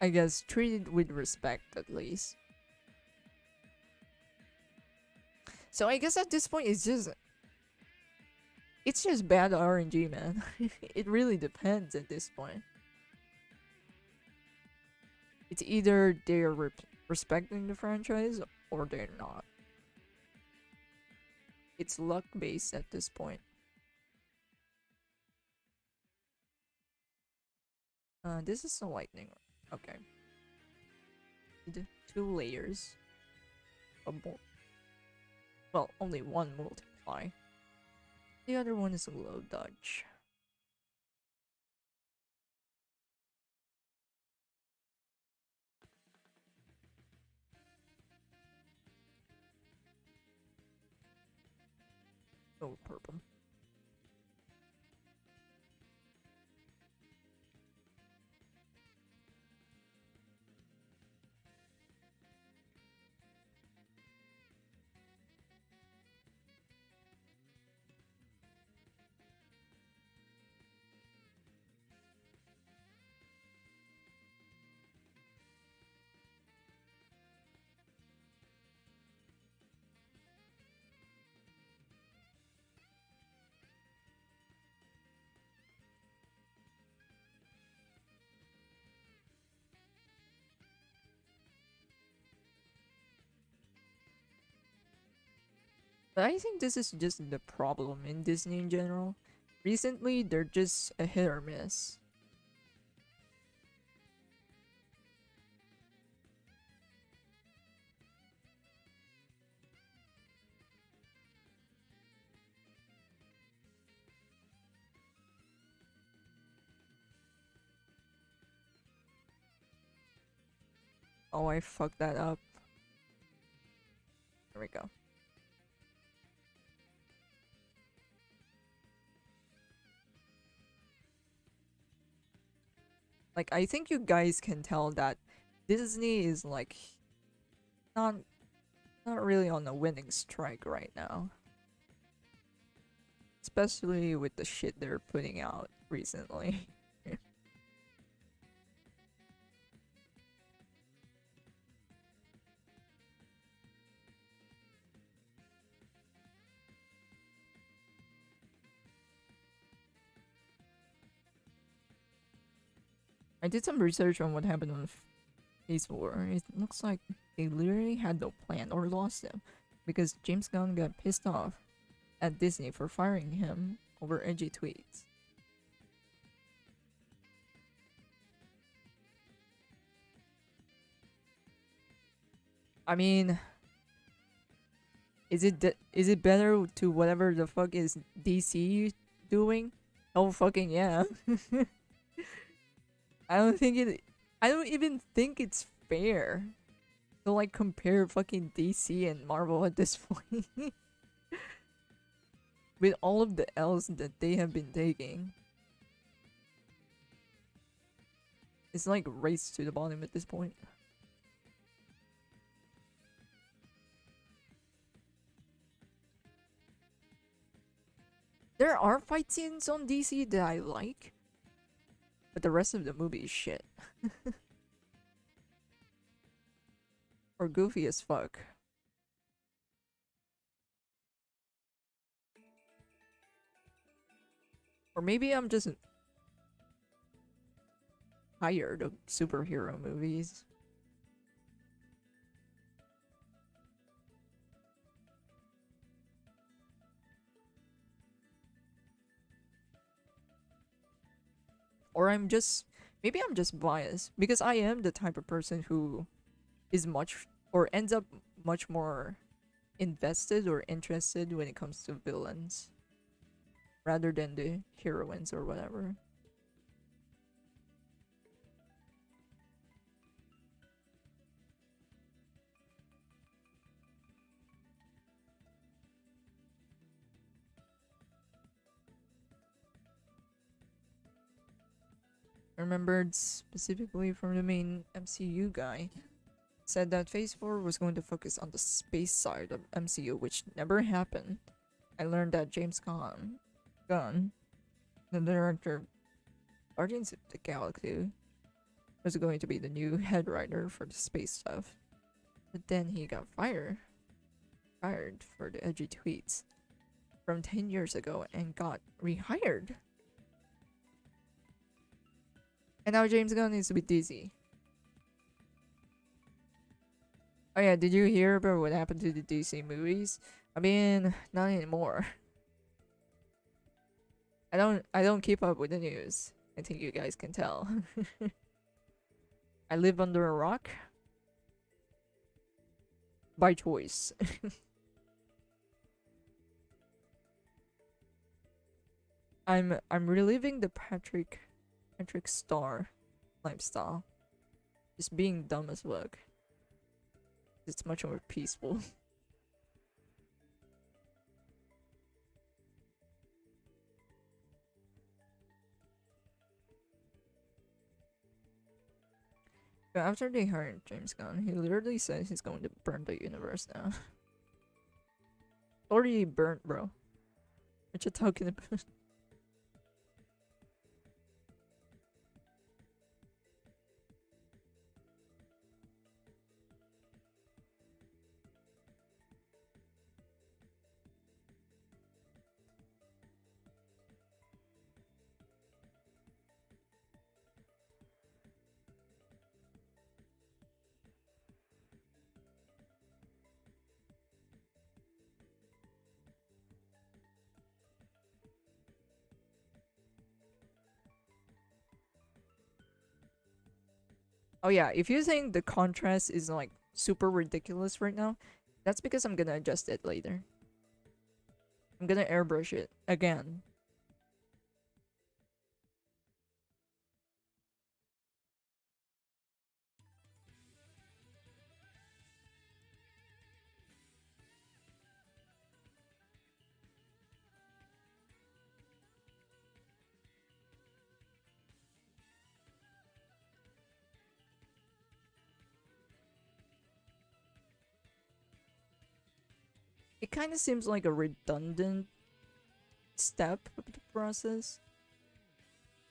A: I guess, treated with respect at least. So I guess at this point it's just bad RNG, man. It really depends at this point. It's either they're respecting the franchise or they're not. It's luck based at this point. This is a lightning. Okay. 2 layers. Well, only one multiply. The other one is a low dodge. Oh, purple. But I think this is just the problem in Disney in general. Recently, they're just a hit or miss. Oh, I fucked that up. There we go. Like, I think you guys can tell that Disney is like not really on a winning strike right now. Especially with the shit they're putting out recently. I did some research on what happened on Phase 4. It looks like they literally had no plan or lost him because James Gunn got pissed off at Disney for firing him over edgy tweets. I mean, is it better to whatever the fuck is DC doing? Oh fucking yeah. I don't even think it's fair to like compare fucking DC and Marvel at this point. With all of the L's that they have been taking. It's like race to the bottom at this point. There are fight scenes on DC that I like, but the rest of the movie is shit. Or goofy as fuck. Or maybe I'm just tired of superhero movies. Or maybe I'm just biased because I am the type of person who is much or ends up much more invested or interested when it comes to villains rather than the heroines or whatever. I remembered specifically from the main MCU guy said that Phase 4 was going to focus on the space side of MCU, which never happened. I learned that James Gunn, the director of Guardians of the Galaxy, was going to be the new head writer for the space stuff. But then he got fired for the edgy tweets from 10 years ago and got rehired. And now James Gunn needs to be DC. Oh yeah, did you hear about what happened to the DC movies? I mean, not anymore. I don't keep up with the news. I think you guys can tell. I live under a rock by choice. I'm reliving the Patrick Star lifestyle. Just being dumb as fuck. It's much more peaceful. But after they hired James Gunn, he literally says he's going to burn the universe now. Already burnt, bro. What you talking about? Oh yeah, if you think the contrast is like super ridiculous right now, that's because I'm gonna adjust it later. I'm gonna airbrush it again. It kind of seems like a redundant step of the process,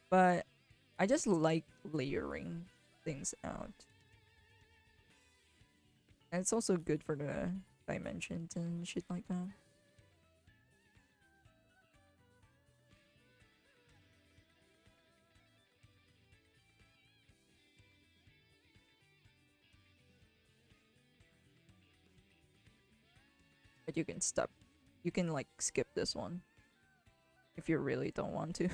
A: but I just like layering things out. And it's also good for the dimensions and shit like that. But you can stop. You can like skip this one if you really don't want to.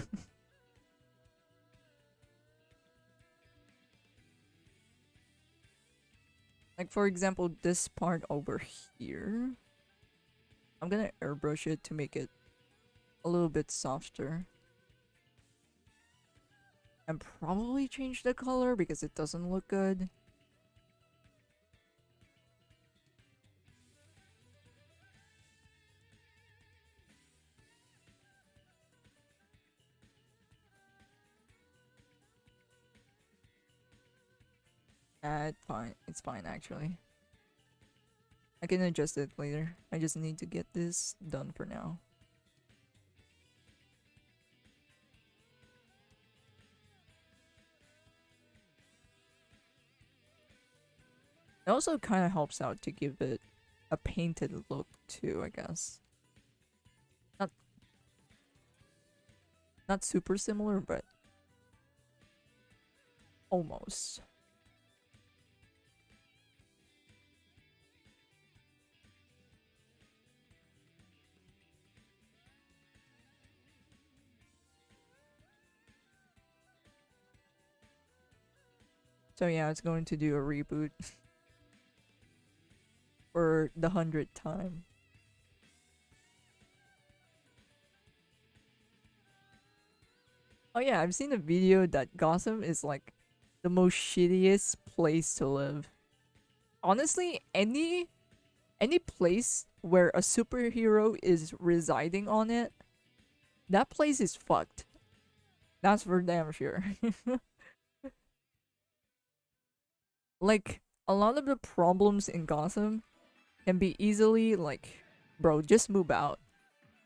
A: Like for example, this part over here. I'm gonna airbrush it to make it a little bit softer. And probably change the color because it doesn't look good. It's fine. It's fine actually. I can adjust it later. I just need to get this done for now. It also kind of helps out to give it a painted look too, I guess. Not not super similar, but almost. So yeah, it's going to do a reboot for the 100th time. Oh yeah, I've seen a video that Gotham is like the most shittiest place to live. Honestly, any place where a superhero is residing on it, that place is fucked. That's for damn sure. Like a lot of the problems in Gotham can be easily like, bro, just move out.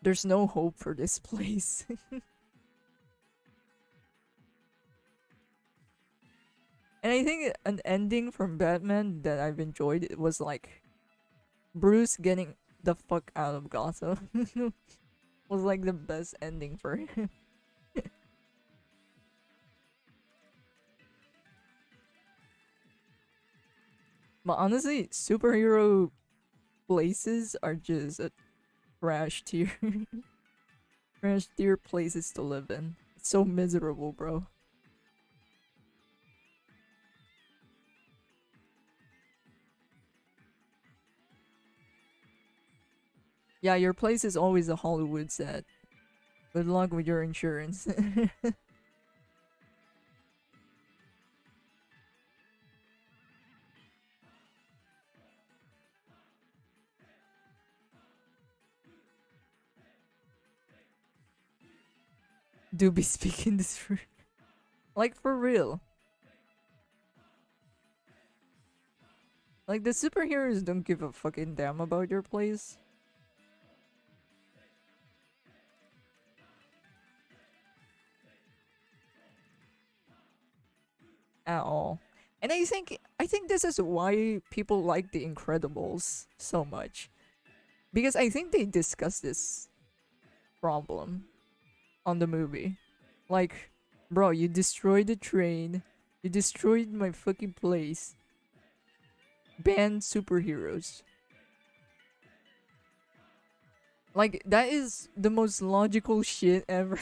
A: There's no hope for this place. And I think an ending from Batman that I've enjoyed was like Bruce getting the fuck out of Gotham. Was like the best ending for him. But honestly, superhero places are just a trash tier. Trash tier places to live in. It's so miserable, bro. Yeah, your place is always a Hollywood set. Good luck with your insurance. Do be speaking this for like for real. Like the superheroes don't give a fucking damn about your place at all. And I think this is why people like the Incredibles so much. Because I think they discussed this problem on the movie. Like, bro, you destroyed the train. You destroyed my fucking place. Ban superheroes. Like, that is the most logical shit ever.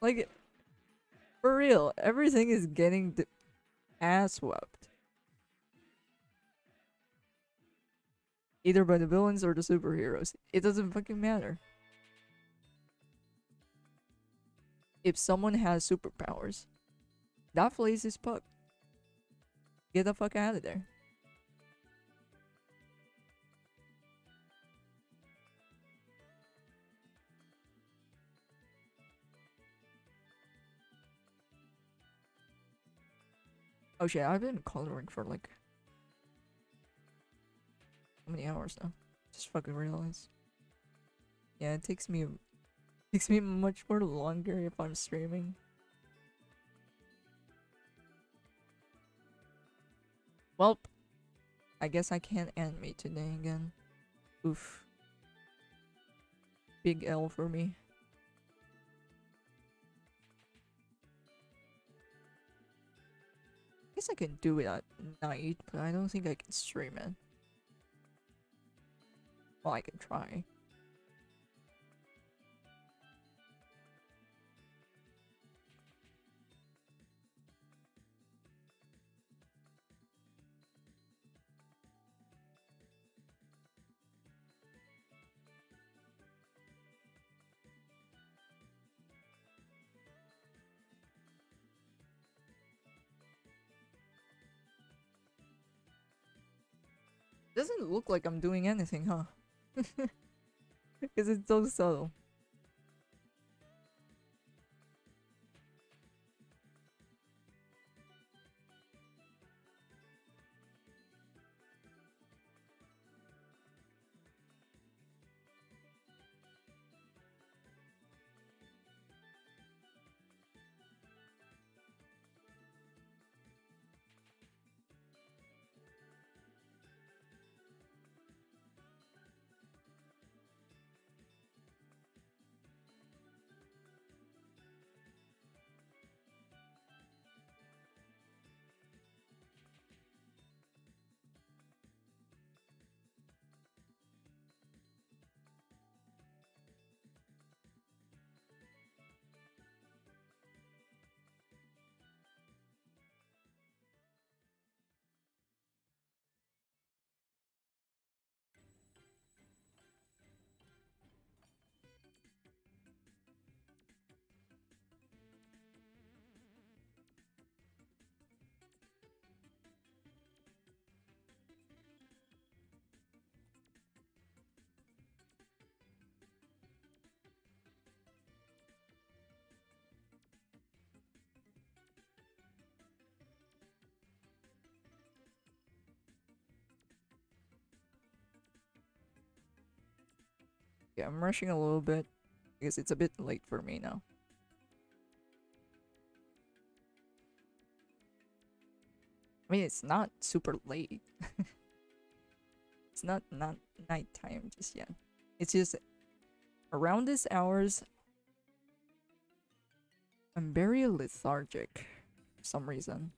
A: Like, for real, everything is getting the ass whooped. Either by the villains or the superheroes. It doesn't fucking matter. If someone has superpowers, that place is fucked. Get the fuck out of there. Oh shit, I've been coloring for like how many hours now? Just fucking realized. Yeah, it takes me much more longer if I'm streaming. Well, I guess I can't animate today again. Oof. Big L for me. I guess I can do it at night, but I don't think I can stream it. Well, I can try. Doesn't look like I'm doing anything, huh? Because it's so subtle. Yeah, I'm rushing a little bit because it's a bit late for me now. I mean, it's not super late. It's not nighttime just yet. It's just around these hours, I'm very lethargic for some reason.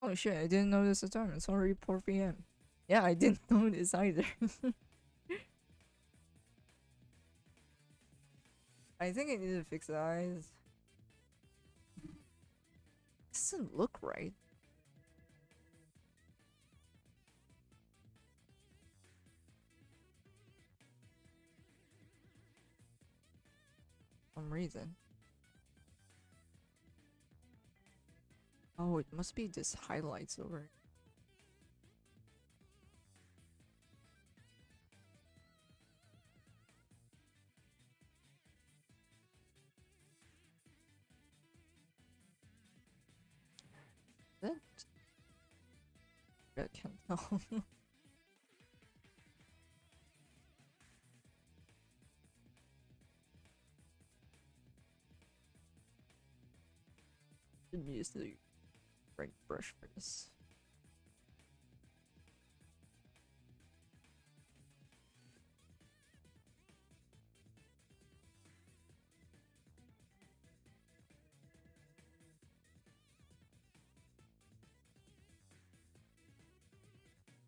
A: Oh shit, I didn't notice the time. It's already 4 p.m. Yeah, I didn't notice either. I think I need to fix the eyes. Doesn't look right. For some reason. Oh, it must be just highlights over it. That I can't tell. Should use the right brush for this.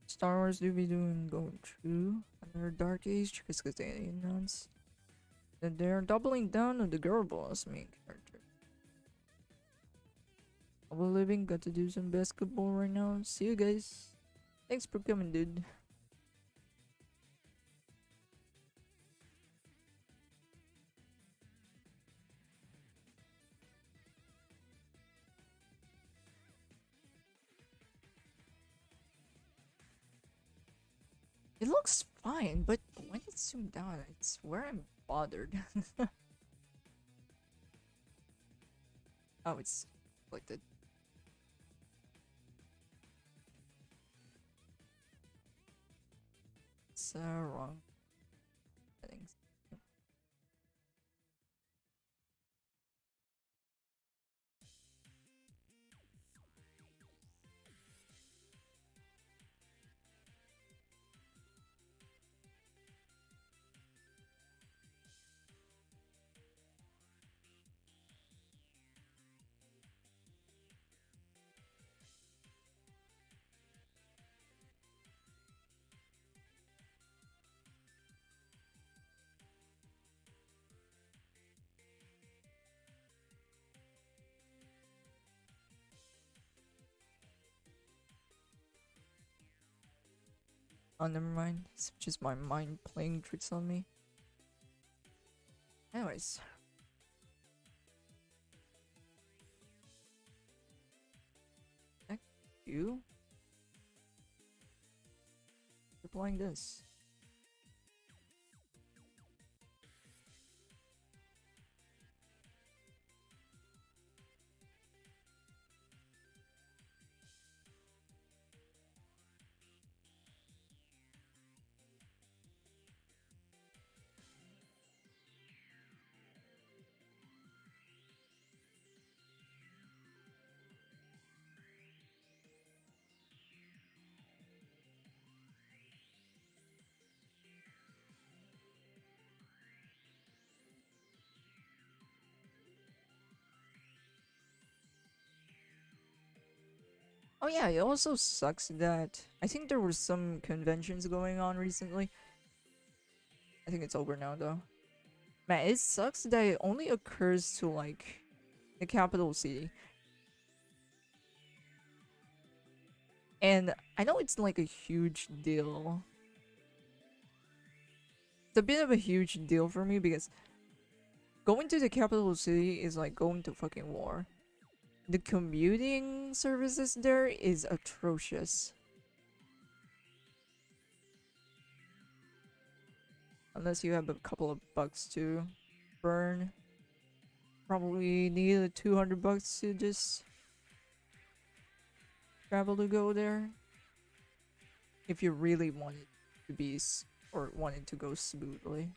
A: Star Wars do be doing going true under Dark Age because they announced that they're doubling down on the girl boss main character. Double living, got to do some basketball right now. See you guys. Thanks for coming, dude. It looks fine, but when it's zoomed out, it's where I'm bothered. Oh, it's like the it's wrong settings. Oh, never mind. It's just my mind playing tricks on me. Anyways. Heck you. You're playing this. Oh yeah, it also sucks that I think there were some conventions going on recently. I think it's over now though. Man, it sucks that it only occurs to like the capital city. And I know it's like a huge deal. It's a bit of a huge deal for me because going to the capital city is like going to fucking war. The commuting services there is atrocious. Unless you have a couple of bucks to burn. Probably need 200 bucks to just travel to go there. If you really want it to be or want it to go smoothly.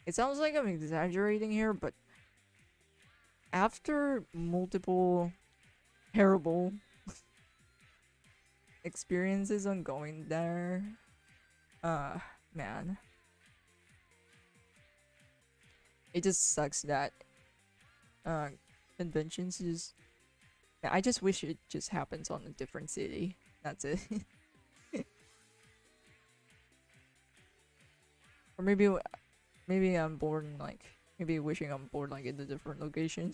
A: It sounds like I'm exaggerating here, but after multiple terrible experiences on going there, man, it just sucks that conventions just. I just wish it just happens on a different city. That's it. Or maybe I'm bored and like maybe wishing I'm bored like in a different location.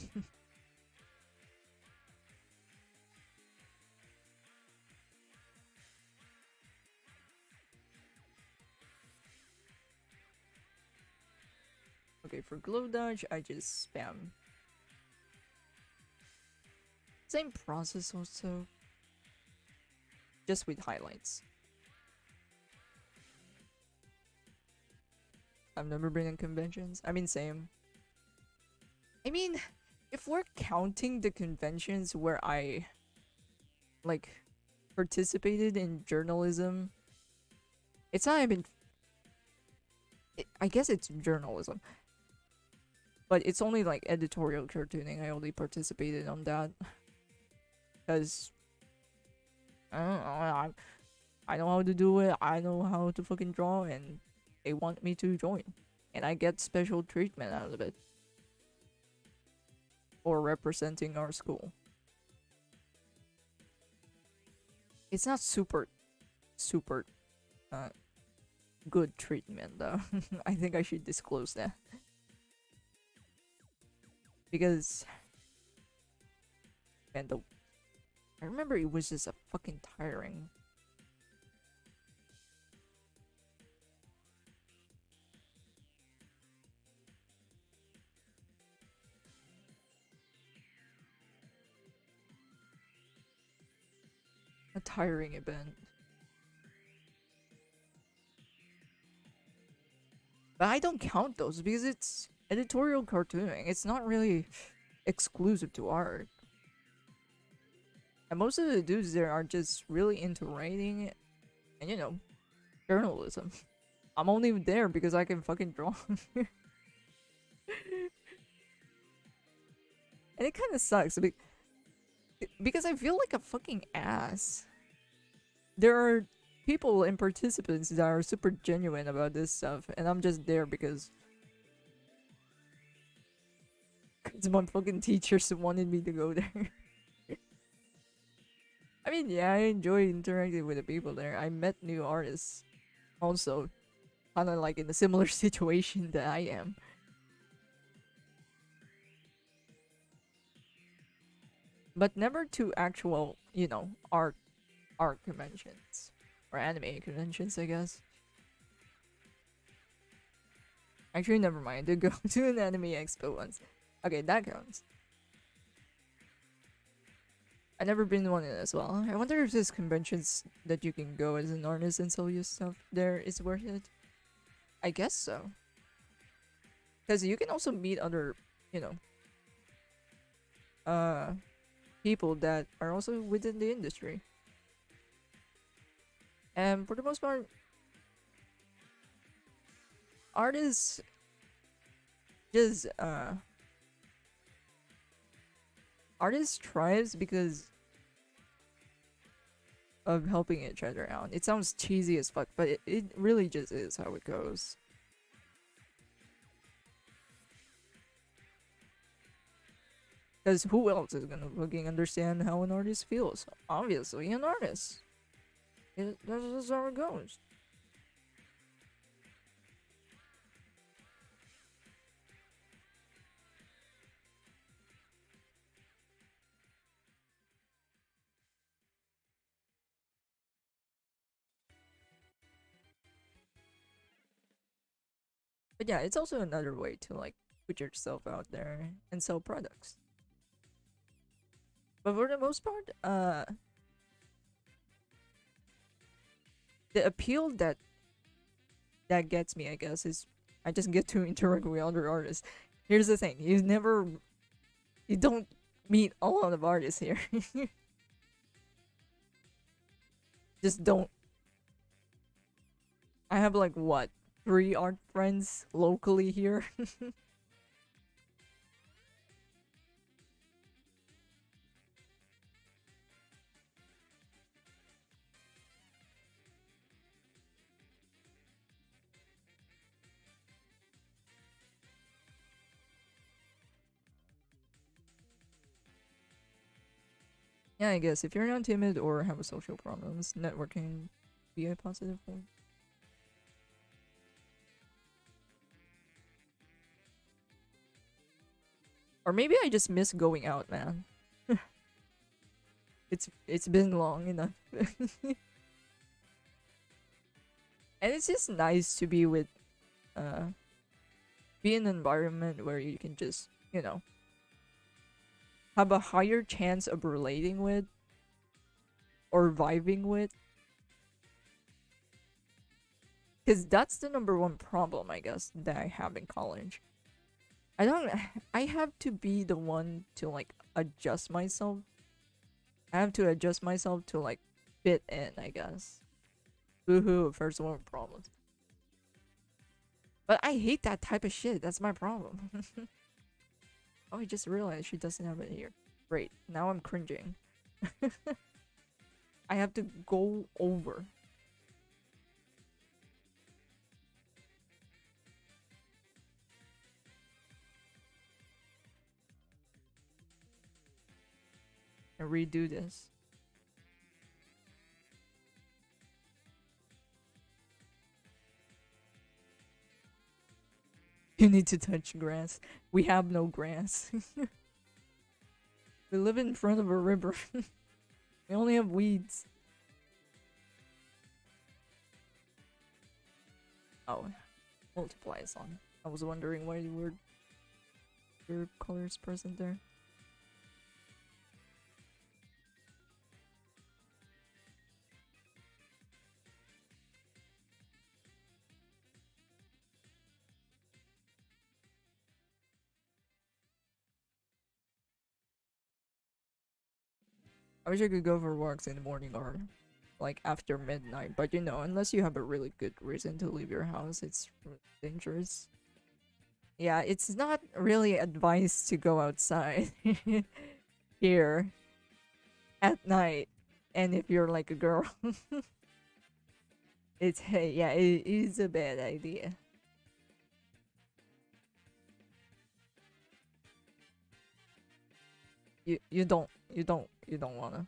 A: Okay, for glow dodge, I just spam. Same process also, just with highlights. I've never been in conventions. I mean, same. I mean, if we're counting the conventions where I like participated in journalism, it's not even. I guess it's journalism, but it's only like editorial cartooning. I only participated on that because I don't know. I know how to do it. I know how to fucking draw, and they want me to join, and I get special treatment out of it for representing our school. It's not super uh, good treatment though. I think I should disclose that because man, I remember it was just a fucking tiring. A tiring event. But I don't count those because it's editorial cartooning. It's not really exclusive to art. And most of the dudes there are just really into writing and, you know, journalism. I'm only there because I can fucking draw. And it kind of sucks because I feel like a fucking ass. There are people and participants that are super genuine about this stuff, and I'm just there because my fucking teachers wanted me to go there. I mean, yeah, I enjoy interacting with the people there. I met new artists, also, kind of like in a similar situation that I am. But never to actual, you know, art conventions or anime conventions, I guess. Actually, never mind. I did go to an anime expo once. Okay, that counts. I've never been to one as well. I wonder if this conventions that you can go as an artist and sell your stuff there is worth it. I guess so. Because you can also meet other, you know, people that are also within the industry. And for the most part, artists just artists thrives because of helping each other out. It sounds cheesy as fuck, but it really just is how it goes. Because who else is gonna fucking understand how an artist feels? Obviously, an artist. That's just how it goes. But yeah, it's also another way to like put yourself out there and sell products. But for the most part, the appeal that gets me, I guess, is I just get to interact with other artists. Here's the thing: you don't meet a lot of artists here. Just don't. I have like what 3 art friends locally here. Yeah, I guess if you're not timid or have a social problems, networking be a positive thing. Or maybe I just miss going out, man. It's been long enough. And it's just nice to be with be in an environment where you can just, have a higher chance of relating with or vibing with. Because that's the number one problem, I guess, that I have in college. I don't. I have to be the one to like adjust myself. I have to adjust myself to like fit in, I guess. Boohoo, first world problems. But I hate that type of shit. That's my problem. Oh, I just realized she doesn't have it here. Great. Now I'm cringing. I have to go over. And redo this. You need to touch grass. We have no grass. We live in front of a river. We only have weeds. Oh, multiply is on. I was wondering why your colors present there. I wish I could go for walks in the morning or like after midnight, but unless you have a really good reason to leave your house, it's dangerous. Yeah, it's not really advised to go outside here at night. And if you're like a girl, it's hey, yeah, it is a bad idea. You don't wanna.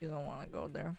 A: You don't wanna go there.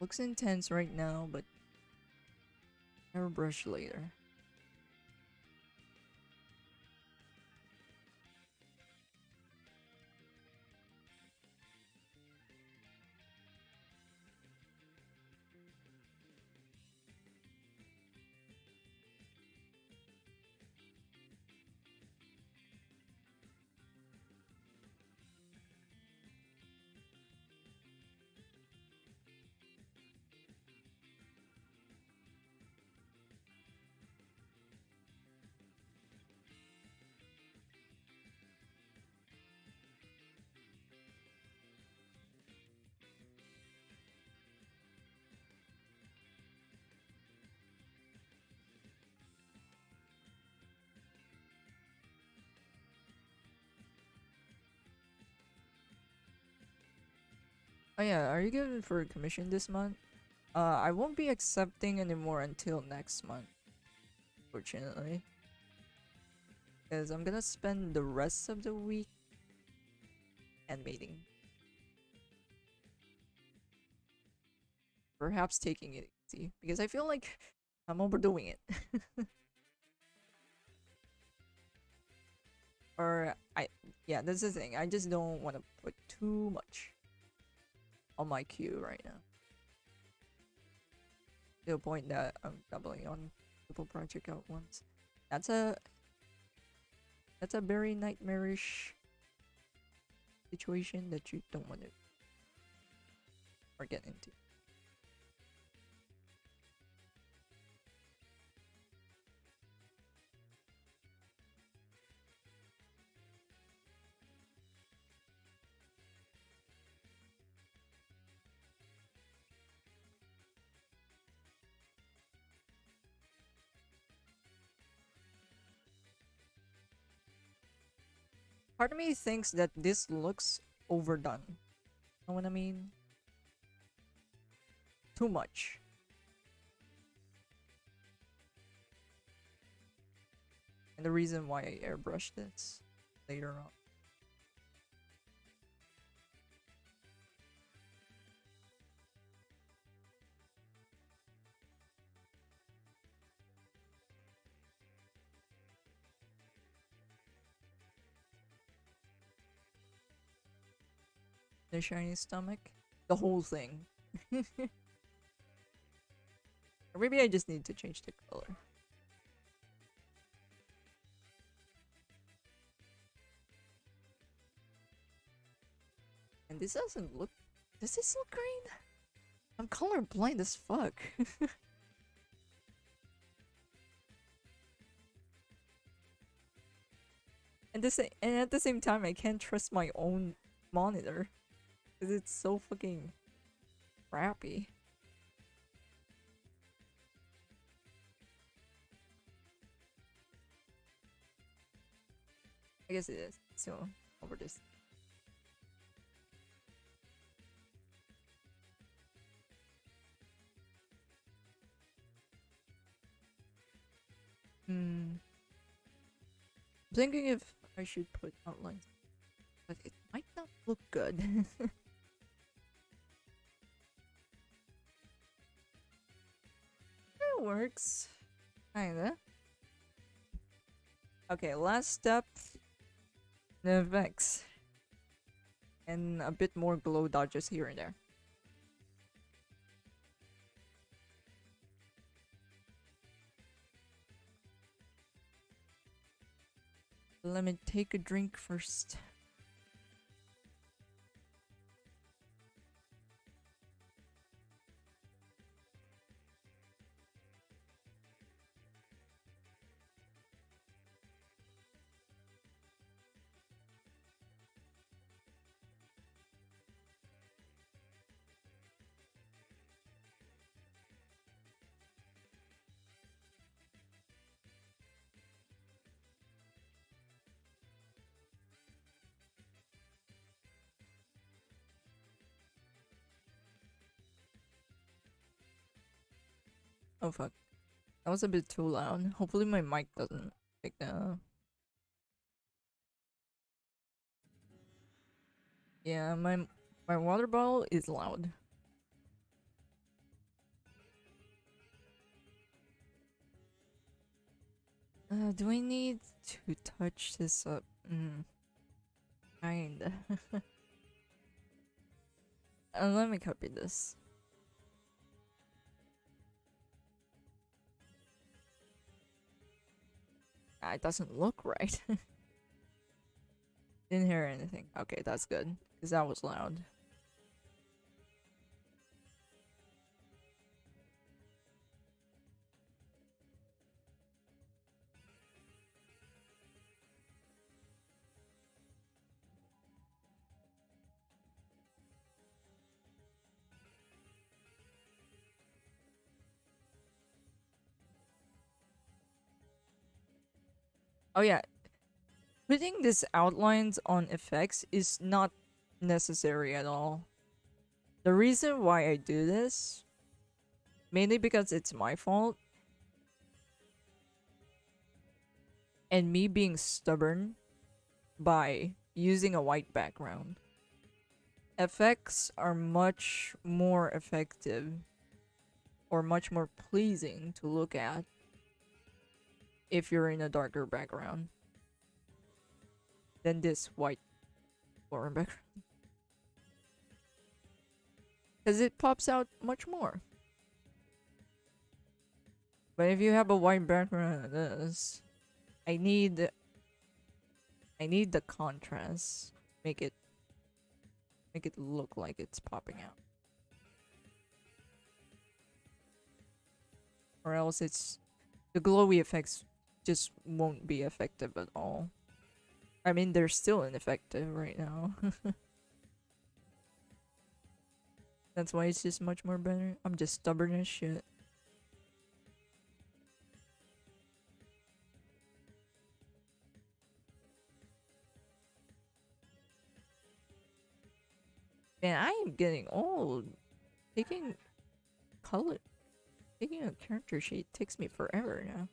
A: Looks intense right now, but airbrush later. Oh yeah, are you good for a commission this month? I won't be accepting anymore until next month, fortunately. Because I'm gonna spend the rest of the week animating. Perhaps taking it easy, because I feel like I'm overdoing it. Or yeah, that's the thing. I just don't want to put too much on my queue right now. To the point that I'm doubling on multiple project at once. That's a very nightmarish situation that you don't want to or get into. Part of me thinks that this looks overdone. Know what I mean? Too much. And the reason why I airbrushed this later on. The shiny stomach. The whole thing. Or maybe I just need to change the color. And this doesn't look... Does this look green? I'm colorblind as fuck. And at the same time, I can't trust my own monitor. Because it's so fucking crappy. I guess it is. So, over this. I'm thinking if I should put outlines. But it might not look good. It works. Kinda. Okay, last step. The Vex. And a bit more glow dodges here and there. Let me take a drink first. Oh fuck. That was a bit too loud. Hopefully my mic doesn't pick that up. Yeah, my water bottle is loud. Do I need to touch this up? Kinda. Let me copy this. It doesn't look right. Didn't hear anything. Okay, that's good. Because that was loud. Oh yeah, putting these outlines on effects is not necessary at all. The reason why I do this, mainly because it's my fault, and me being stubborn by using a white background. Effects are much more effective or much more pleasing to look at if you're in a darker background than this white foreign background. Because it pops out much more. But if you have a white background like this, I need the contrast. Make it look like it's popping out. Or else it's the glowy effects just won't be effective at all. I mean, they're still ineffective right now. That's why it's just much more better. I'm just stubborn as shit. Man, I am getting old. Taking color, taking a character sheet takes me forever now.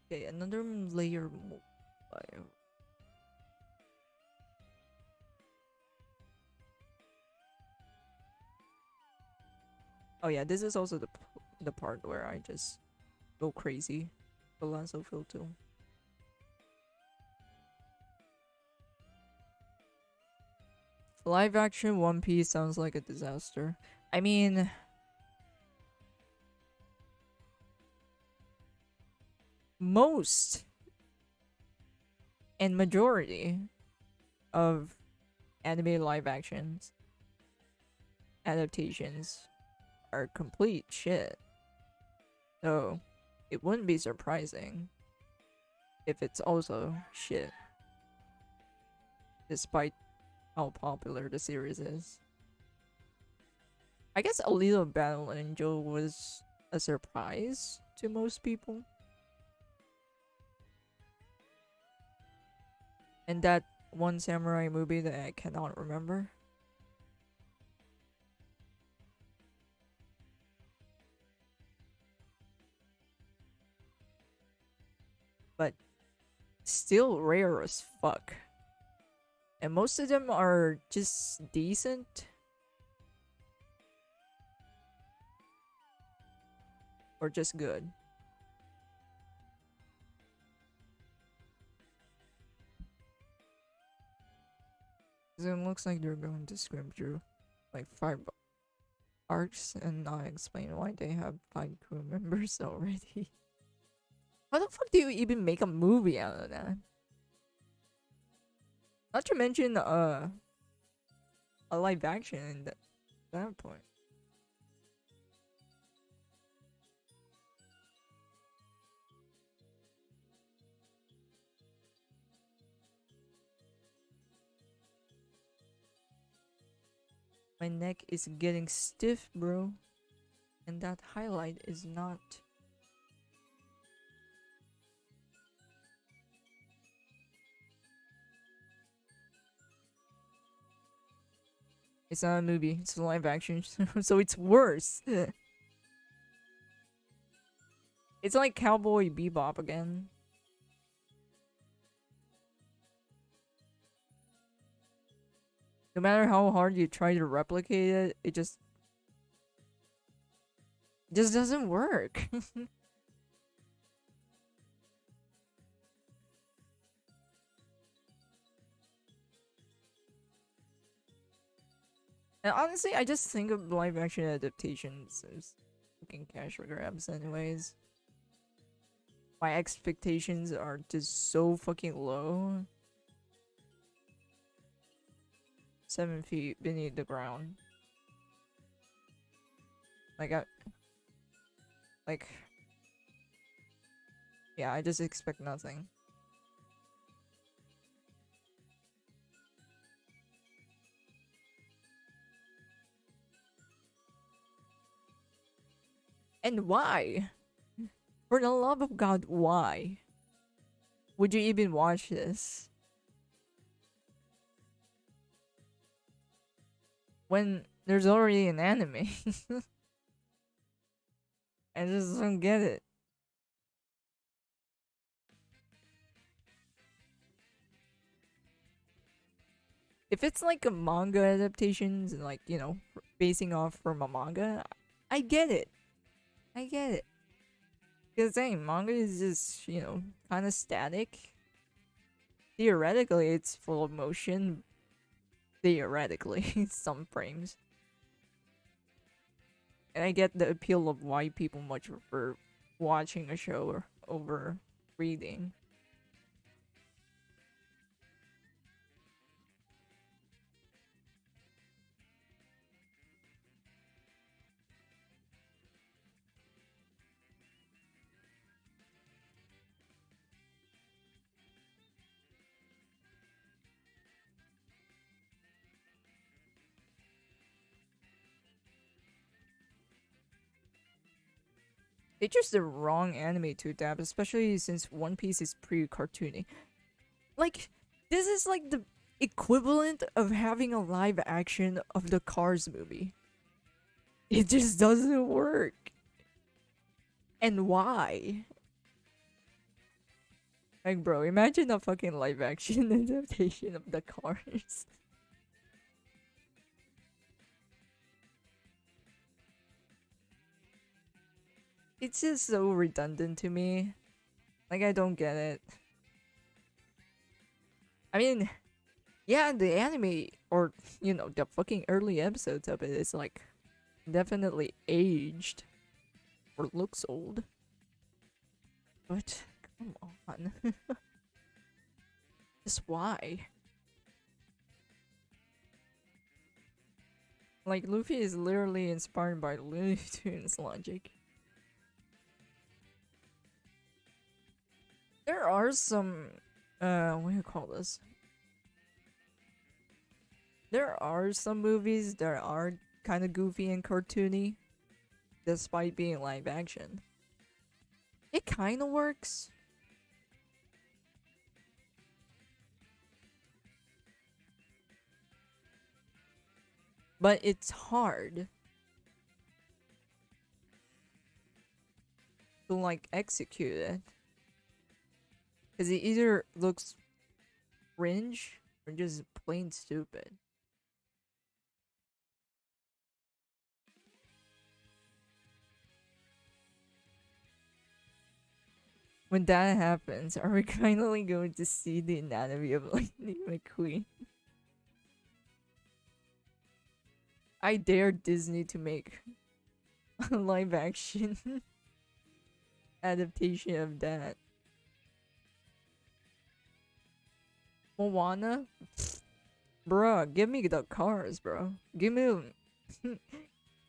A: Okay, another layer. Oh yeah, this is also the part where I just go crazy. The lasso fill too. Live action One Piece sounds like a disaster. I mean, most and majority of anime live actions adaptations are complete shit. So it wouldn't be surprising if it's also shit, despite how popular the series is. I guess Alita Battle Angel was a surprise to most people. And that one samurai movie that I cannot remember. But still rare as fuck. And most of them are just decent. Or just good. So it looks like they're going to scrimp through like 5 arcs and not explain why they have 5 crew members already. How the fuck do you even make a movie out of that? Not to mention a live action in that point. My neck is getting stiff, bro. And that highlight is not. It's not a movie, it's a live action, so it's worse. It's like Cowboy Bebop again. No matter how hard you try to replicate it, it just doesn't work. And honestly, I just think of live action adaptations as fucking cash grabs anyways. My expectations are just so fucking low. 7 feet beneath the ground. Like like yeah, I just expect nothing. And why? For the love of God, why? Would you even watch this? When there's already an anime. I just don't get it. If it's like a manga adaptations and like, you know, basing off from a manga, I get it. I get it. Because same manga is just, you know, kind of static. Theoretically, it's full of motion. Theoretically, some frames. And I get the appeal of why people much prefer watching a show over reading. They chose the wrong anime to adapt, especially since One Piece is pretty cartoony. Like, this is like the equivalent of having a live action of the Cars movie. It just doesn't work. And why? Like, bro, imagine a fucking live action adaptation of the Cars. It's just so redundant to me. Like, I don't get it. I mean, yeah, the anime, or, you know, the fucking early episodes of it is like definitely aged or looks old. But, come on. Just why? Like, Luffy is literally inspired by Looney Tunes logic. There are some, what do you call this? There are some movies that are kind of goofy and cartoony, despite being live action. It kind of works. But it's hard to like execute it. Because it either looks cringe or just plain stupid. When that happens, are we finally going to see the anatomy of Lightning McQueen? I dare Disney to make a live action adaptation of that. Moana? Bruh, give me the cars, bro. Give me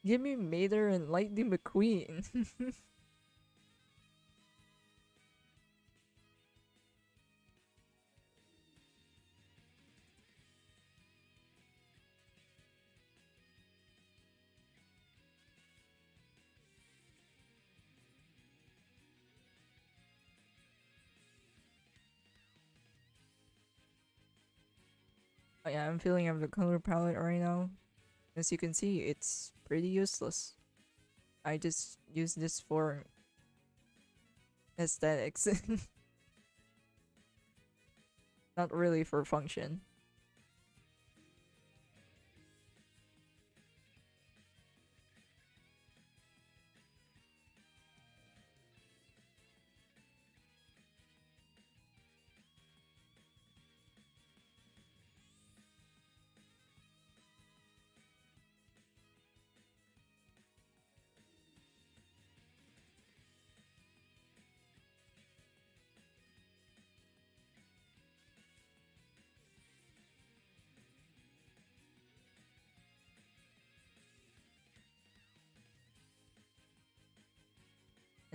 A: give me Mater and Lightning McQueen. Oh yeah, I'm feeling of the color palette right now. As you can see, it's pretty useless. I just use this for aesthetics. Not really for function.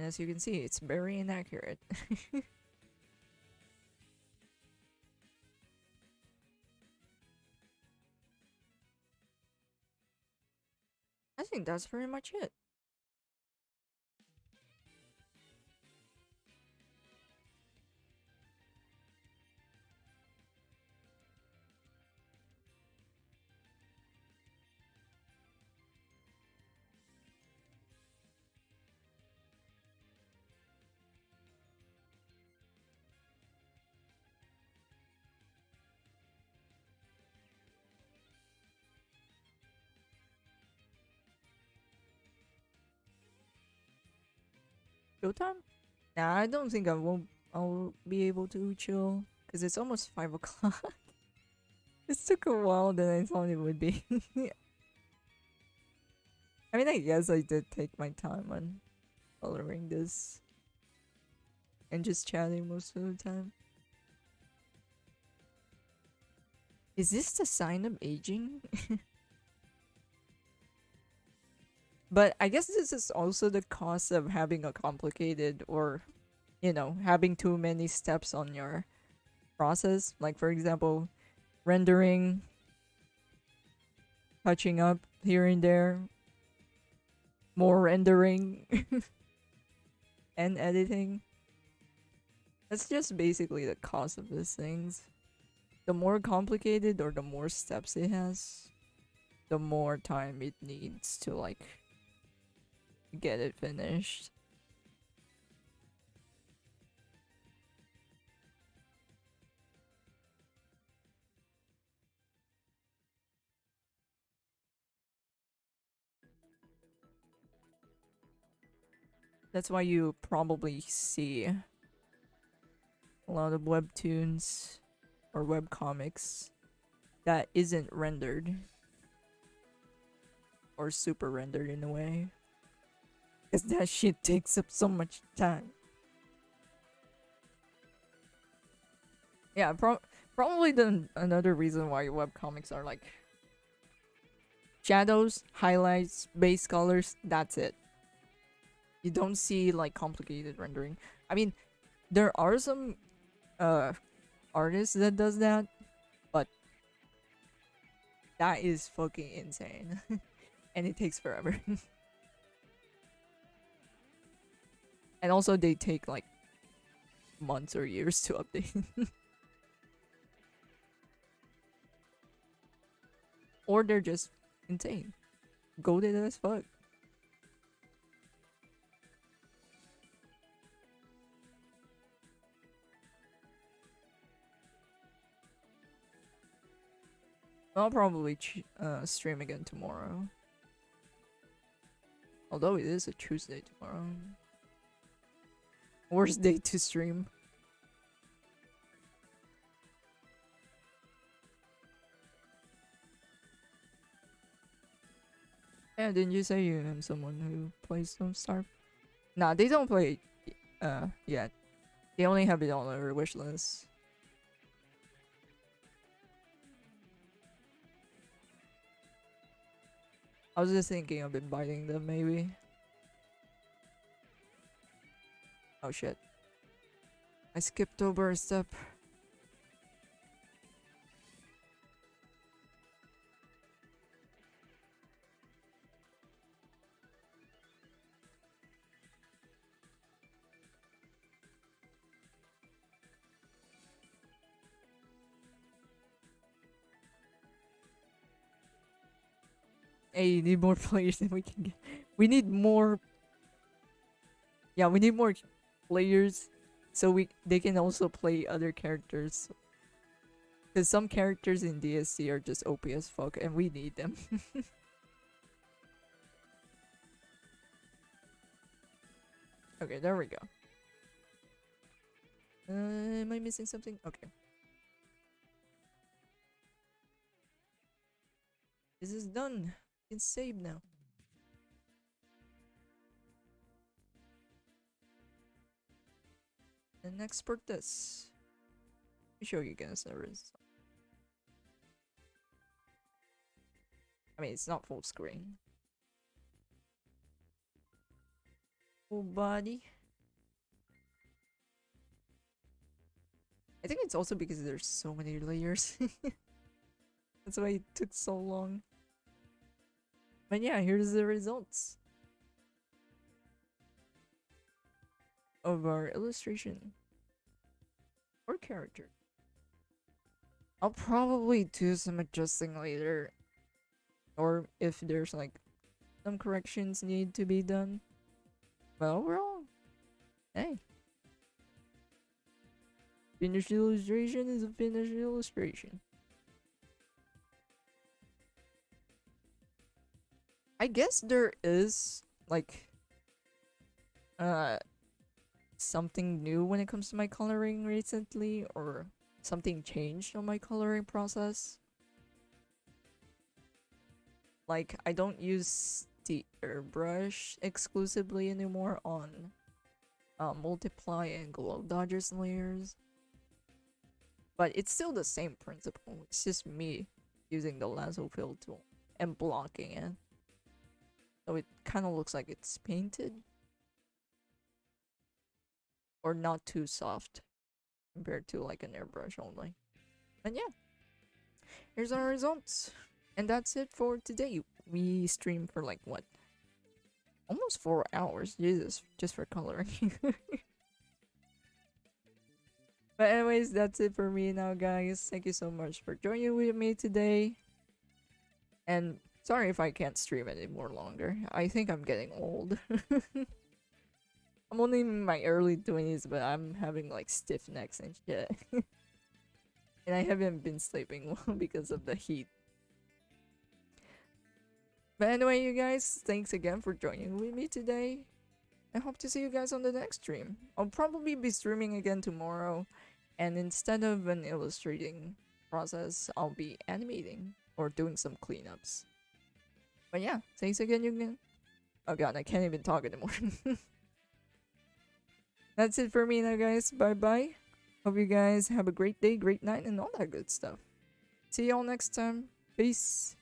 A: And as you can see, it's very inaccurate. I think that's pretty much it. Showtime? Nah, I don't think I'll be able to chill because it's almost 5 o'clock. This took a while than I thought it would be. I mean, I guess I did take my time on coloring this and just chatting most of the time. Is this the sign of aging? But I guess this is also the cost of having a complicated or, having too many steps on your process. Like, for example, rendering, touching up here and there, more rendering, and editing. That's just basically the cost of these things. The more complicated or the more steps it has, the more time it needs to, like, get it finished. That's why you probably see a lot of webtoons or webcomics that isn't rendered or super rendered in a way. Because that shit takes up so much time. Yeah, probably another reason why webcomics are like shadows, highlights, base colors, that's it. You don't see like complicated rendering. I mean, there are some artists that does that, but that is fucking insane. And it takes forever. And also they take like months or years to update. Or they're just insane. Goated as fuck. I'll probably stream again tomorrow. Although it is a Tuesday tomorrow. Worst day to stream. Yeah, didn't you say you have someone who plays Don't Starve? Nah, they don't play yet. They only have it on their wish list. I was just thinking of inviting them maybe. Oh shit. I skipped over a step. Hey, you need more players than we can get. We need more. Yeah, we need more players so they can also play other characters. Because some characters in DSC are just OP as fuck and we need them. Okay, there we go. Am I missing something? Okay. This is done. You can save now. And export this. Let me show you guys the result. I mean, it's not full screen. Full body. I think it's also because there's so many layers. That's why it took so long. But yeah, here's the results of our illustration or character. I'll probably do some adjusting later, or if there's like some corrections need to be done. But overall, hey, finished illustration is a finished illustration. I guess there is like something new when it comes to my coloring recently, or something changed on my coloring process. Like, I don't use the airbrush exclusively anymore on multiply and glow dodgers layers, but it's still the same principle. It's just me using the lasso fill tool and blocking it, so it kind of looks like it's painted or not too soft compared to like an airbrush only. And yeah, here's our results. And that's it for today. We streamed for like what? Almost 4 hours. Jesus, just for coloring. But anyways, that's it for me now, guys. Thank you so much for joining with me today. And sorry if I can't stream anymore longer. I think I'm getting old. I'm only in my early 20s, but I'm having like stiff necks and shit. And I haven't been sleeping well because of the heat. But anyway, you guys, thanks again for joining with me today. I hope to see you guys on the next stream. I'll probably be streaming again tomorrow, and instead of an illustrating process, I'll be animating or doing some cleanups. But yeah, thanks again, you can. Oh god, I can't even talk anymore. That's it for me now, guys. Bye bye. Hope you guys have a great day, great night, and all that good stuff. See y'all next time. Peace.